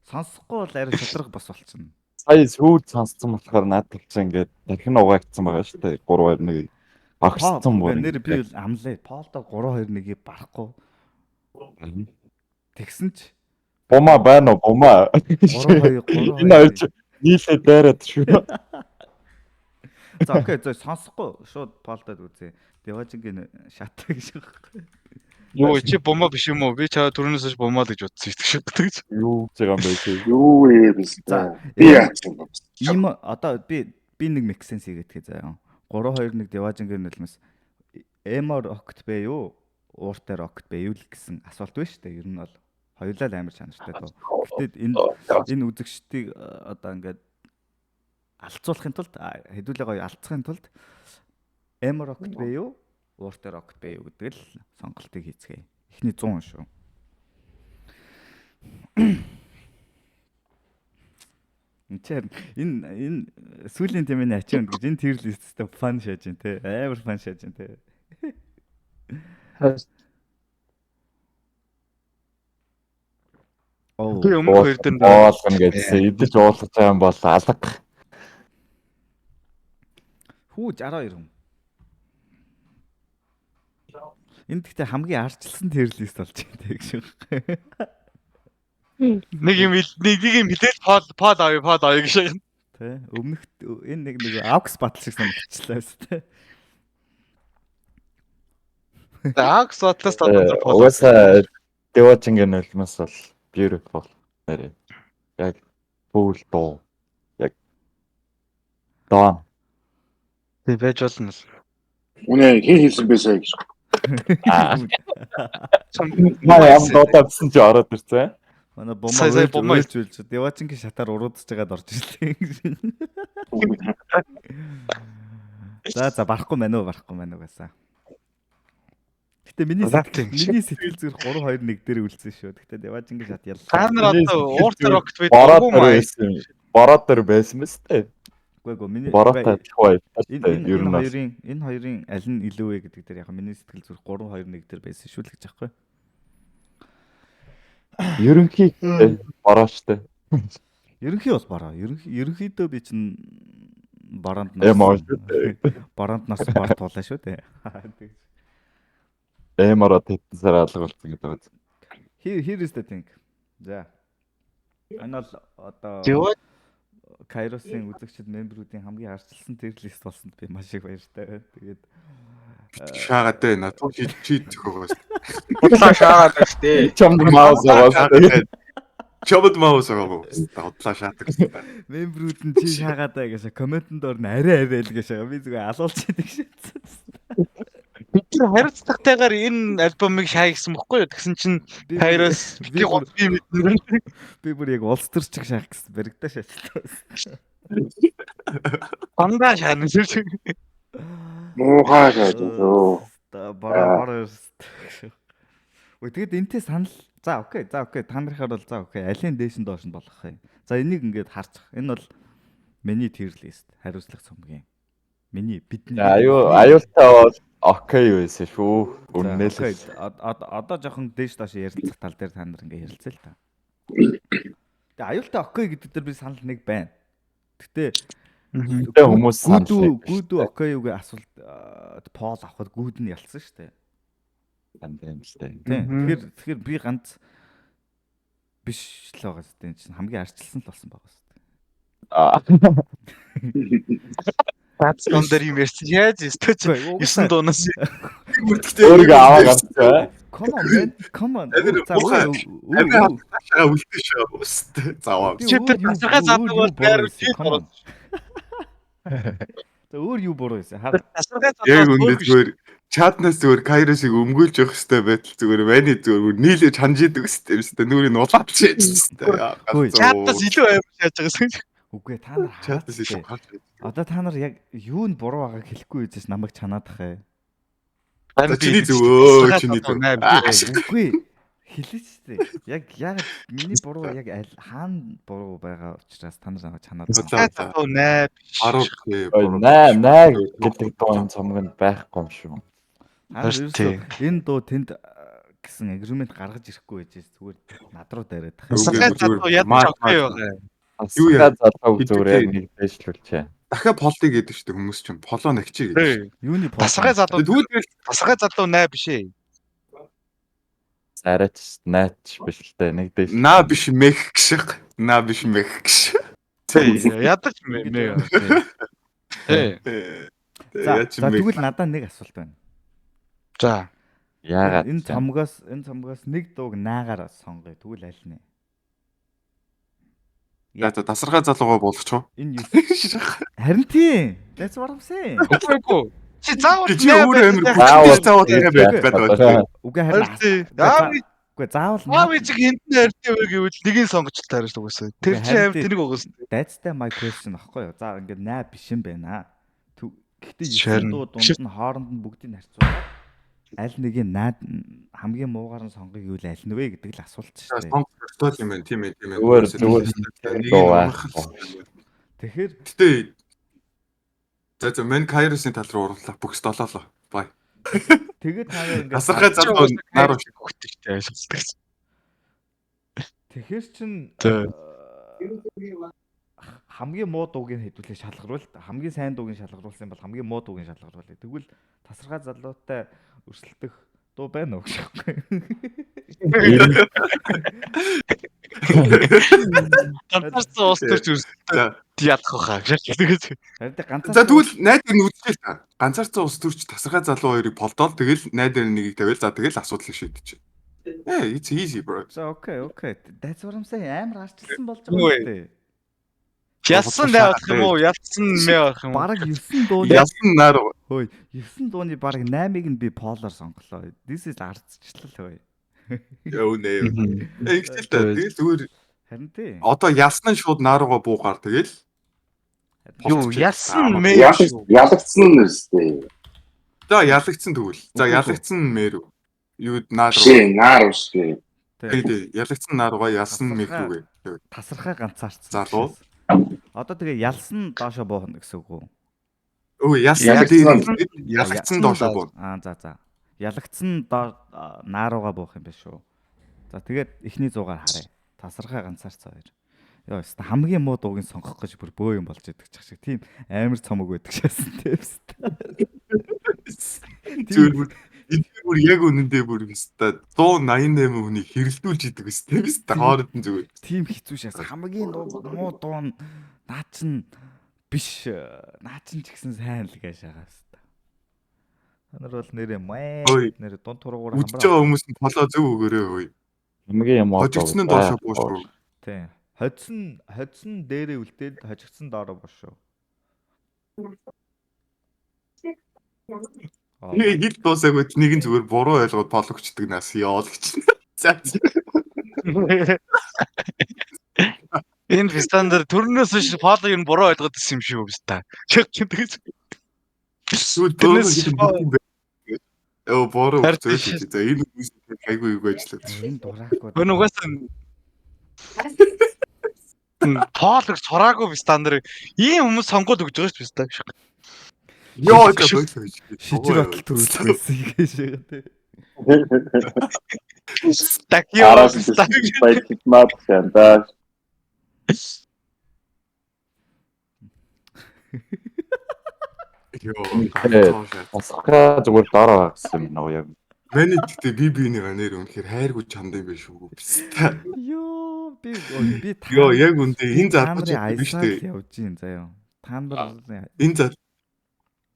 S1: сонсохгүй бол арай шатрах бас болчихно.
S7: Сая сүйд сонссон болохоор наадах чинь ингээд дахин угаагдсан байгаа шүү дээ. 3-2-1 багссан бүр.
S1: Нэр би амлаа. Полдо 3-2-1-ийг барахгүй. Тэгсэн ч
S7: Бума байна уу? Бума.
S1: 3-2
S7: Энэ ойч нийлээ дайраад шүү.
S1: За окей, сонсохгүй шууд Полдод үзье. Девачингийн шат гэж байна.
S3: Юу чи бума биш юм уу? Би чаа түрүүнээс хойш бума л гэж бодсон шүү дээ.
S7: Юу гэж байгаа юм бэ чи?
S8: Юу ээ биш.
S1: За
S8: Би яасан бэ?
S1: ийм одоо би нэг make sense хийгээд заяа. 3-2-1 Девачингийн нөлмөс Эмор огт бэ юу? Ууртаар огт бэ юу л гэсэн асуулт байна шүү дээ. Ер нь бол хоёулаа л амар чанартай дөө. Гэхдээ энэ үзэгчдийг одоо ингээд алцуулахын тулд хэдүүлээ гоё алцахын тулд Эмор огт бэ юу? Ууртаар огт бэ юу гэдэг л сонголтыг хийцгээе. Эхний 100 шүү. Энэ сүүлийн тэмээний ачаанд гэж энэ тир листтэй фан шааж байна те. Амар фан шааж байна те.
S3: Би өмнө хоёр дээр
S7: Боолгоно гэдээ идэж уулах байгаа юм бол алга.
S1: Хүү 62 хүн. Энд гэхдээ хамгийн арчилсан тир лист болж байна те гэж.
S3: нэг юм хилээд пол авъя гэж байна.
S1: Тэ өмнөхд энэ нэг Авкс батал шиг санагдчихлаа шүү дээ.
S3: Акс отлоос
S7: Угаасаа Дэвачингийн нулимс бол beautiful. Нэрээ. Яг full доо. Яг доо.
S3: Тэг байж болно л.
S8: Үнэ хин хийсэн байсан гэж.
S7: Манай ам доотаадсан чи ороод ирсэн.
S1: Манай
S3: Сая бомбоо
S1: үйлж Дэвачингийн шатаар уруудж байгаад орж ирлээ. За барахгүй мань уу гэсэн. Гэтэ миний сэтгэл зүрх 3-2-1 дээр үлдсэн шүү. Гэтэ Дэвачингийн шат яллаа.
S3: Та нар одоо ууртаар огт вэ?
S7: Боротор байсан мэт дээ.
S1: Үгүй миний
S7: боротор бай.
S1: Энэ хоёрын аль нь илүү вэ гэдэг дээр яг миний сэтгэл зүрх 3-2-1 дээр байсан шүү л гэж аахгүй.
S7: Ерөнхий бороочтой.
S1: Ерөнхий бол бороо. Ерөнхийдөө би чинь бороонд нас бор туулаа шүү дээ.
S7: Эмороо тэтэн сар алга болсон гэдэг үү.
S1: Here is the thing. За. Энэ бол одоо Kairos-ийн үзэгчд мембруудын хамгийн арчилсан тир лист болсонд би маш их баяртай. Тэгээд
S6: шаагаад дээ надад чи зөвхөөс.
S4: Бодлоо шаагаад байна шүү дээ.
S7: Чамд маус аваад.
S6: Чамд маус аваад. Бодлоо шаадаг гэсэн.
S1: Мембрууд нь чи шаагаад бай гэсэн комментэнд орно арай л гэж байгаа. Би зүгээр алуулж идэг шээсэн.
S3: Бид нар хариуцлагатайгаар энэ альбомыг шаа гэсэн бохгүй юу? Тэгсэн чинь Kairos
S1: би бүр яг улс төр чиг шаах гэсэн баригдаа шаачсан.
S3: Андаа шаана шүү.
S8: Муухай шүү.
S1: Бараа. Өө тэгэд энтэй санал. За окей. Та нарынхаар бол за окей. Алийн дээш нь доош нь болгох юм. За энийг ингээд харчих. Энэ бол миний тир лист. Хариуцлага цомгийн. Миний бидний
S7: аюултай бол окей байсан шүү. Үнэнээ л.
S1: Одоо жоохон дээш доош ярилцах тал дээр та нар ингээд ярилцъя л та. Тэгээ аюултай окей гэдэг дээр би санал нэг байна. Гэтэ
S7: хүмүүс санал
S1: гүдүү окей үгүй асуулт пол авахд гүд нь ялсан шүү дээ. Тэгэхээр би ганц биш л байгаа шүү дээ. Чинь хамгийн арчилсан л болсон байгаа шүү дээ.
S3: Бацон дээр юм ярьсан. Яаж өстөж 9 дуунаас
S7: өөрийгөө аваад гарцгаа.
S1: Come on.
S6: Шаа үлдээ шүү. Өстө. Заваа.
S3: Чи тэр тасархай заадаг бол байр чи бороо.
S1: За өөр юу буруу байсан?
S3: Тасархай
S6: Яг үнэ зүгээр чатнаас зүгээр Kairos-ыг өмгөөлж явах хэрэгтэй байтал зүгээр мани зүгээр нийлээж ханжидаг хэрэгтэй. Нүрийг улаап чийж хэрэгтэй.
S3: Чатнаас илүү амар шааж байгаа юм.
S1: Үгүй та нар
S6: чатнаас илүү хаач.
S1: Одоо та нар яг юу нь буруу байгааг хэлэхгүй үзэж намайг чанаадах ээ.
S6: Чиний зөв чиний зөв.
S1: Үгүй хэлээч тээ. Яг миний буруу яг хаана буруу байгаа учраас та нар намайг чанаадах.
S7: Наа гэдэг дуун цомгонд байхгүй юм шүү.
S1: Энэ дуу тэнд гэсэн агримент гаргаж ирэхгүй байж зүгээр над руу дараад тах.
S6: Юу яа
S7: залуу зүгээр нэг дэвшлүүлчээ.
S6: Дахиад полтыг гэдэг чинь хүмүүс чинь полоо нэгчээ гэдэг.
S1: Юуны пол?
S3: Тасархай залуу наа биш ээ.
S7: Арайч наач биш л дээ нэг дэвш.
S6: Наа биш мэх гшиг. Наа биш мэх гшиг.
S3: Ядаж мэ.
S1: За тэгвэл надад нэг асуулт байна.
S3: За.
S7: Яагаад
S1: энэ цомгоос нэг дууг наагаар сонгоё. Тэгвэл аль нь?
S6: Яа тасархай залуугаа болгоч.
S1: Энэ харин тийм. That's what I'm saying.
S3: Үгүй. Чи заавал
S6: чи өөр амир
S7: Заавал
S6: хүчтэй цаавал яриа байх гэдэг.
S1: Үгүй харин үгүй заавал
S3: Аав ичиг хинтэн хайртай вэ гэвэл нэгийг сонгоч таарч угсаа. Тэр
S1: Үгүй,
S3: чинь
S1: харин
S3: амир
S1: тий.
S3: тэнэг угсаа.
S1: That's the my question аахгүй юу. За ингээд наа биш юм байна. Гэхдээ
S3: Шарин.
S1: 9 дуу дунд нь хооронд нь бүгдийг харьцуулаад аль нэгийг наад хамгийн муугаар нь сонгоё гэвэл аль нь вэ гэдэг л асуулт шүү дээ.
S6: Сонгох юм байна. Тийм ээ.
S7: Зүгээр.
S1: Тэгэхээр
S6: Гэтэ за мен Кайросын тал руу урлаа. Бүх столоолоо. Бай.
S1: тэгээд та нар ингээд
S6: Асархай залуу наар шиг.
S3: Хөвгтэй ажилладаг.
S1: тэгэхээр чин
S3: За.
S1: хамгийн муу дууг нь хэдүүлээ шалгаруул. Хамгийн сайн дууг нь шалгаруулсан бол хамгийн муу дууг нь шалгаруулъя. Тэгвэл тасархай залуутай өрсөлдөх дуу байна уу гэж
S3: Ганцаарсан уус төрч
S6: За
S3: ялах хаа гэж тэгээд.
S1: харин ганцаар
S6: за тэгвэл найдвар нь үзчихээ та. Ганцаарцсан ус төрч тасархай залуу хоёрыг полдоол тэгэл найдвар нэгийг тавиал за тэгэл асуудлыг шийдэж. It's easy bro.
S1: за окей. That's what I'm saying. Амар арчилсан болж
S3: Үгүй.
S1: байгаа юм.
S3: Ялсан байх юм уу? Ялсан мэ байх юм уу?
S1: Бараг 9 дууны
S6: Ялсан наар
S1: хөөе 9 дууны бараг 8-ыг нь би полоор сонголоо. This is ардчлал хөөе.
S6: ёо нэ. Ихтэй тэгэл зүгээр
S1: Харин тий.
S6: одоо ялсан нь шууд нааруугаа буугаар тэгэл
S3: Юу ялсан мэ?
S8: Ялагдсан нь үстэй.
S6: за ялагдсан тэгвэл. За ялагдсан мэр юу нааруу.
S8: Шээ наар үстэй.
S6: Тий ялагдсан нааруугаа ялсан мэр рүүгээ.
S1: Тасархай ганцаарцсан.
S6: Залуу.
S1: Одоо тэгээ ялсан доошо буухна гэсэн үг үү?
S6: Өө ялсан дээр ялагдсан доошоо буу.
S1: За. Ялагдсан нааруугаа буух юм биш үү? За тэгээд эхний 100-аар харъя. Тасархай ганцаарцсан хоёр. Йоо, хамгийн муу дууг нь сонгох гэж бүр бөө юм болж идэг ч шиг. Тийм амар цомог байдаг шээсэн тийм.
S6: Зүгээр энэ бүр яг үнэндээ бүр өстой 188 хүнийг хэрэлдүүлж идэг өстой биш та хооронд нь зүгээр.
S1: Тийм хэцүү шээс хамгийн муу дуу нь наа чин биш. Наа чин ч гэсэн сайн л гэж байгаа хэвээр. Та нар бол нэрээ нэр дунд туруугаар
S6: Үдж байгаа хүмүүс нь толоо зөв өгөөрэй хөөе.
S7: Хамгийн юм уу.
S6: Хожигдсон нь доошоо буушгүй.
S1: Тийм. Хоцсон дээрээ үлдээд хожигдсон доороо бошоо.
S6: Хит дуусаагүй нэг нь зүгээр буруу ойлгоод пологчдаг нас яол гэж. За.
S3: Энэ стандарт төрнөөс ш фоло юм буруу ойлгоод ирсэн юм шиг үү та. Чиг тэгэж.
S6: Тэрнээс буруу зөвшөөрч. За энэ хүмүүс айгүй юу ажиллаад.
S1: Энэ дураагүй.
S3: Өн угаасаа Пологч сураагүй стандарт ийм хүмүүс сонгоод өгч байгаа шүү дээ.
S6: Йоо
S1: шижир батал төрүүлсэн гэж байгаа тий.
S3: Такио
S8: Байт хандаа.
S6: Йоо.
S7: Тасархай зүгээр дараа гэсэн юм уу яг.
S6: Миний гэхдээ би нэг нэр үнэхээр хайргүй чанд юм биш үү.
S1: Йоо би
S6: Йоо яг үндэ энэ залууч биш үү.
S1: явж гин заяа. Та нар
S6: Энэ зал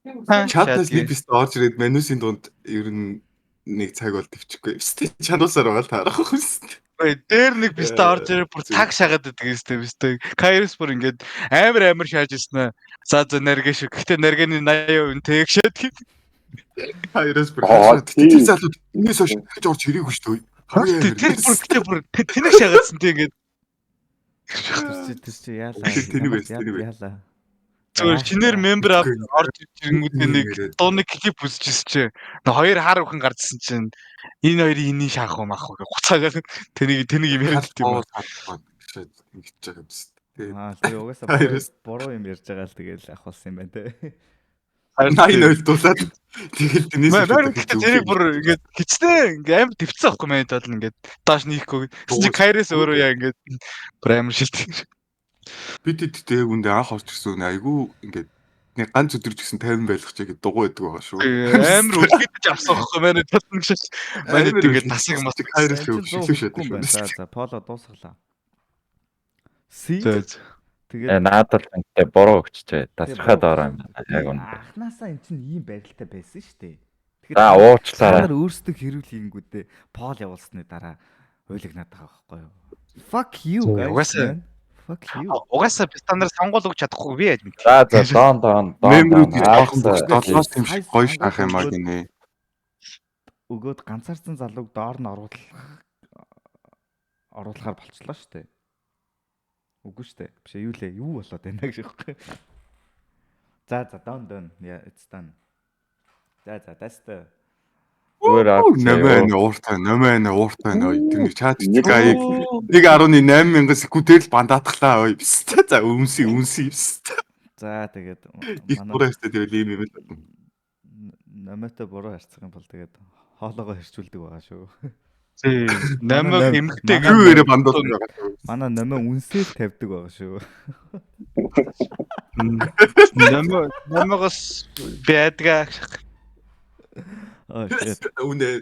S6: чатнаас нэг бист орж ирээд менюсийн дунд ер нь нэг цаг бол төвчихгүй. Бистэ чануусаар байгаа л таарах юмсэн.
S3: Дээр нэг бистэ орж ирээ бүр таг шагаад байдаг юм бистэ. Кайрос бүр ингээд амар шааж ирсэн. За нэргэ шиг. Гэтэ нэргэний 80% тэгшээд.
S6: Кайрос бүр тэр залууд энэс хойш гэж орж ирээгүй шүү дээ.
S3: Тэр бүр тэнэг шагаадсан тийм ингээд.
S1: тэр чи яалаа.
S3: Зүгээр чинээр мембер орж ирэнгүүтээ нэг дууны клип үзчихсэн чинь хоёр хар бүхэн гардсан чинь энэ хоёрын энийг шаах уу мах уу гуцаагаад тэнийг юм яриад тийм үү.
S6: Ингэж байгаа юм шүү дээ.
S1: Тэгээ угаасаа буруу юм ярьж байгаа л тэгэл ахуулсан юм байна те.
S6: 80 дуулаад тэгэл тэнээс
S3: тэрийг бүр ингээд хичнээн ингээд амар дэвцсэн байхгүй мэн тал ингээд доош нийхгүй. Чи Кайрос өөрөө яа ингээд бүр амар шилдэг.
S6: Бид тэгтээ яг үндэ анх орж ирсэн үнэ айгүй ингээд нэг ганц өдөрж гисэн 50 байх ч яг дуугүй байдаг байгаа шүү.
S3: Амар үлгэж авсан байхгүй манай татна гэж. Манай тэгээд тасаг мас
S6: Кайрос шилүү шатсан.
S1: За поло дуусглаа.
S7: Тэгээ наадалэнтэй бороо өгчтэй тасархай дараа юм яг үнэ.
S1: Анхнаасаа эн чинь ийм байралтай байсан шүү дээ.
S7: За уучлаарай.
S1: Та нар өөрсдөө хэрүүл хийнгүүдээ пол явуулсны дараа хуйлагнаад байгаа байхгүй юу? Fuck you guys. Fuck you.
S3: Угаасаа би та нар сонгол өгч чадахгүй би яаж мэд.
S7: За доон.
S6: Мемрүүд жоохон
S7: Аалзаа.
S6: долоос юм
S1: Сайн
S6: шиг гоё шахах юм аа
S1: сонгоод
S6: гинэ.
S1: Өгөөд ганцаарсан залууг доор нь оруулахаар болчлоо шүү дээ. Үгүй шүү дээ. Биш юу лээ? Юу болоод байна гэж байхгүй. За down. Yeah, it's done. За that's the
S6: Нэмэн ууртай ой тэрний чат чигай 1.8 секундээр л бандаатглаа ой бист. За үнси бист.
S1: за тэгээд
S6: Их дуурайстай тэгэл ийм юм л.
S1: намайтай буруу харьцах юм бол тэгээд хоолоогоо хэрчүүлдэг байгаа шүү.
S3: Зээ. Намайг эмгтэй
S6: Юу ярэ бандуулдаг байгаа.
S1: Манай намаа үнсээр тавьдаг байгаа шүү.
S3: Намайгас бэдгаа.
S1: Oh shit.
S6: Үнэ.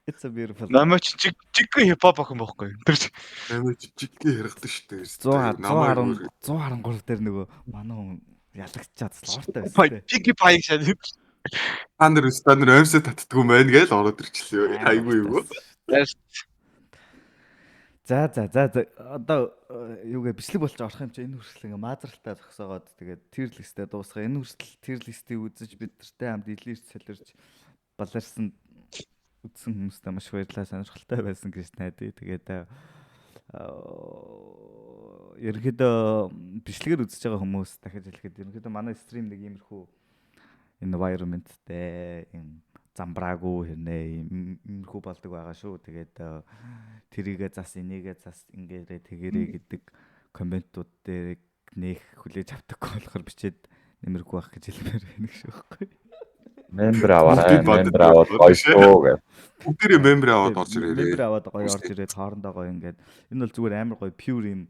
S1: It's a beautiful.
S3: Намайг чиг хипхоп охин байхгүй. Тэр
S6: Нэмэр жижигхэн яригдсан шүү дээ.
S1: 113 дээр нөгөө манай хүн ялагчаад слортой байсан
S3: пай
S1: тий.
S3: пиги пай шаа.
S6: Та нар өмсө татдгүй юм байна гээл ороод ирчихлээ. Айгүй юу.
S1: За одоо юугээ бичлэг болж орох юм чи энэ хүртэл ингээ маазралтай зогсоогоод тэгээд тир листээ дуусгах. Энэ хүртэл тир листийг үзэж бид нартай хамт илэрч солирч баларсан үзсэн хүмүүстээ маш баярлалаа, сонирхолтой байсан гэж найдаа. Тэгээд ерөнхийдөө бичлэгээр үзэж байгаа хүмүүс дахиж хэлэхэд ерөнхийдөө манай стрим нэг иймэрхүү environmentтэй юм замбраагүй хэрнээ иймэрхүү болдог байгаа шүү. Тэгээд тэрийгээ зас энийгээ зас ингээрээ тэгэрээ гэдэг комментууд дээр нээх хүлээж авдаггүй болохоор бичээд нэмэргүй байх гэж хэлмээр байна шүү байхгүй.
S7: Мембер аваад гоё гэх.
S6: Бүгдээ мембер аваад орж ирээ.
S1: Мембер аваад гоё орж ирээд хоорондоо гоё ингээд энэ бол зүгээр амар гоё pure юм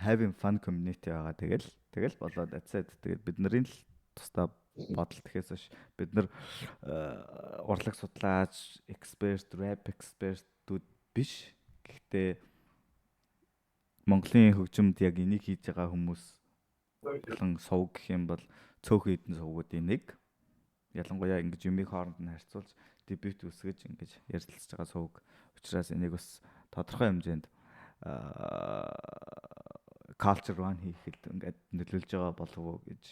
S1: having fun community байгаа. Тэгэл болоод ацаад тэгээд бид нарын л тусдаа бодол тэхээс биш бид нар урлаг судлаач, эксперт, rap экспертүүд биш. Гэхдээ Монголын хөгжимд яг энийг хийж байгаа хүмүүс болон сувг гэх юм бол цөөхөн хэдэн сувгуудын нэг. Ялангуяа ингэж юмыг хооронд нь харьцуулж дебют үсгэж ингэж ярилцж байгаа сувг. Учираас энийг бас тодорхой хэмжээнд culture run хийхэд ингээд нөлөөлж байгаа болов уу гэж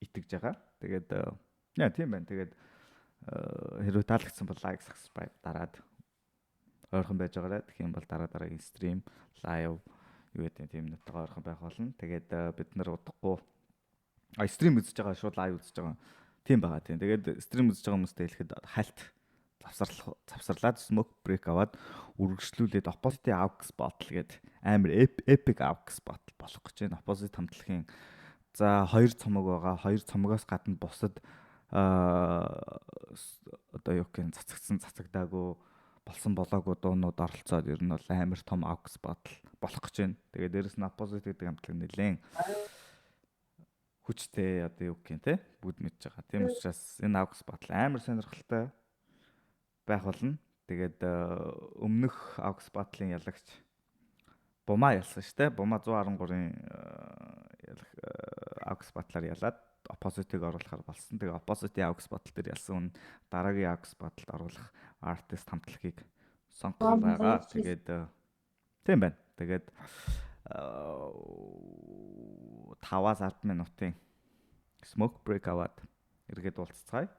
S1: итгэж байгаа. Тэгээд яа тийм байна. Тэгээд хэрвээ таалагдсан бол лайк, subscribe дараад ойрхон байж байгаарай. Тэгэх юм бол дараагийн стрим, лайв юу гэдэг тийм нутгаа ойрхон байх болно. Тэгээд бид нар удахгүй стрим үзэж байгаа шууд лайв үзэж байгаа. Тийм байгаа тийм. Тэгээд стрим үзэж байгаа хүмүүстэй хэлэхэд хальт завсарлаад smoke break аваад үргэлжлүүлээд opposite aux bottle гэдэг амар epic aux bottle болох гэж байна. Opposite хамтлагийн за 2 цомог байгаа. 2 цомогоос гадна бусад одоо юу гэх юм цацагдаагүй болсон болоогүй дуунууд оролцоод ер нь бол амар том aux bottle болох гэж байна. Тэгээд дээрэс нь opposite гэдэг хамтлаг нэлээд хүчтэй одоо юу гэх юм те бүгд мэдж байгаа. Тийм учраас энэ aux bottle амар сонирхолтой байх болно. Тэгээд өмнөх aux bottle-ын ялагч Бума ялсан шүү дээ. Бума 113-ын aux bottle-аар ялаад opposite-ыг оруулахар болсон. Тэгээ opposite-ийн aux bottle дээр ялсан хүн дараагийн aux bottle-д оруулах артист хамтлагийг сонгох байгаа. Тэгээд тийм байна. Тэгээд 5-10 минутын smoke break аваад эргээд уулзцгаая.